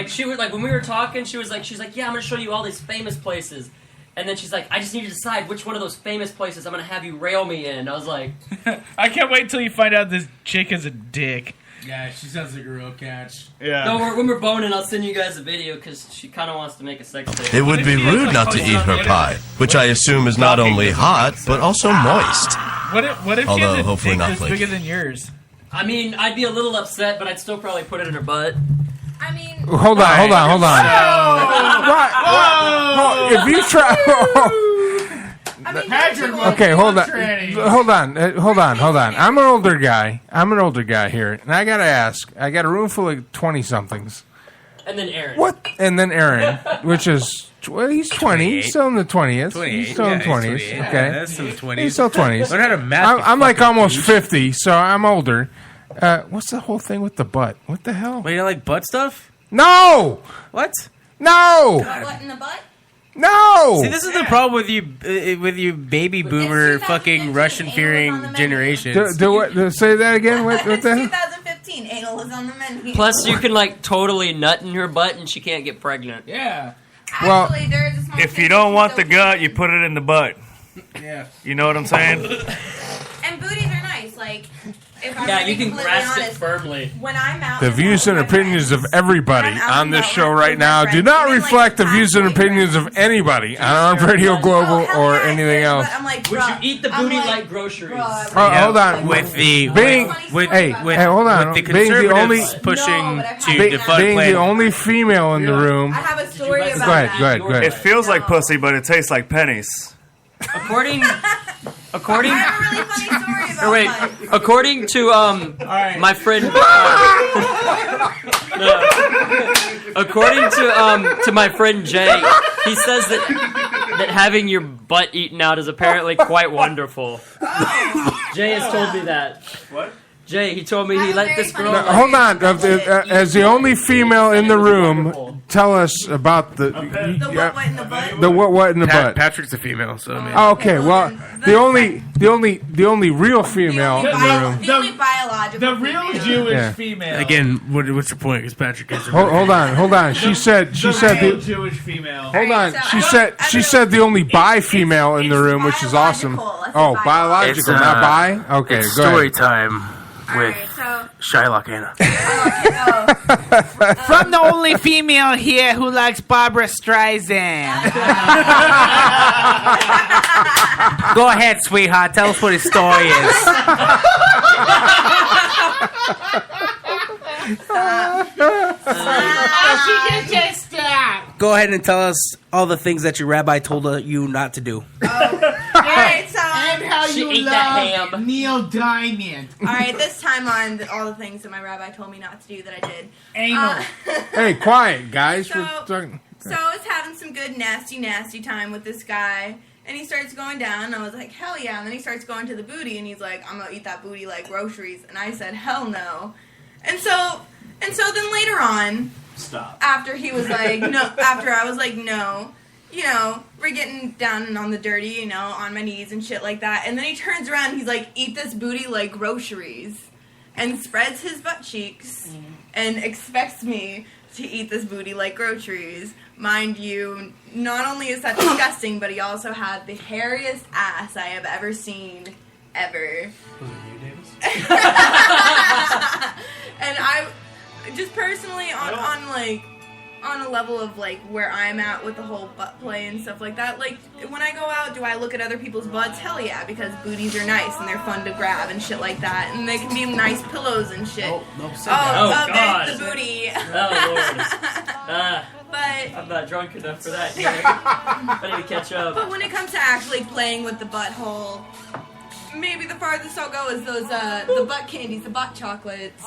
she was like when we were talking, she's like, yeah, I'm gonna show you all these famous places, and then she's like, I just need to decide which one of those famous places I'm gonna have you rail me in. I was like, I can't wait till you find out this chick is a dick. Yeah, she sounds like a real catch. Yeah. No, when we're boning, I'll send you guys a video because she kind of wants to make a sex tape. It would be rude not to eat her pie, which I assume is not only hot, but also moist. What if she Although, has a hopefully dick not that's flaky. bigger than yours? I mean, I'd be a little upset, but I'd still probably put it in her butt. I mean, Hold on. What? If you try. Okay, hold on. I'm an older guy here, and I gotta ask. I got a room full of 20-somethings. And then Aaron. What? And then Aaron, which is he's 20. He's still in the 20s. 28. He's still in the 20s. Yeah, Okay, that's still the 20s. He's still 20s. Learn how to math, I'm like you almost fucking 50, so I'm older. What's the whole thing with the butt? What the hell? Wait, you don't like butt stuff? No. What? No. What in the butt? No. See, this is the problem with you baby boomer fucking Russian fearing generations. Say that again. What the hell? 2015, anal is on the menu. Plus, you can like totally nut in her butt, and she can't get pregnant. Yeah. Well, Actually, there is a small if you don't want the gut, you put it in the butt. Yeah. You know what I'm saying? And booties are nice. Like, if I'm Yeah, gonna you be can completely grasp it honest, firmly. when I'm out, The views and opinions of everybody on this show right now do not reflect the views and opinions of anybody on Armed Radio Global or anything else. I'm like, would you eat the booty like groceries? Hold on. With the Being, with hold on. with the Being the only conservatives pushing to defund being the plan. only female in the room. I have a story about Go ahead. Go It ahead. feels like pussy, but it tastes like pennies. According I have a really funny story about wait, mine. according to my friend according to my friend Jay, he says that having your butt eaten out is apparently quite wonderful. Jay has told me that. What? Jay, he told me he let this girl. Hold on. As the only female in the room, tell us about the what in the butt? the what in the butt. Patrick's a female, so I mean. Oh, okay, well, the only real female in the room. The only biological The real female. Jewish Yeah. female. Again, what's your point? Because Patrick is. Hold on. She said real the. Jewish female. Hold on. She said the only bi female in the room, which is awesome. Oh, biological, It's, not bi. Okay, it's go story ahead. time with Shylock Anna. From the only female here who likes Barbara Streisand. Go ahead, sweetheart. Tell us what his story is. Go ahead and tell us all the things that your rabbi told you not to do. Alright, so And how She you ate that love ham. Neil Diamond. alright, this time on all the things that my rabbi told me not to do that I did. Anal. Hey, quiet, guys. So- We're talking. So I was having some good nasty time with this guy, and he starts going down, and I was like, hell yeah, and then he starts going to the booty, and he's like, I'm gonna eat that booty like groceries, and I said, hell no. And so then later on, Stop. after he was like, no, after I was like, no, you know, we're getting down and on the dirty, you know, on my knees and shit like that, and then he turns around, and he's like, eat this booty like groceries, and spreads his butt cheeks, and expects me to eat this booty like groceries. Mind you, not only is that disgusting, but he also had the hairiest ass I have ever seen, ever. Was it you, Davis? And I, just personally, on a level of, like, where I'm at with the whole butt play and stuff like that, like, when I go out, do I look at other people's butts? Hell yeah, because booties are nice and they're fun to grab and shit like that, and they can be nice pillows and shit. God. There's the booty. Oh, Lord. But I'm not drunk enough for that yet. I need to catch up. But when it comes to actually playing with the butthole, maybe the farthest I'll go is those the butt candies, the butt chocolates.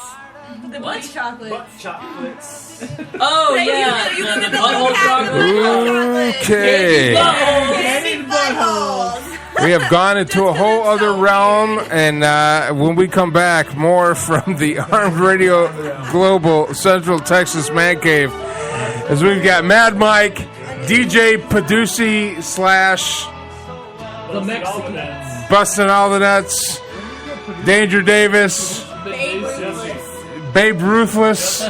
The What? booty chocolates. Butt chocolates. Oh, Like, yeah. you The look at the butthole chocolate. Okay. Candy buttholes. We have gone into a whole other realm, and when we come back, more from the Armed Radio Global Central Texas Man Cave, as we've got Mad Mike, DJ Paducci / The Mexicans. Busting all the nuts. Danger Davis. Babe Ruthless.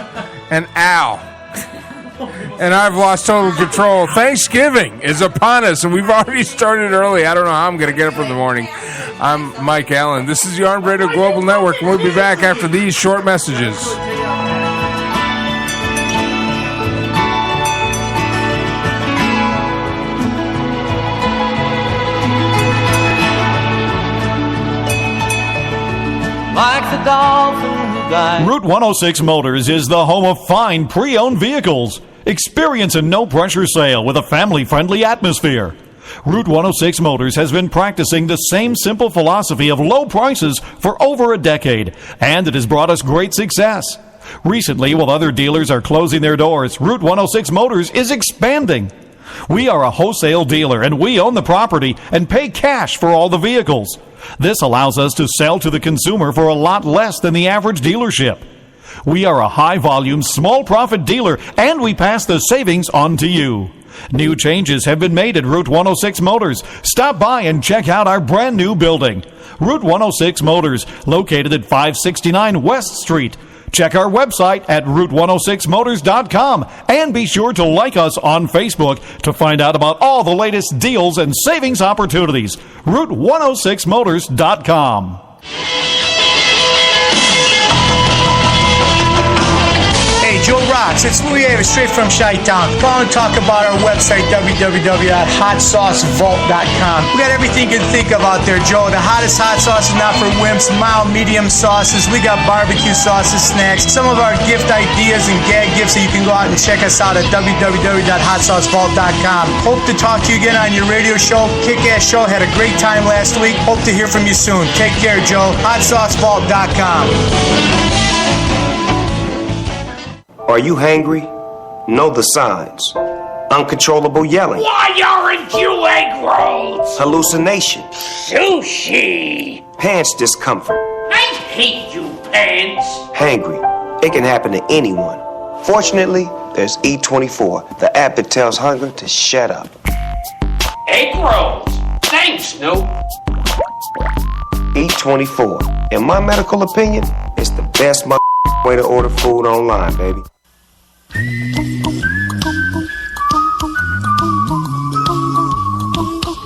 And Al. And I've lost total control. Thanksgiving is upon us, and we've already started early. I don't know how I'm going to get up in the morning. I'm Mike Allen. This is the Armed Radio Global Network, and we'll be back after these short messages. Like the dolphin who died. Route 106 Motors is the home of fine pre-owned vehicles. Experience a no-pressure sale with a family-friendly atmosphere. Route 106 Motors has been practicing the same simple philosophy of low prices for over a decade, and it has brought us great success. Recently, while other dealers are closing their doors, Route 106 Motors is expanding. We are a wholesale dealer, and we own the property and pay cash for all the vehicles. This allows us to sell to the consumer for a lot less than the average dealership. We are a high-volume, small-profit dealer, and we pass the savings on to you. New changes have been made at Route 106 Motors. Stop by and check out our brand-new building. Route 106 Motors, located at 569 West Street. Check our website at route106motors.com and be sure to like us on Facebook to find out about all the latest deals and savings opportunities. route106motors.com. Hey, Joe Rocks, it's Louis Avis, straight from Chi-Town. Call and talk about our website, www.hotsaucevault.com. We got everything you can think of out there, Joe. The hottest hot sauce is not for wimps, mild, medium sauces. We got barbecue sauces, snacks, some of our gift ideas and gag gifts that you can go out and check us out at www.hotsaucevault.com. Hope to talk to you again on your radio show. Kick-ass show. Had a great time last week. Hope to hear from you soon. Take care, Joe. hotsaucevault.com. Are you hangry? Know the signs. Uncontrollable yelling. Why aren't you egg rolls? Hallucination. Sushi. Pants discomfort. I hate you, pants. Hangry. It can happen to anyone. Fortunately, there's E24, the app that tells hunger to shut up. Egg rolls. Thanks, Snoop. E24. In my medical opinion, it's the best way to order food online, baby.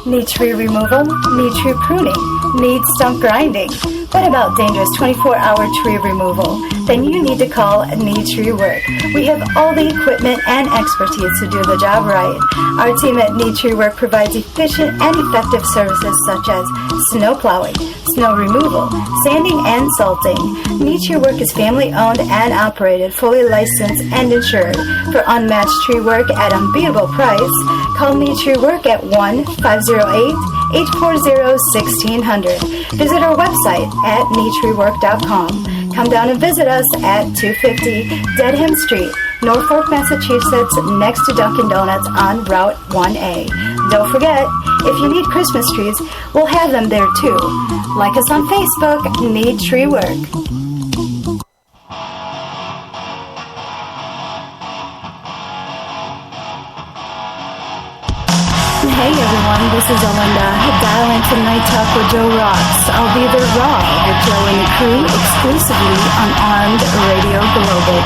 Need tree removal? Need tree pruning? Need stump grinding? What about dangerous 24-hour tree removal? Then you need to call Need Tree Work. We have all the equipment and expertise to do the job right. Our team at Need Tree Work provides efficient and effective services such as snow plowing, snow removal, sanding, and salting. Need Tree Work is family-owned and operated, fully licensed and insured. For unmatched tree work at unbeatable price, call Need Tree Work at 1-508-840-1600. Visit our website at needtreework.com. Come down and visit us at 250 Dedham Street, Norfolk, Massachusetts, next to Dunkin' Donuts on Route 1A. Don't forget, if you need Christmas trees, we'll have them there too. Like us on Facebook, Need Tree Work. Hey everyone, this is Olinda. Dial into Night Talk with Joe Rocks. I'll be there raw with Joe and the crew exclusively on Armed Radio Global.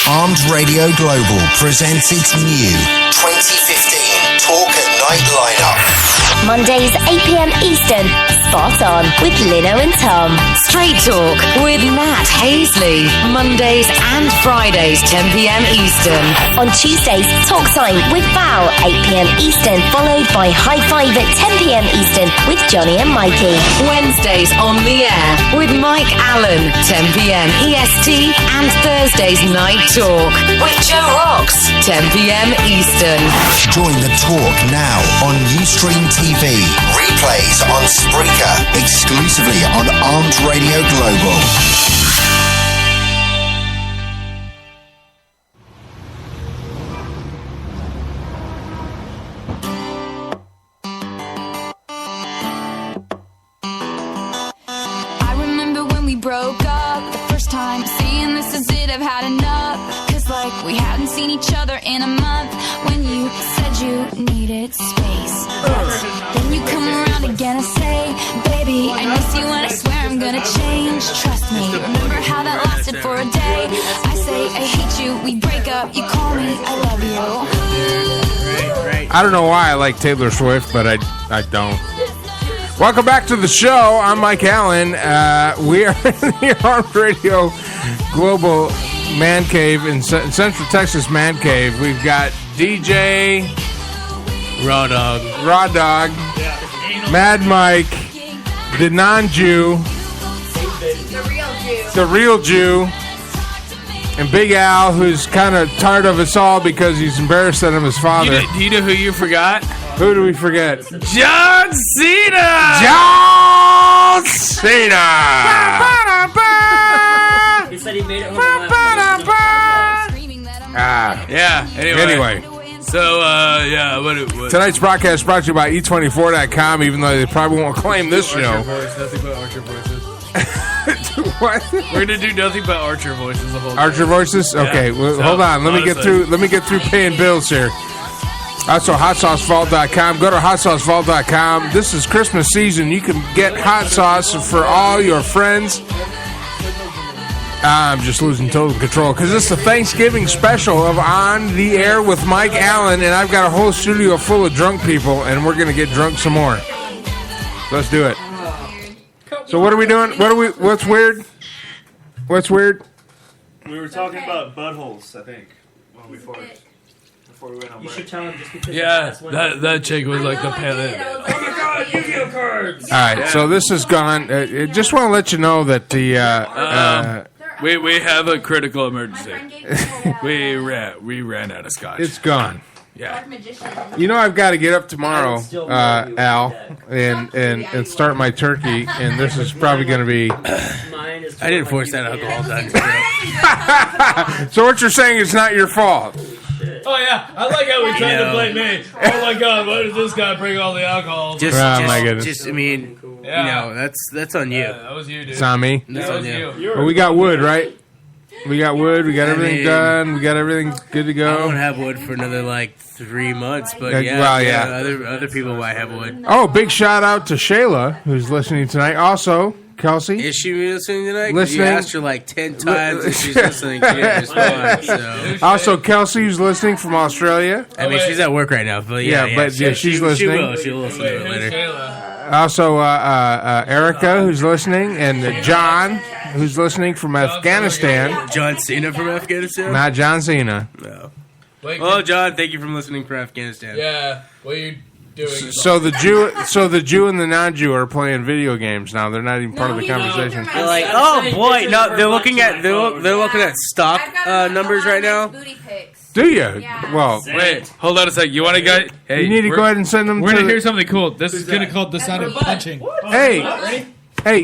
Armed Radio Global presents its new 2015 Talk at Night lineup. Mondays 8 p.m. Eastern, Spot On with Lino and Tom. Straight Talk with Matt Hazley. Mondays and Fridays 10 p.m. Eastern. On Tuesdays, Talk Time with Val 8 p.m. Eastern, followed by High Five at 10 p.m. Eastern with Johnny and Mikey. Wednesdays on the air with Mike Allen 10 p.m. EST, and Thursdays Night Talk with Joe Rocks 10 p.m. Eastern. Join the talk now on Ustream TV. Replays on Spreaker. Exclusively on Armed Radio Global. I remember when we broke up the first time, saying this is it, I've had enough. each other in a month when you said you needed space. Then you come around again and say, baby, I miss you and I swear I'm gonna change. Trust me, remember how that lasted for a day? I say I hate you, we break up, you call me, I love you. I don't know why I like Taylor Swift, but I don't. Welcome back to the show. I'm Mike Allen. We are in the Armed Radio Global Man Cave in Central Texas Man Cave. We've got DJ Raw Dog, Mad Mike, the non-Jew, the real Jew, and Big Al, who's kind of tired of us all because he's embarrassed that I'm his father. Do you know who you forgot? Who do we forget? John Cena! John Cena! He said he made it home. Yeah, anyway. So, what? Tonight's broadcast brought to you by E24.com, even though they probably won't claim this show. Nothing but Archer voices. What? We're gonna do nothing but Archer voices the whole time. Archer voices? Okay, well, hold on. Let me get through paying bills here. Also, hotsaucevault.com. Go to hotsaucevault.com. This is Christmas season. You can get hot sauce for all your friends. I'm just losing total control because it's the Thanksgiving special of On the Air with Mike Allen, and I've got a whole studio full of drunk people, and we're going to get drunk some more. Let's do it. So what are we doing? What's weird? What's weird? We were talking about buttholes, I think, before we went on break. You should tell him just because. Yeah, that chick was like the pale. Oh my God, Yu-Gi-Oh cards! All right, so this is gone. Just want to let you know that the we have a critical emergency. we ran out of scotch. It's gone. Yeah. You know I've got to get up tomorrow, Al, and start my turkey, and this is probably going to be. I didn't force that alcohol down. So what you're saying is not your fault. Oh yeah, I like how we tried to blame me. Oh my God, why did this guy bring all the alcohol? My goodness. Just, I mean, that's on you. That was you, dude. It's on me. That's on you. Well, we got wood, right? We got wood. We got everything done. We got everything good to go. I won't have wood for another 3 months, but other people might have wood. Oh, big shout out to Shayla who's listening tonight. Also, Kelsey. Is she listening tonight? Listening. You asked her 10 times if she's listening. She didn't respond. So. Also, Kelsey who's listening from Australia. I mean, she's at work right now, but she's listening. She'll listen to it later. Also, Erica who's listening, and John who's listening from Afghanistan. John Cena from Afghanistan? Not John Cena. No. Oh, John, thank you for listening from Afghanistan. Yeah, what are you doing? So the Jew and the non-Jew are playing video games now. They're not even part of the conversation. They're like, oh boy, no, they're looking at stock numbers right now. Do you? Yeah. Well, wait, hold on a second. You want to go? Hey, you need to go ahead and send them. We're gonna hear something cool. This is gonna call the sound of punching. Hey,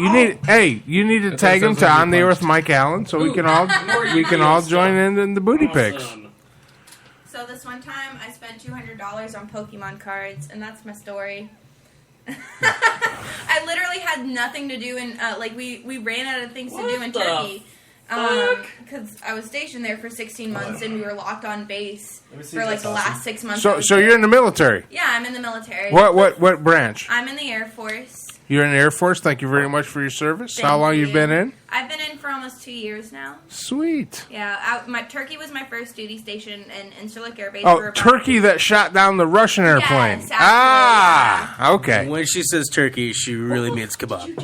you need to tag him to On the Air with Mike Allen, so we can all join in the booty pics. So this one time, I spent $200 on Pokemon cards, and that's my story. I literally had nothing to do, and we ran out of things to do in Turkey. Because I was stationed there for 16 months, and we were locked on base for the last 6 months. So you're in the military? Yeah, I'm in the military. What branch? I'm in the Air Force. You're in the Air Force. Thank you very much for your service. How long you've been in? I've been in for almost 2 years now. Sweet. Yeah, Turkey was my first duty station in Incirlik Air Base. Oh, Turkey that shot down the Russian airplane. Yes, okay. When she says turkey, she really means kebab.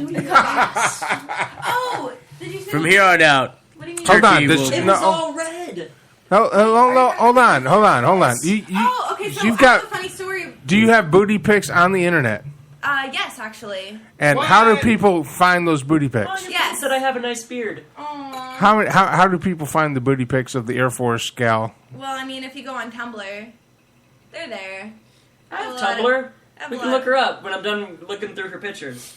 Oh, did you say from here on out? What do you mean? Hold on. It was all red. Hold on. Okay, so you've I got have a funny story. Do you have booty pics on the internet? Yes, actually. And how do people find those booty pics? Yes. Said I have a nice beard. How do people find the booty pics of the Air Force gal? Well, I mean, if you go on Tumblr, they're there. I have Tumblr. We can look her up when I'm done looking through her pictures.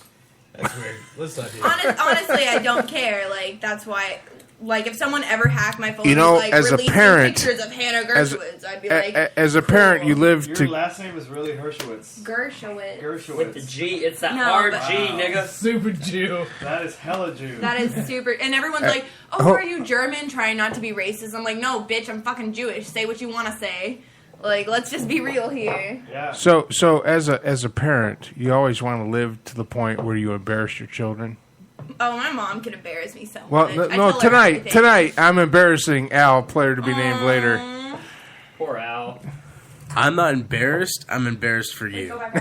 That's weird. Let's not do that. Honestly, I don't care. That's why Like, if someone ever hacked my phone You know, and, like, as a released parent- pictures of Hannah Gershowitz, I'd be like, as a parent, you live Your to. last name is really Hershowitz. Gershowitz. With the G, it's that No, hard but- G, nigga. Super Jew. That is hella Jew. That is super. And everyone's like, "Oh, are you German?" Trying not to be racist. I'm like, "No, bitch, I'm fucking Jewish. Say what you want to say. Like, let's just be real here." Yeah. So as a parent, you always want to live to the point where you embarrass your children. Oh, my mom can embarrass me so Well, much. I no, tell her everything. tonight I'm embarrassing Al, player to be named later. Poor Al. I'm not embarrassed. I'm embarrassed for you. So, man,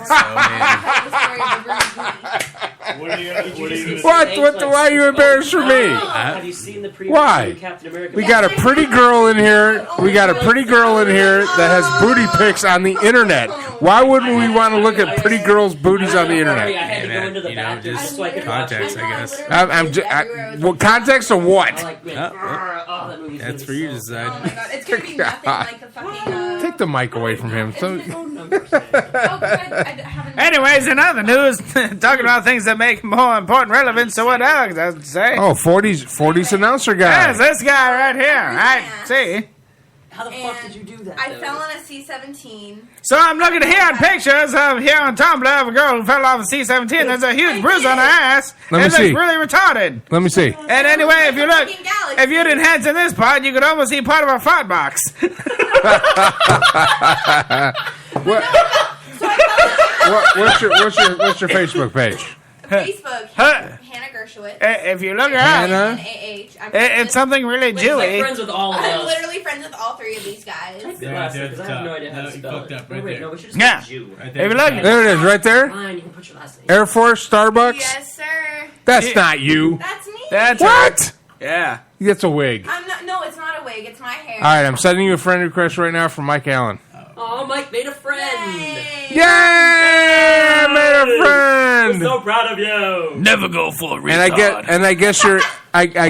What are you gonna What? Why are you embarrassed for me? Have you seen the preview Why? of Captain America? We got a pretty girl in here. We got a pretty girl in here that has booty pics on the internet. Why wouldn't we want to look at pretty girls' booties on the I internet? had to go into the bathroom just so I could context, I guess. What context of what? That's for you to decide. Oh my god, it's gonna be nothing like the fucking. Take the mic away from him. So, Anyways, in other news, talking about things that make more important relevance to what Alex has to say. oh, 40s announcer guy. There's this guy right here. Right, see? How the fuck did you do that? I fell on a C-17. So I'm looking here at pictures of here on Tumblr of a girl who fell off a C-17. There's a huge bruise on her ass. Let me it see. looks really retarded. Let me see. And anyway, if you'd enhance in this part, you could almost see part of her fart box. What's your Facebook page? Facebook, Hannah Gershowitz. If you look her up, Hannah? it's something really Jewy. friends with all of I'm us. literally friends with all three of these guys. Because I have no idea how to spell it. Wait, no, we should just Yeah. say Jew. If you look, There it is, right there. Fine, you can put your last name. Air Force, Starbucks. Yes, sir. That's not you. That's me. That's What? Yeah. That's a wig. I'm not. No, it's not a wig. It's my hair. All right, I'm sending you a friend request right now from Mike Allen. Oh, Mike made a friend. Yay! Made a friend. We're so proud of you. Never go for a retard. And I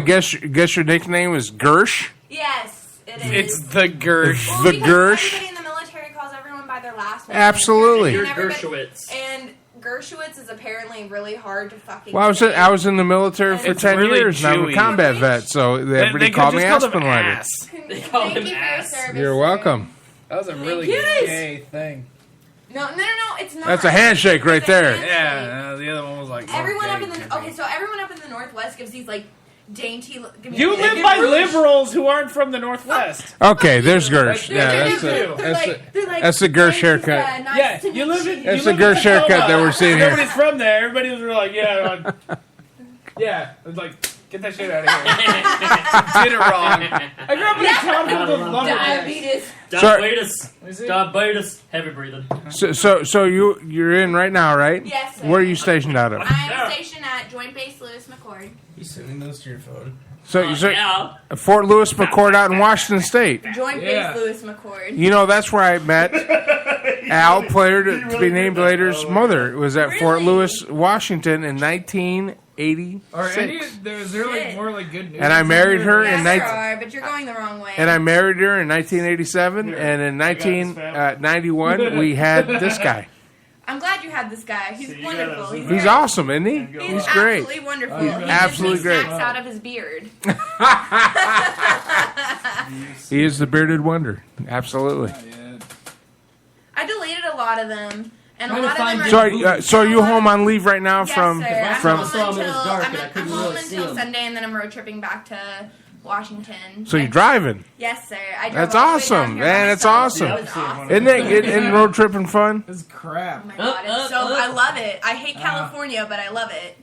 guess your nickname is Gersh. Yes, it is. It's the Gersh. Well, The because Gersh. Everybody in the military calls everyone by their last name. Absolutely. And You're Gershowitz. And Gershowitz is apparently really hard to fucking. Well, say. I was in the military for It's 10 really years, and I'm a Jewy. combat vet, so everybody They called could me just call them Aspen Lighter. ass. They call Thank him you for your ass. service. You're sir. welcome. That was a really Yes. gay thing. No, it's not. That's a handshake right It's a there. handshake. Yeah, the other one was like. Everyone oh, up in gay. the so everyone up in the Northwest gives these like dainty. You live by liberals who aren't from the Northwest. Okay, there's Gersh. Right Yeah, there. that's They're like, that's the Gersh haircut. Nice Yeah, to you meet live in. That's you the live in Gersh haircut Tacoma. that we're seeing here. Nobody's from there. Everybody was like, yeah, yeah. It's like, get that shit out of here. Did it wrong. I grew up in a town full of lumberjacks. Diabetes. Diabetes. Heavy breathing. So you're in right now, right? Yes, sir. Where are you stationed out of? I'm stationed at Joint Base Lewis McChord. You sending those to your phone? So yeah. Fort Lewis McChord out in Washington State. Joint Yeah. Base Lewis McChord. You know, that's where I met Al, player to be named later's mother. It was at Fort Lewis, Washington in 1986. Is there like more like good news? And I married her Yes, in there are, but you're going the wrong way. And I married her in 1987, and in 1991 we had this guy. I'm glad you had this guy. He's wonderful. He's He's great. awesome, isn't he? He's great. absolutely wonderful. He's He absolutely gives me great. snacks out of his beard. He is the bearded wonder. Absolutely. I deleted a lot of them, and a Trying to lot of them find are. So are you home on leave right now Yes, from sir. I'm from? home saw him, it was until dark and I couldn't I'm home really see until him. Sunday, and then I'm road tripping back to Washington. So you're driving? Yes, sir. I drove That's all the way down awesome, here by man. That's myself. awesome. It was awesome. Isn't road tripping fun? It's crap. Oh my god, it's so I love it. I hate California, but I love it.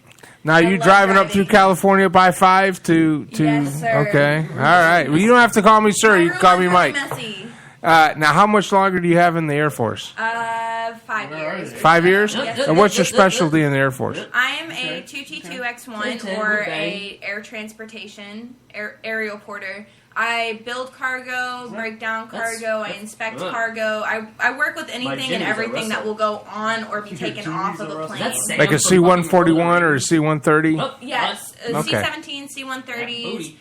Now you love driving up driving. through California by 5 to Yes, sir. Okay, all right. Well, you don't have to call me sir. You can call me Really Mike. messy. Now, how much longer do you have in the Air Force? 5 years. 5 years? Yes, And sir. what's your specialty in the Air Force? I am a 2T2X1 or a air transportation aerial porter. I build cargo, break down cargo, I inspect cargo. I work with anything and everything that will go on or be taken off of a plane. Like a C-141 or a C-130? Yes, Okay. C-17, C-130s,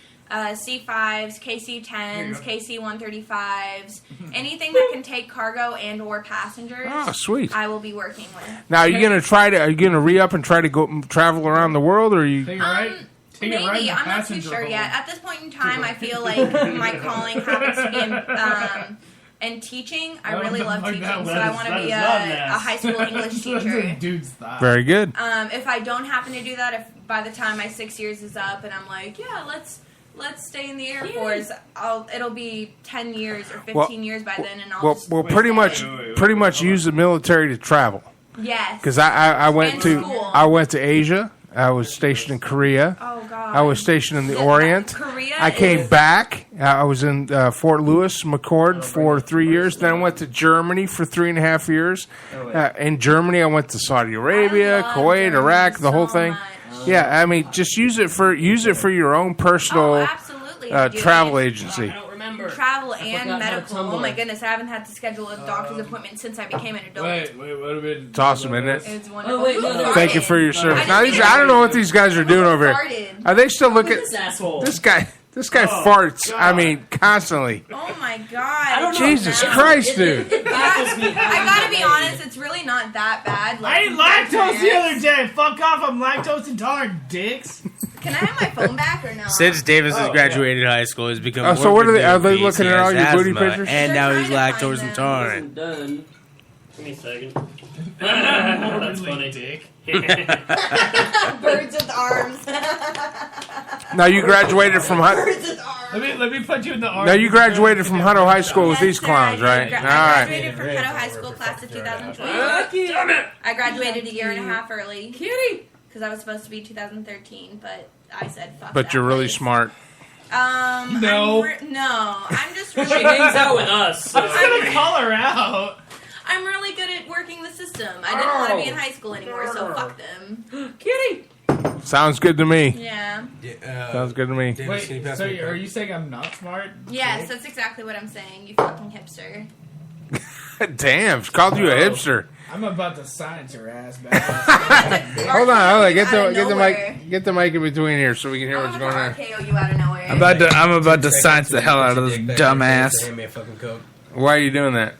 C-5s, KC-10s, KC-135s, anything that can take cargo and or passengers. Oh, sweet. I will be working with. Now, are you gonna re-up and try to go travel around the world, or are you? Take it right in Maybe. the I'm not too passenger sure hole. yet. At this point in time, I feel like my calling happens to be in teaching. I really love teaching, so I want to be a high school English teacher. Dude's thigh. Very good. If I don't happen to do that, if by the time my 6 years is up and I'm like, yeah, let's stay in the Air Force, it'll be 10 years or 15 years by then, and I'll Well, pretty much use the military to travel. Yes. Because I went And to school. I went to Asia. I was stationed in Korea. Oh God. I was stationed in the Orient. Korea I came back. I was in Fort Lewis, McCord for 3 years. Then I went to Germany for 3.5 years. In Germany, I went to Saudi Arabia, Kuwait, Iraq, the whole thing. Yeah, I mean, just use it for your own personal travel agency. Travel and medical. Oh my goodness, I haven't had to schedule a doctor's appointment since I became an adult. Wait, what have been? It's awesome, isn't it? It's wonderful. Oh, wait, no, they're Thank you for your service. Now, I don't know what these guys are doing over here. Are they still looking? This asshole. This guy farts. God. I mean, constantly. Oh my God. Jesus Christ, dude. I gotta be honest, it's really not that bad. Like, I ate lactose the other day. Fuck off, I'm lactose intolerant, dicks. Can I have my phone back or no? Since Davis has graduated high school, he's become. Oh, so more what are they? Are they obese, looking he at all has your booty asthma, pictures? And now he's trying to lactose find intolerant. Done. Give me a second. That's funny. Dick. Birds with arms. Now you graduated from Birds with arms. Let me put you in the arm. Now you graduated from Hutto High School with these clowns, right? I All right. graduated from Hutto High School class of 2012. Damn it! I graduated a year and a half early. Kitty! Because I was supposed to be 2013, but I said fuck But that you're really place. smart. No. I'm just really... She hangs out with us. So. I'm just gonna call her out. I'm really good at working the system. I didn't want to be in high school anymore, so fuck them. Kitty! Sounds good to me. Yeah. Sounds good to me. Wait, so are you saying I'm not smart? Yes, that's exactly what I'm saying, you fucking hipster. Damn, she called you a hipster. I'm about to science your ass back. Hold on. Get the mic in between here so we can hear what's going on. RKO you out of nowhere. I'm about to science the hell out of this dumbass. Why are you doing that?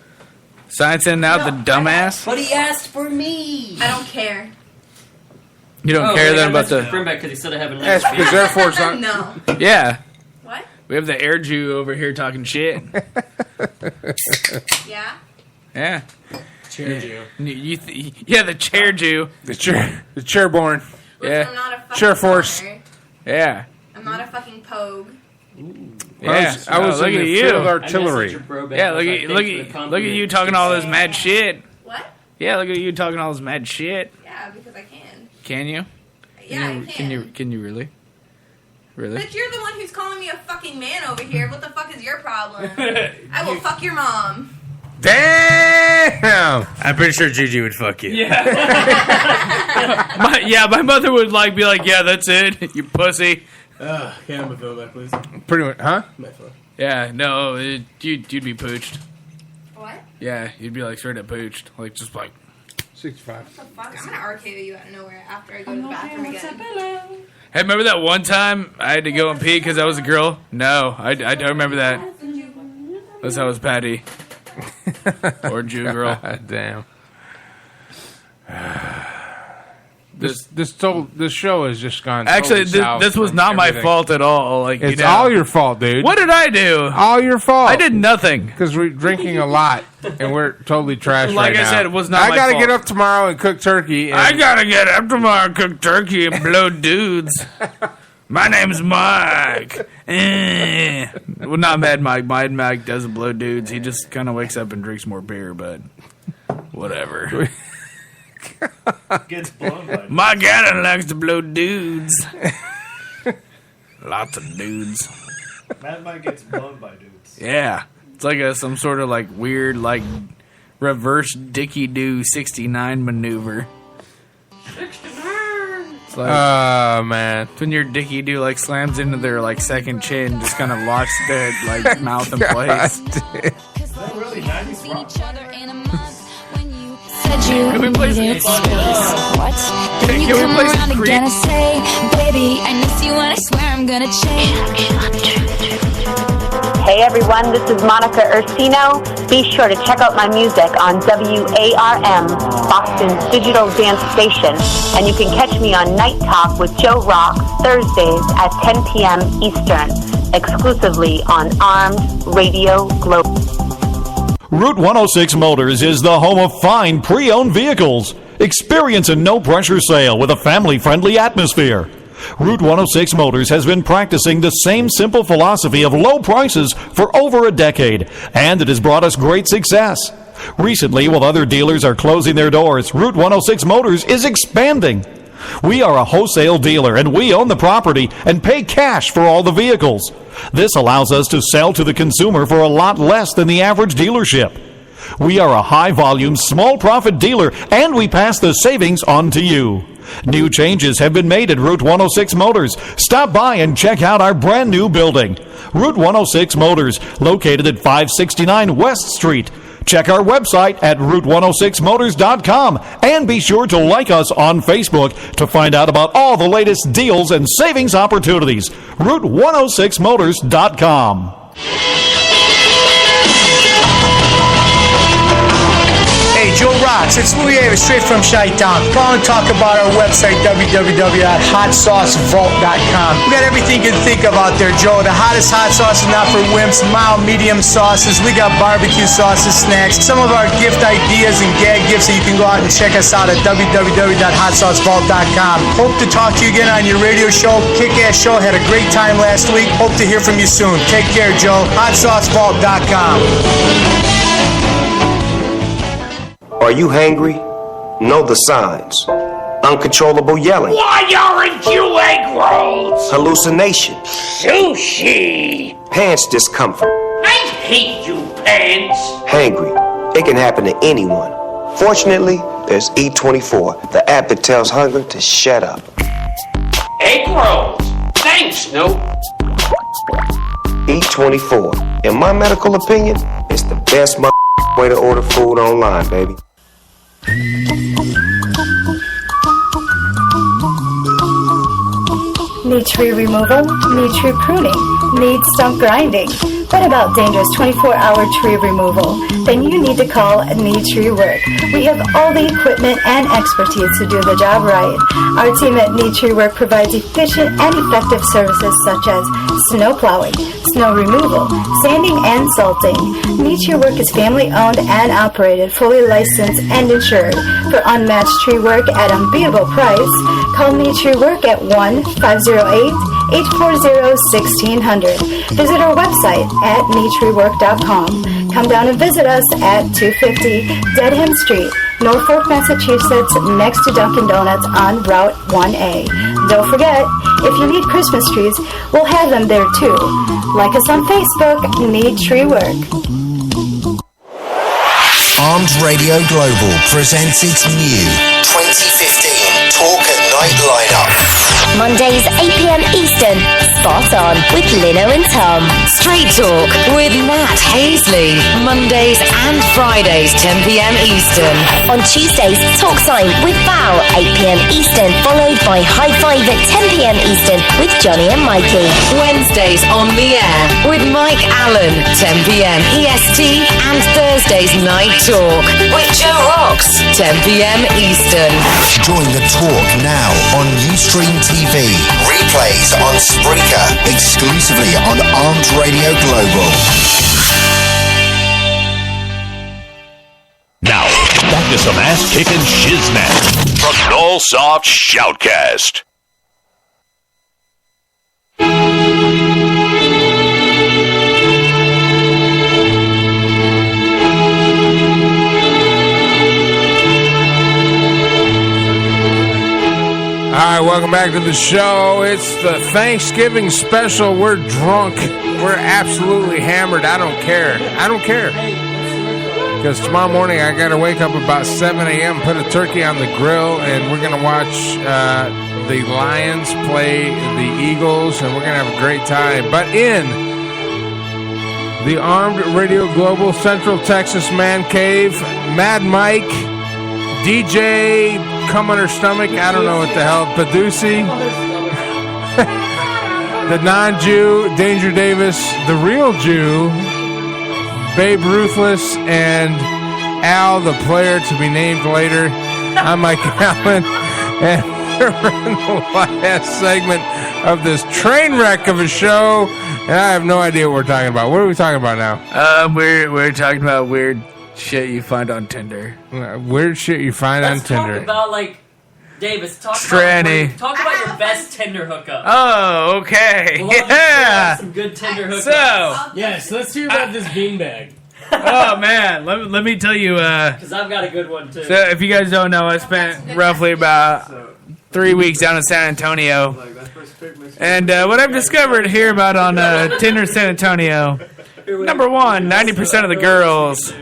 Sciencing out the dumbass? But he asked for me. I don't care. You don't care then about the... Bring back because he said I have a Yes, because Air Force on. No. Yeah. What? We have the air Jew over here talking shit. Yeah? Yeah. Chair Jew. Yeah, the chair Jew. The chairborne. Listen, I'm not a fucking Chair Force. runner. Yeah. I'm not a fucking pogue. Yeah, I was look in at the you. field artillery. Yeah, look at you talking all this mad shit. What? Yeah, look at you talking all this mad shit. Yeah, because I can. Can you? Yeah, I can. Can you really? Really? But you're the one who's calling me a fucking man over here. What the fuck is your problem? I will fuck your mom. Damn! I'm pretty sure Gigi would fuck you. Yeah. my mother would be like, yeah, that's it, you pussy. Can I have my phone back, please? Pretty much, huh? My phone. Yeah, no, you'd be pooched. What? Yeah, you'd be straight up pooched, just 65. What the fuck? I'm gonna RKO you out of nowhere after I go to the bathroom again. Hey, remember that one time I had to go and pee because I was a girl? No, I don't remember that. That's how it was Patty. Or Jew girl. Damn. This show has just gone. Actually, totally south this was from not everything. my fault at all. It's all your fault, dude. What did I do? All your fault. I did nothing. Because we're drinking a lot and we're totally trashed Like right I now. said, it was not I my gotta fault. get up tomorrow and cook turkey. And I gotta get up tomorrow and cook turkey and blow dudes. My name's Mike. Well, not Mad Mike. Mad Mike doesn't blow dudes. He just kind of wakes up and drinks more beer, but whatever. Gets blown by My Gallon likes to blow dudes. Lots of dudes. Mad Mike gets blown by dudes. Yeah. It's like some sort of weird reverse Dickie-Doo 69 maneuver. 69! It's man. It's when your Dickie-Doo slams into their second chin, just kind of locks their mouth in place. Is that really 90s rock? Said you Can we play needed some space. What? Then you Can we come play some around Creed? again and say, baby, I miss you and I swear I'm gonna change. Hey everyone, this is Monica Ursino. Be sure to check out my music on WARM, Boston's digital dance station. And you can catch me on Night Talk with Joe Rock Thursdays at 10 p.m. Eastern, exclusively on Armed Radio Global. Route 106 Motors is the home of fine pre-owned vehicles. Experience a no-pressure sale with a family-friendly atmosphere. Route 106 Motors has been practicing the same simple philosophy of low prices for over a decade, and it has brought us great success. Recently, while other dealers are closing their doors, Route 106 Motors is expanding. We are a wholesale dealer, and we own the property and pay cash for all the vehicles. This allows us to sell to the consumer for a lot less than the average dealership. We are a high-volume, small-profit dealer, and we pass the savings on to you. New changes have been made at Route 106 Motors. Stop by and check out our brand new building. Route 106 Motors, located at 569 West Street. Check our website at route106motors.com and be sure to like us on Facebook to find out about all the latest deals and savings opportunities. route106motors.com. Hey, Joe Rocks, it's Louis Avis, straight from Chi-Town. Call and talk about our website, www.hotsaucevault.com. We got everything you can think of out there, Joe. The hottest hot sauces, not for wimps, mild, medium sauces. We got barbecue sauces, snacks, some of our gift ideas and gag gifts, so you can go out and check us out at www.hotsaucevault.com. Hope to talk to you again on your radio show. Kick-ass show. Had a great time last week. Hope to hear from you soon. Take care, Joe. hotsaucevault.com. Are you hangry? Know the signs. Uncontrollable yelling. Why aren't you egg rolls? Hallucination. Sushi. Pants discomfort. I hate you, pants. Hangry. It can happen to anyone. Fortunately, there's E24, the app that tells hunger to shut up. Egg rolls. Thanks, Snoop. E24, in my medical opinion, it's the best way to order food online, baby. Need tree removal? Need tree pruning? Need stump grinding? What about dangerous 24-hour tree removal? Then you need to call Need Tree Work. We have all the equipment and expertise to do the job right. Our team at Need Tree Work provides efficient and effective services such as snow plowing, snow removal, sanding, and salting. Need Tree Work is family-owned and operated, fully licensed and insured. For unmatched tree work at unbeatable price, call Need Tree Work at 1-508-840-1600. Visit our website at needtreework.com. Come down and visit us at 250 Dedham Street, Norfolk, Massachusetts, next to Dunkin' Donuts on Route 1A. Don't forget, if you need Christmas trees, we'll have them there too. Like us on Facebook, Need Tree Work. Armed Radio Global presents its new 2015 Talk at Night lineup. Mondays 8 p.m. Eastern, Spot On with Lino and Tom. Straight Talk with Matt Hazley. Mondays and Fridays 10 p.m. Eastern. On Tuesdays, Talk Time with Val 8 p.m. Eastern, followed by High Five at 10 p.m. Eastern with Johnny and Mikey. Wednesdays on the air with Mike Allen 10 p.m. EST, and Thursdays Night Talk with Joe Rocks 10 p.m. Eastern. Join the talk now on Ustream TV. Replays on Spreaker. Exclusively on Armed Radio Global. Now, back to some ass-kicking shiznat from Nullsoft Shoutcast. All right, welcome back to the show. It's the Thanksgiving special. We're drunk. We're absolutely hammered. I don't care. I don't care. Because tomorrow morning I got to wake up about 7 a.m., put a turkey on the grill, and we're going to watch the Lions play the Eagles, and we're going to have a great time. But in the Armed Radio Global Central Texas Man Cave, Mad Mike, DJ come on her stomach. I don't know what the hell. Paducey, the non-Jew, Danger Davis, the real Jew, Babe Ruthless, and Al, the player to be named later. I'm Mike Allen, and we're in the last segment of this train wreck of a show, and I have no idea what we're talking about. What are we talking about now? We're talking about weird shit you find on Tinder. Weird shit you find on Tinder. Talk about, like, Davis, talk about your best Tinder hookup. Oh, okay. Yeah. Some good Tinder hookups. So, yes, let's hear about this beanbag. Oh man, let me tell you. Because I've got a good one too. So if you guys don't know, I spent roughly about 3 weeks down in San Antonio, and what I've discovered here about on Tinder San Antonio, number one, 90% of the girls,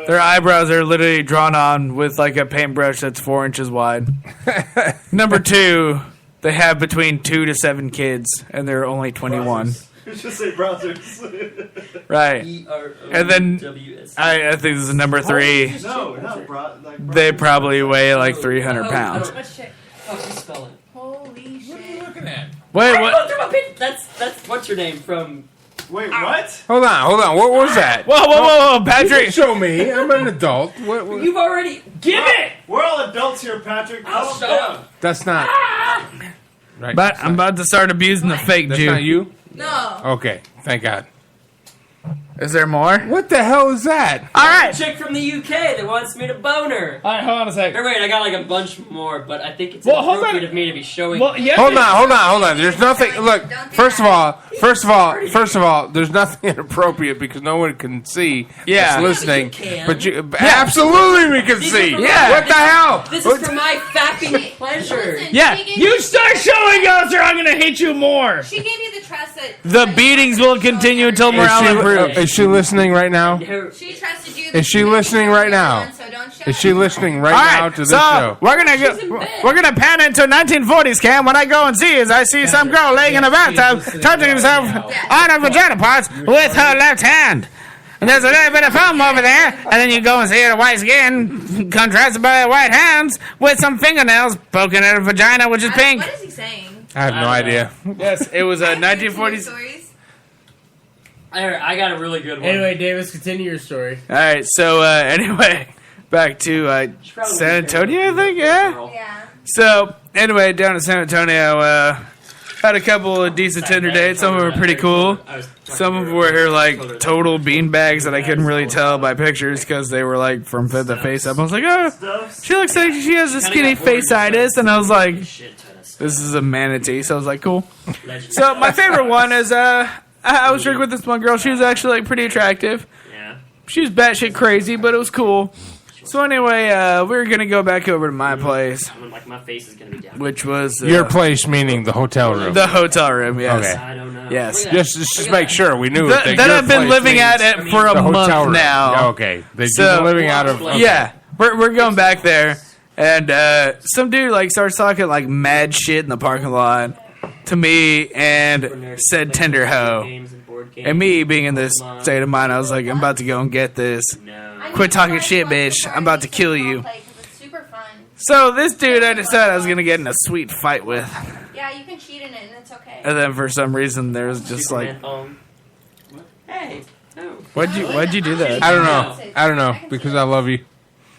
their eyebrows are literally drawn on with like a paintbrush that's 4 inches wide. Number two, they have between 2 to 7 kids, and they're only 21. Just say browsers. Right. And then I think this is number 3. No, not They probably weigh like 300 pounds. How do you spell it? Holy shit. What are you looking at? Wait, what? That's what's your name from... Wait, what? Hold on. What was that? Whoa, Patrick. You can show me. I'm an adult. What? You've already... Give it! We're all adults here, Patrick. Calm down. That's not... Right. But I'm about to start abusing the fake That's Jew. not you? No. Okay, thank God. Is there more? What the hell is that? All right. Chick from the UK that wants me to bone her. All right, hold on a second. Or wait, I got like a bunch more, but I think it's Well, hold inappropriate on. of me to be showing. Well, yeah. Hold on. There's nothing. Look, first of all, there's nothing inappropriate because no one can see. Yeah. that's listening. can. But absolutely we can These see. are for Yeah. What the hell? This is for my fapping pleasure. Yeah, you start showing us or I'm going to hit you more. She gave you the trust that The beatings will continue until morale improves. Is she listening right now? she trusted you. Is she listening right now? So don't show Is she listening right All now right, to this so show? we're gonna pan into 1940s cam. When I go and see is I see some girl laying in a bathtub touching herself on her vagina parts with her left hand. And there's a little bit of foam over there, and then you go and see her white skin contrasted by her white hands with some fingernails poking at her vagina, which is pink. What is he saying? I have no idea. Yes, it was a 1940s. Stories? I got a really good one. Anyway, Davis, continue your story. All right, so anyway, back to San Antonio, I think, yeah? Yeah. So, anyway, down in San Antonio, had a couple of decent Tinder dates. Some of them were pretty cool. Some of them were like total beanbags that I couldn't really tell by pictures because they were like from the face up. I was like, oh, she looks like she has a skinny face-itis. And I was like, this is a manatee. So I was like, cool. So my favorite one is I was drinking with this one girl. She was actually like pretty attractive. Yeah. She was batshit crazy, but it was cool. So anyway, we were gonna go back over to my place, Like my face is gonna be down. which was Your place, meaning the hotel room. the hotel room. Yes. Okay. I don't know. Yes. Just make sure we knew it. That I've been living at it for a the hotel month room. now. Okay, they've So- been living out of. Okay. Yeah, we're going back there, and some dude like starts talking like mad shit in the parking lot to me and said Tinder hoe. And me being in this state of mind, I was like, I'm about to go and get this. Quit talking shit, bitch. I'm about to kill you. It's super fun. So this dude, I decided I was gonna get in a sweet fight with, Yeah, you can cheat in it and it's okay. and then for some reason there was just like, Hey, no. why'd you do that? I don't know because I love you.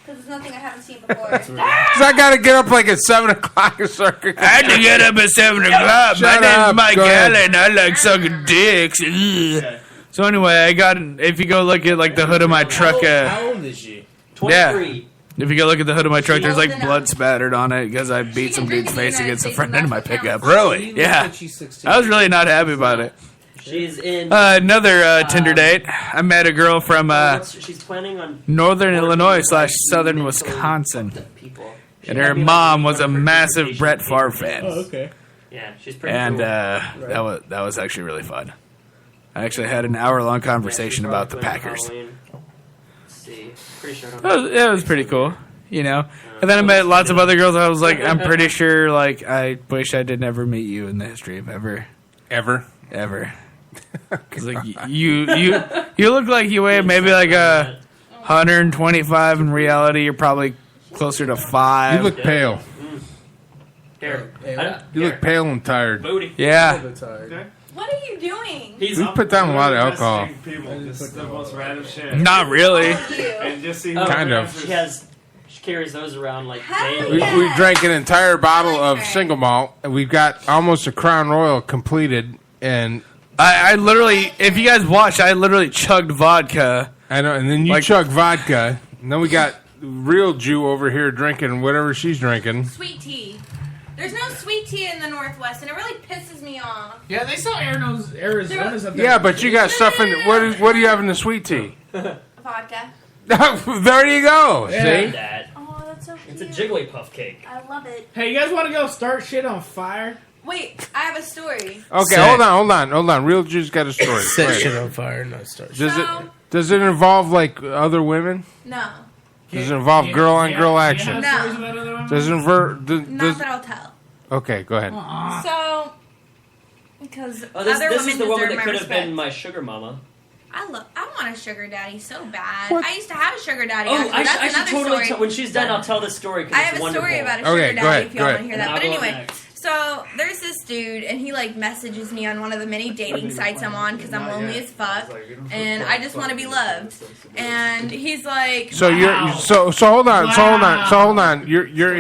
Because it's nothing I haven't seen before. Because I gotta get up like at 7 o'clock and start. I had to get up at 7 o'clock. Shut My name's up. Mike Go ahead. Allen. I like sucking dicks. Ugh. So anyway, I got. If you go look at like the hood of my truck, How old is she? 23. yeah. If you go look at the hood of my truck, there's like blood spattered on it because I beat some dude's face against a friend in my pickup. Really? Yeah. I was really not happy about it. She's in. Another Tinder date. I met a girl from she's planning on Northern Illinois / Southern Wisconsin, and her mom was a massive Brett Favre fan. Oh, okay. Yeah, she's pretty And cool. that was actually really fun. I actually had an hour-long conversation about the Packers. Let's see. Pretty sure I don't It was pretty cool, you know. And then I met lots of other girls. I was like, I'm pretty sure, like, I wish I did never meet you in the history of ever. Because like you look like you weigh maybe like 125. In reality, you're probably Closer to 5. You look pale. Here. You look pale and tired. Booty. Yeah. What are you doing? We put down a lot of alcohol. Just the most random shit. Not really. And just see who Kind of. She carries those around like We daily. drank an entire bottle of single malt, and we've got almost a Crown Royal completed. And I literally, if you guys watch, I literally chugged vodka. I know, and then you chugged vodka. And then we got real Jew over here drinking whatever she's drinking. Sweet tea. There's no sweet tea in the Northwest, and it really pisses me off. Yeah, they sell Arizona's up there. Yeah, but you got stuff in. What do you have in the sweet tea? Vodka. There you go. See? That. Oh, that's so cute. It's a Jigglypuff cake. I love it. Hey, you guys want to go start shit on fire? Wait, I have a story. Okay, hold on. Real Jew's got a story. Set Go ahead. shit on fire, not start. Does it involve like other women? No. Does it involve girl on girl action? No. Does it invert? Not that I'll tell. Okay, go ahead. So, because Oh, other this women is the woman deserve that my could have respect. been my sugar mama. I want a sugar daddy so bad. What? I used to have a sugar daddy. Oh, actually. I That's should another totally story. when she's done, I'll tell this story. 'Cause I it's have a wonderful. story about a Okay, sugar go daddy ahead, if go y'all want ahead. to hear that. And But I'll go anyway, next. so there's this dude, and he like messages me on one of the many dating sites I'm on because I'm lonely as fuck, and I just want to be loved. And he's like, So you're so hold on. You're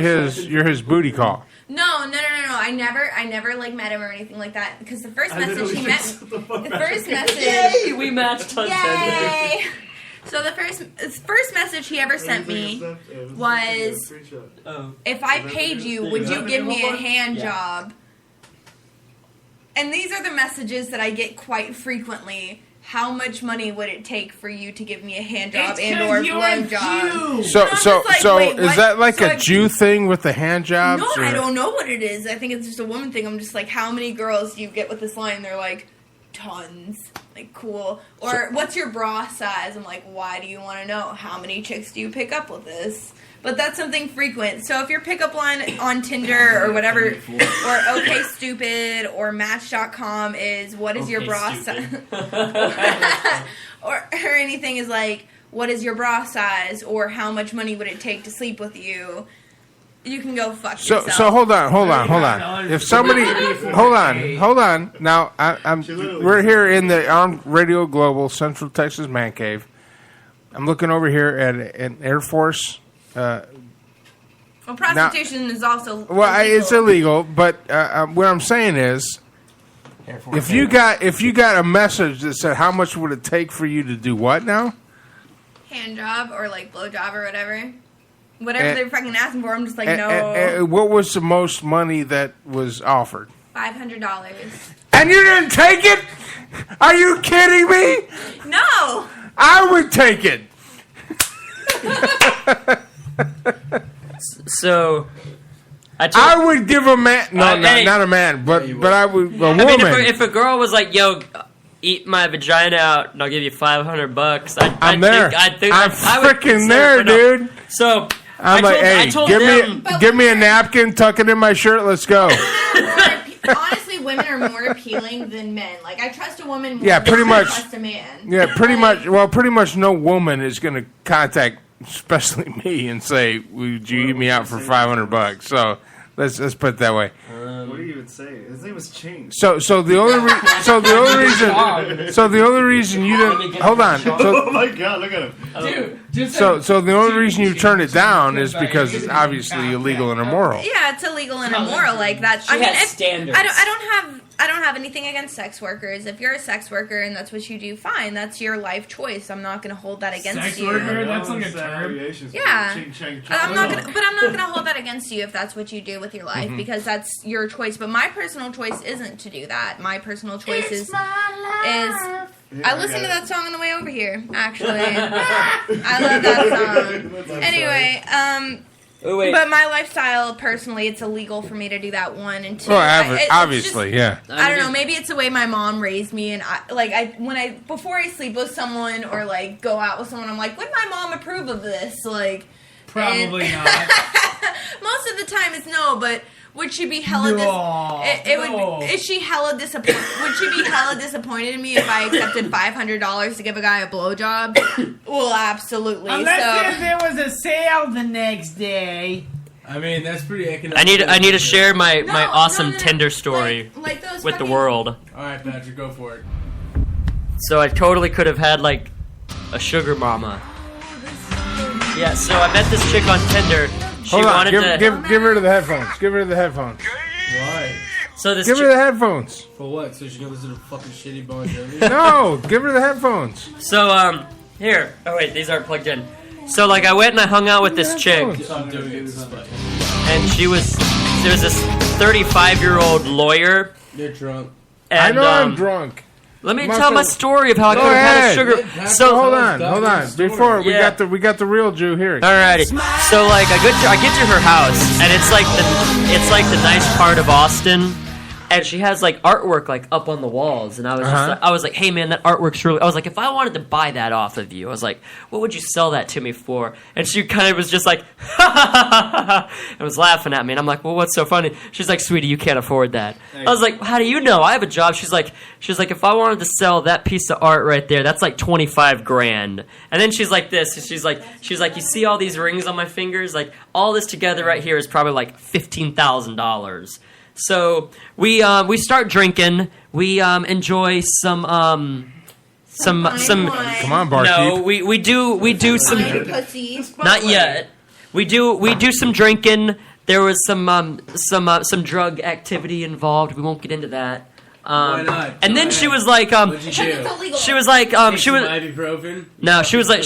his booty call. No. I never like met him or anything like that because the first message he met, the first message, Yay, we matched on yay. So the first message he ever sent me was, if I paid you, would you give me a hand job? And these are the messages that I get quite frequently. How much money would it take for you to give me a hand job and or blow job? So wait, is what? that like So a Jew thing with the hand jobs? No, or- I don't know what it is. I think it's just a woman thing. I'm just like, how many girls do you get with this line? They're like, tons. Like, cool. Or, what's your bra size? I'm like, why do you want to know? How many chicks do you pick up with this? But that's something frequent. So if your pickup line on Tinder or whatever, or OkStupid or Match.com is, what is your bra size? or anything is like, what is your bra size? Or how much money would it take to sleep with you? You can go fuck yourself. So hold on. If somebody hold on. Now we're here in the Armed Radio Global Central Texas Man Cave. I'm looking over here at an Air Force. Well, prostitution is also illegal. It's illegal. But what I'm saying is, if you got a message that said how much would it take for you to do what now? Hand job or like blow job or whatever. Whatever they're fucking asking for, I'm just like, no. And what was the most money that was offered? $500. And you didn't take it? Are you kidding me? No. I would take it. So, I would give a man. No, not a man, but I would a woman. I mean, if a girl was like, "Yo, eat my vagina out, and I'll give you $500," I'm there. I'm freaking there, dude. So I'm I told them, give me a napkin, tuck it in my shirt. Let's go. Honestly, women are more appealing than men. Like, I trust a woman more Yeah, pretty than much. I trust a man. Yeah, pretty much. Well, pretty much no woman is going to contact, especially me, and say, "Would you eat me out for $500?" So let's put it that way. What do you even say? His name was changed. So the only reason you didn't hold on. Oh my God! Look at him, dude. So the only reason you turned it down is because it's obviously illegal and immoral. Yeah, it's illegal and immoral like that. She has standards. I don't have anything against sex workers. If you're a sex worker and that's what you do, fine. That's your life choice. I'm not going to hold that against Sex you. worker? That's like a term. Yeah. I'm not gonna hold that against you if that's what you do with your life because that's your choice. But my personal choice isn't to do that. My personal choice is I listened to that song on the way over here. Actually, I love that song. Anyway, but my lifestyle, personally, it's illegal for me to do that. One and two. Well, obviously, yeah. I don't know. Maybe it's the way my mom raised me, and before I sleep with someone or like go out with someone, I'm like, would my mom approve of this? Like, Probably not. most of the time, it's no. But Would she be hella Is she hella disappointed? Would she be hella disappointed in me if I accepted $500 to give a guy a blowjob? Well, absolutely. Unless if there was a sale the next day. I mean, that's pretty economic. I need to share my awesome Tinder story like those with the world. All right, Patrick, go for it. So I totally could have had like a sugar mama. Yeah, so I met this chick on Tinder. She Hold on, wanted to give her the headphones. Give her the headphones. Why? So this give her the headphones. For what? So she can listen to fucking shitty Bon Jovi? No, give her the headphones. So here. Oh wait, these aren't plugged in. So like I went and I hung out with this chick, I'm doing it. and there was this 35-year-old lawyer. You're drunk. And, I know I'm drunk. Let me tell my story of how I could have had a sugar. So hold on. Before we got the real Jew here. Alrighty. So like I get to her house, and it's like the nice part of Austin, and she has like artwork like up on the walls, and I was like, hey man, that artwork's really. I was like, if I wanted to buy that off of you, I was like, what would you sell that to me for? And she kind of was just like, and was laughing at me, and I'm like, well, what's so funny? She's like, sweetie, you can't afford that. I was like, how do you know? I have a job. She's like, if I wanted to sell that piece of art right there, that's like $25,000. And then she's like this. She's like, you see all these rings on my fingers? Like all this together right here is probably like $15,000. So we start drinking. We enjoy some. Come on, barkeep. No, we do some. Not yet. We do some drinking. There was some drug activity involved. We won't get into that. Why not? And then she was like, she was like, ibuprofen? No, she was like,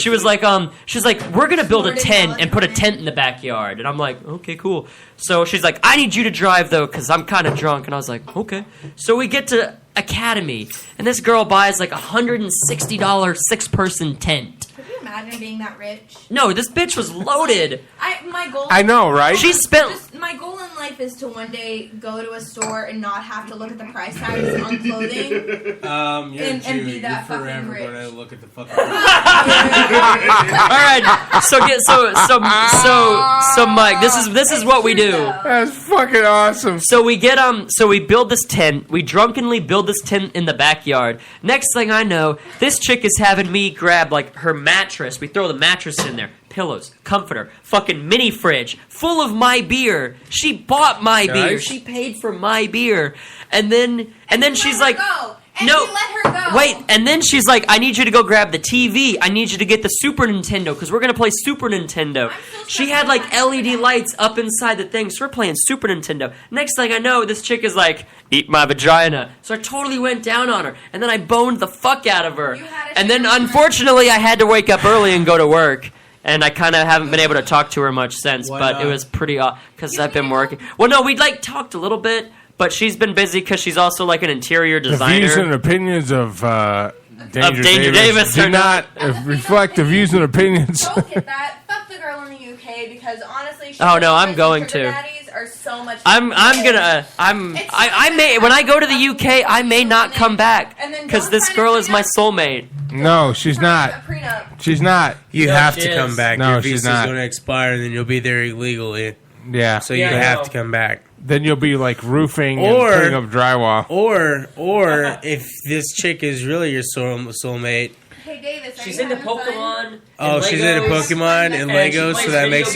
we're gonna build a tent and put a tent in the backyard. And I'm like, okay, cool. So she's like, I need you to drive though, because I'm kind of drunk. And I was like, okay. So we get to Academy, and this girl buys like $160 6-person tent. Could you imagine being that rich? No, this bitch was loaded. My goal. I know, right? She spent. My goal in life is to one day go to a store and not have to look at the price tags on clothing. You're and be Jew. that You're fucking forever rich. going to look at the fucking. All right, so Mike, this is what we do. That's fucking awesome. So we build this tent. We drunkenly build this tent in the backyard. Next thing I know, this chick is having me grab like her mattress. We throw the mattress in there. Pillows, comforter, fucking mini fridge full of my beer. She bought my beer. She paid for my beer. And then she's like, wait. And then she's like, I need you to go grab the TV. I need you to get the Super Nintendo because we're going to play Super Nintendo. She had like LED lights up inside the thing. So we're playing Super Nintendo. Next thing I know, this chick is like, eat my vagina. So I totally went down on her. And then I boned the fuck out of her. And then unfortunately, I had to wake up early and go to work. And I kind of haven't been able to talk to her much since, but it was pretty because I've been working. Well, no, we like talked a little bit, but she's been busy because she's also like an interior designer. The views and opinions of Danger Davis do not reflect the views and opinions. Don't get that. Fuck the girl in the UK because honestly, I'm going to. daddies are so much. I may when I go to the UK, I may not come back because this girl is my soulmate. No, she's not. She's not. You have to come back. No, Your she's visa's not. going to expire, and then you'll be there illegally. Yeah. So you have to come back. Then you'll be like roofing and putting up drywall. Or if this chick is really your soulmate. Hey Davis, she's into Pokemon. Oh, she's into Pokemon and Legos, so that makes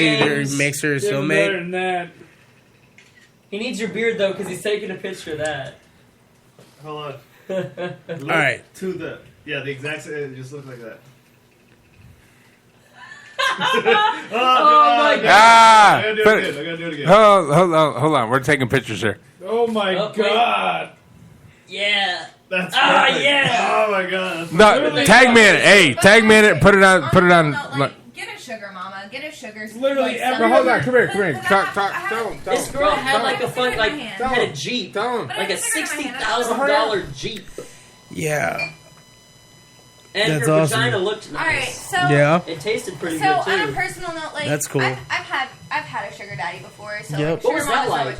her a soulmate. He needs your beard though, because he's taking a picture of that. Hold on. All right. The exact same. It just looked like that. Oh my god! Ah, I gotta do it again. Hold on. We're taking pictures here. Oh my god! Yeah. That's perfect. Yeah. Oh my god. No, tag me in it. Hey, tag me in it. Put it on. Get a sugar, mama. Get a sugar. Literally No, hold on. Come here. Talk. Tell him. This girl had like a fun, had a Jeep, like a $60,000 Jeep. Yeah. And That's her awesome. vagina looked nice. All right, so Yeah. It tasted pretty so good too. on a personal note, like That's cool. I've had a sugar daddy before. So Yep. like, What was sugar that mama's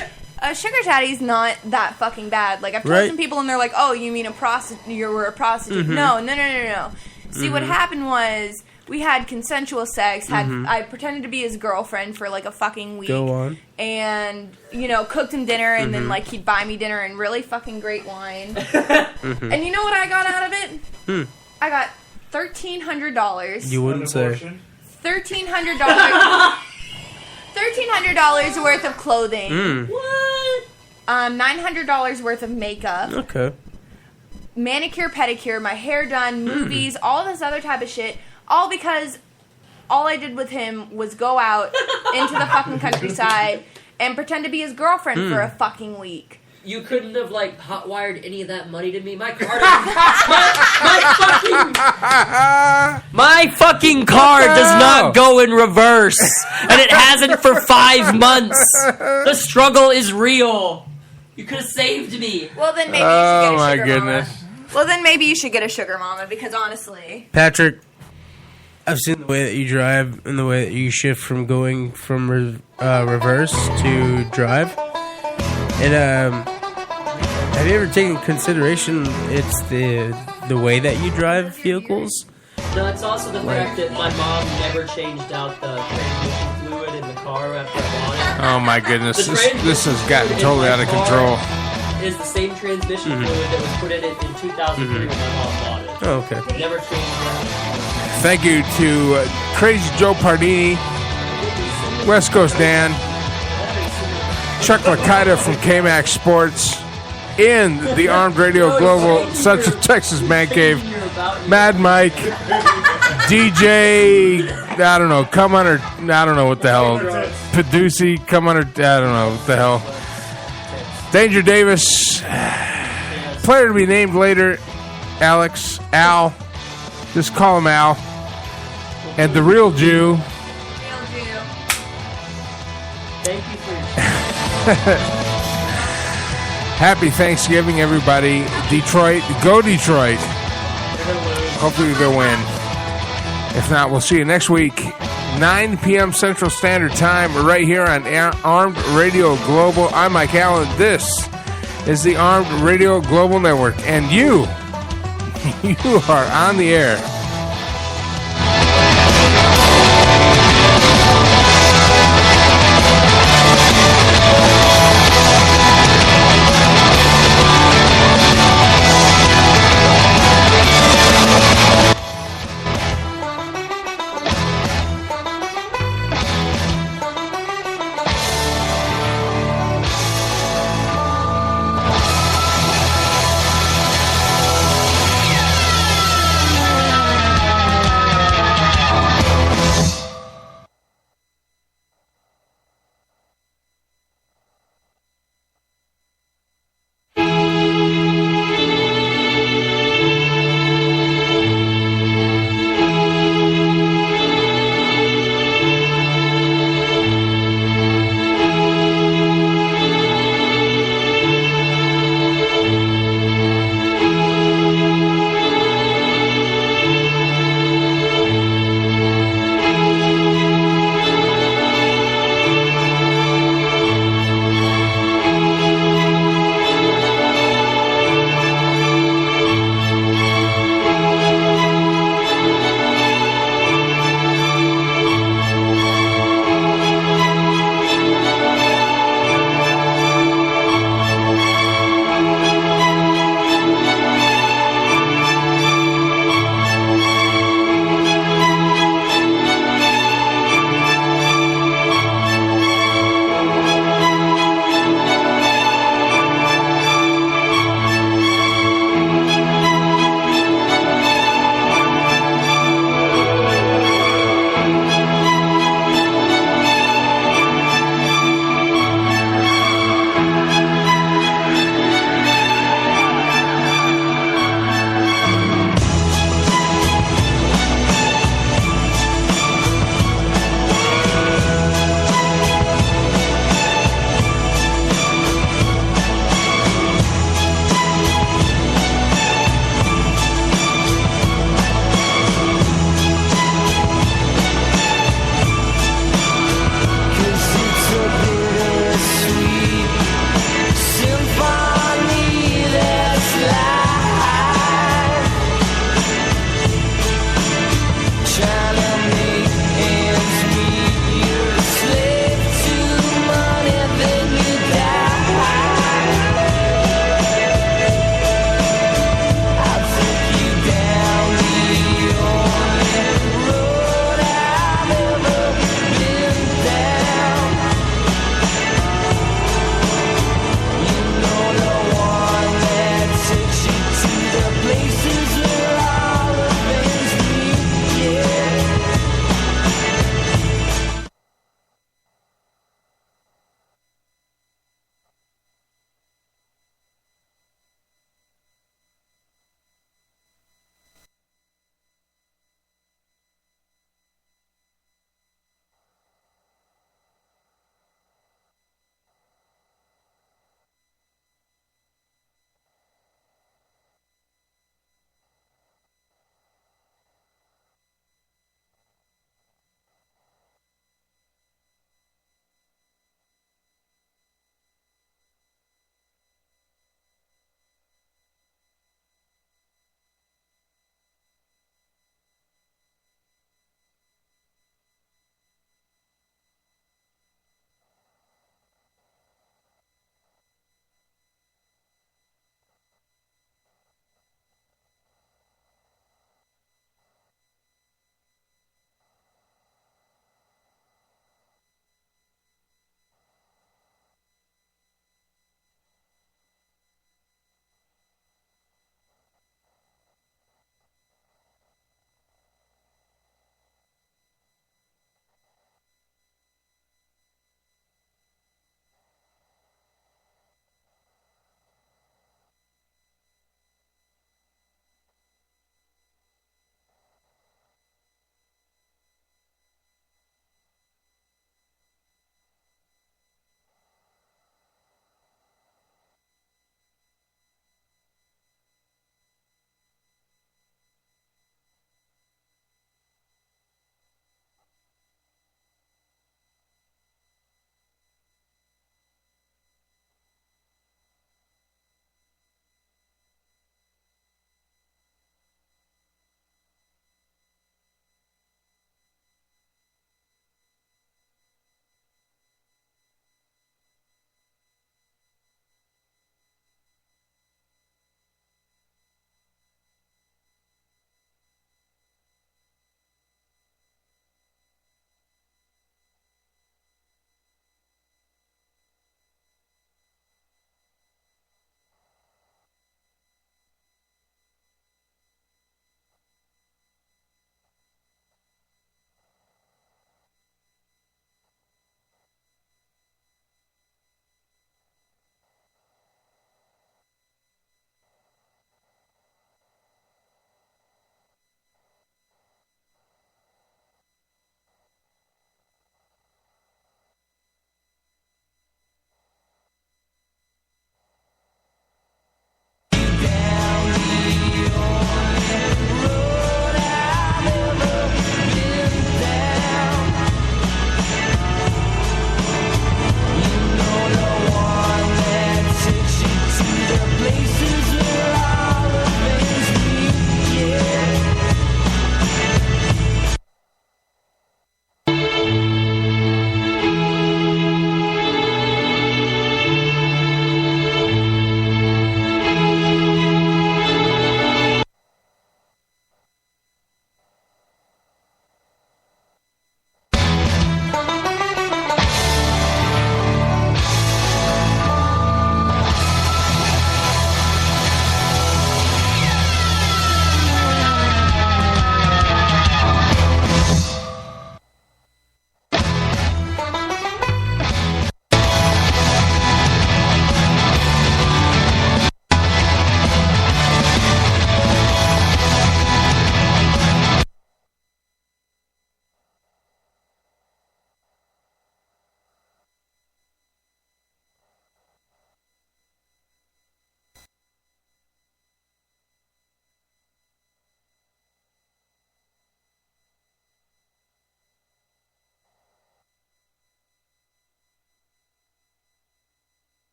like? A sugar daddy's not that fucking bad. Like I've told Right. some people and they're like, "Oh, you mean a prostitute? You were a prostitute?" Mhm. No. See, what happened was We had consensual sex. I pretended to be his girlfriend for like a fucking week. Go on. And, you know, cooked him dinner, and then like he'd buy me dinner and really fucking great wine. And you know what I got out of it? I got $1,300. You wouldn't say. $1,300. $1,300 worth of clothing. What? $900 worth of makeup. Okay. Manicure, pedicure, my hair done, movies, all this other type of shit. All because all I did with him was go out into the fucking countryside and pretend to be his girlfriend for a fucking week. You couldn't have, like, hot-wired any of that money to me? My card... my fucking card does not go in reverse. And it hasn't for 5 months. The struggle is real. You could have saved me. Well, then maybe you should get a my sugar goodness. mama. Well, then maybe you should get a sugar mama, because honestly... Patrick, I've seen the way that you drive and the way that you shift from going from reverse to drive. And have you ever taken consideration it's the way that you drive vehicles? No, it's also the fact that my mom never changed out the transmission fluid in the car after I bought it. Oh my goodness, this has gotten totally out of control. Is the same transmission fluid that was put in it in 2003 when my mom bought it. Oh, okay. Never changed it. Thank you to Crazy Joe Pardini, West Coast Dan, Chuck Licata from KMAC Sports, in the Armed Radio Global Central Texas Man Cave, Mad Mike, DJ, I don't know, come under, I don't know what the hell, Paducey, come under, I don't know what the hell, Danger Davis, player to be named later, Alex, Al, just call him Al, and the Real Jew. Thank you for your Happy Thanksgiving, everybody. Detroit, go Detroit. Hopefully they'll win. If not, we'll see you next week, 9 p.m. Central Standard Time, right here on Armed Radio Global. I'm Mike Allen. This is the Armed Radio Global Network, and you are on the air.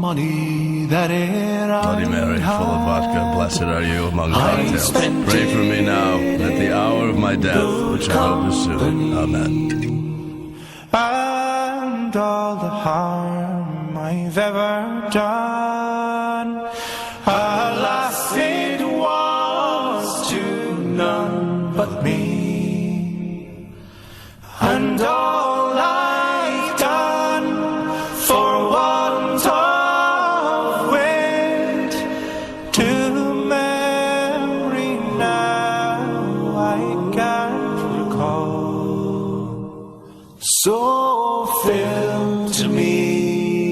money that Bloody Mary, full of vodka, blessed are you among cocktails. Pray for me now at the hour of my death, which I hope is soon. Amen. And all the harm I've ever done, alas, it was to none but me. And all I've done for want of wit to memory now I can't recall. So fill to me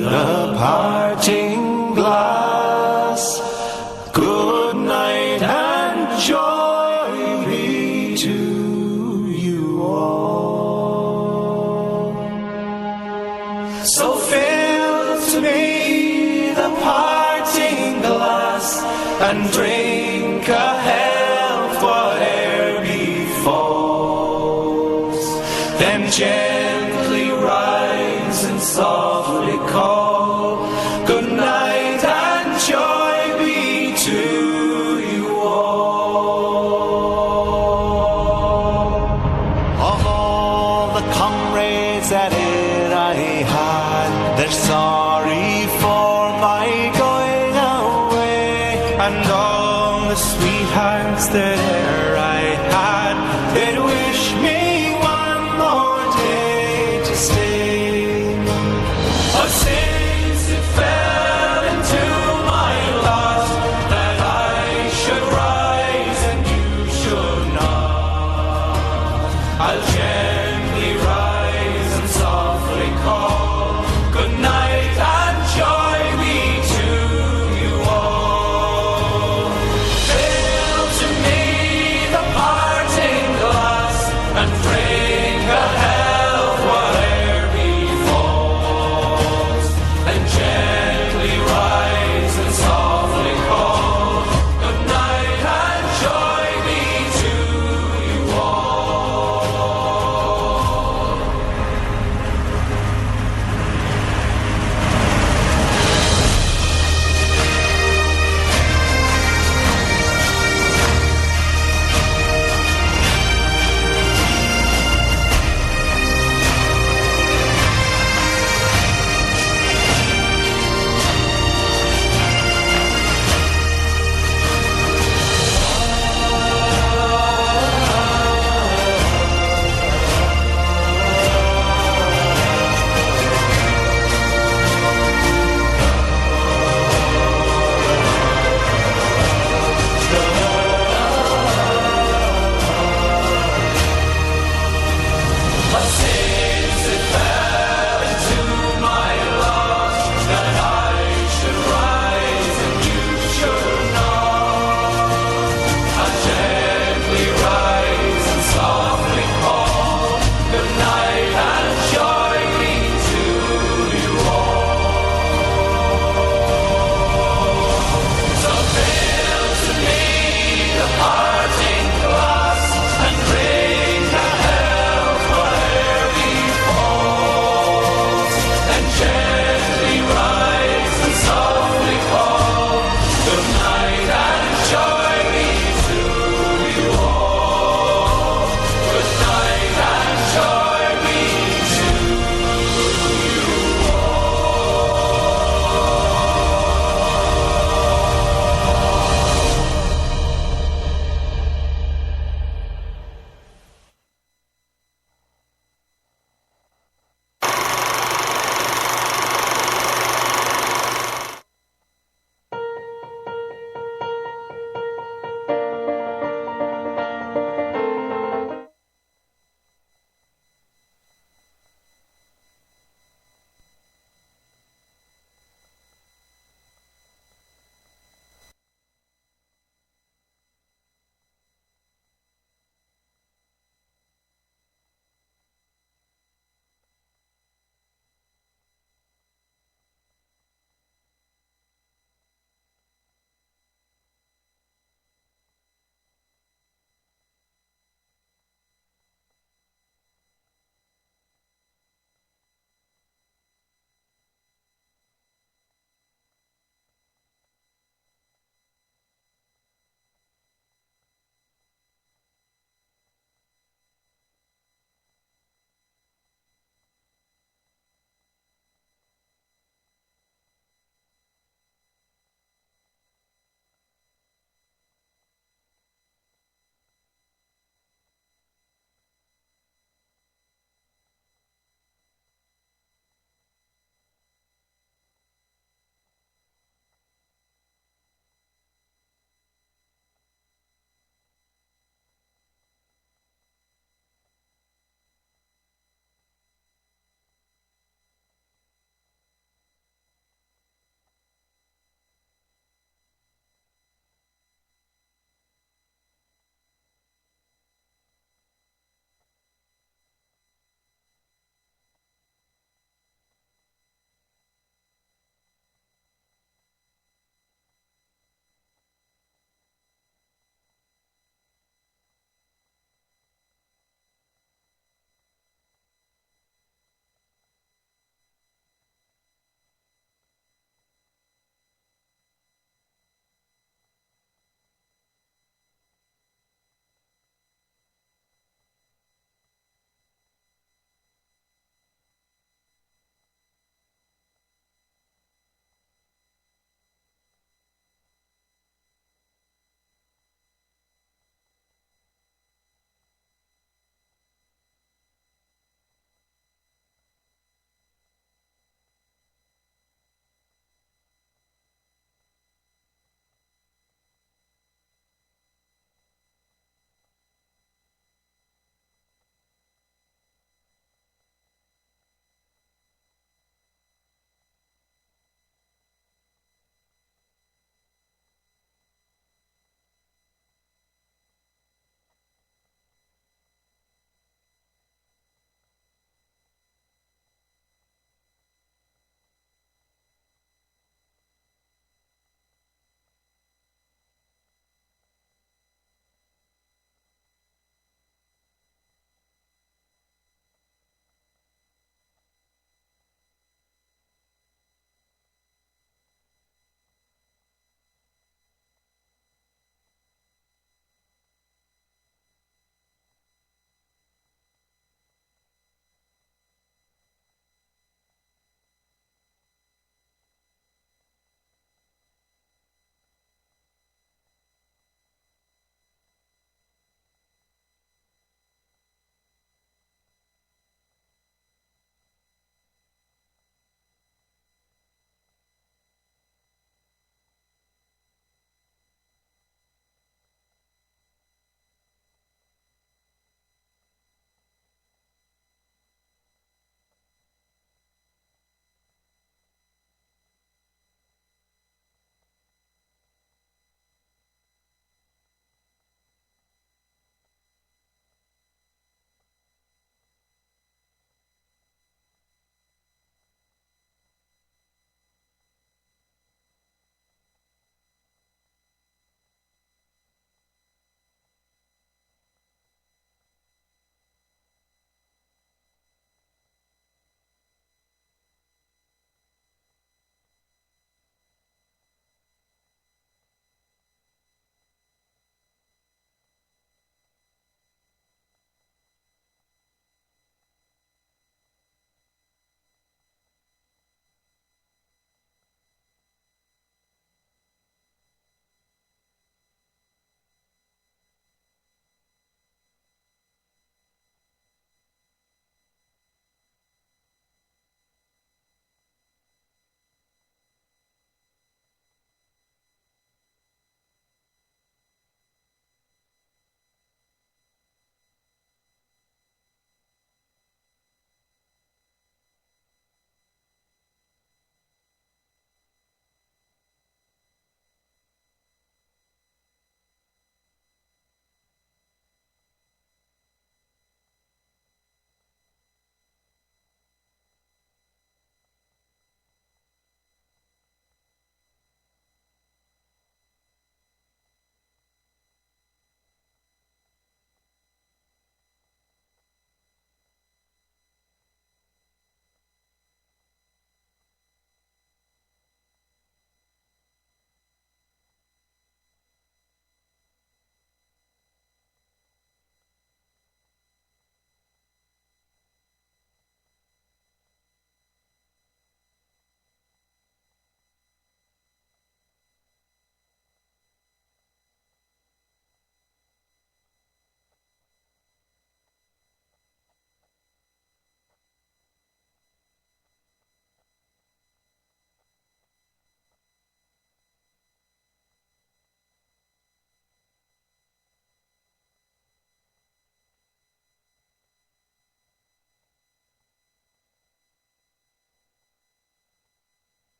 the parting glass. Good night and joy be to you all. So fill to me the parting glass and drink a health whate'er befalls. Then gently rise and softly call. Good night and joy be to you all. Of all the comrades that e'er I had, they're sorry for my going away, and all the sweethearts that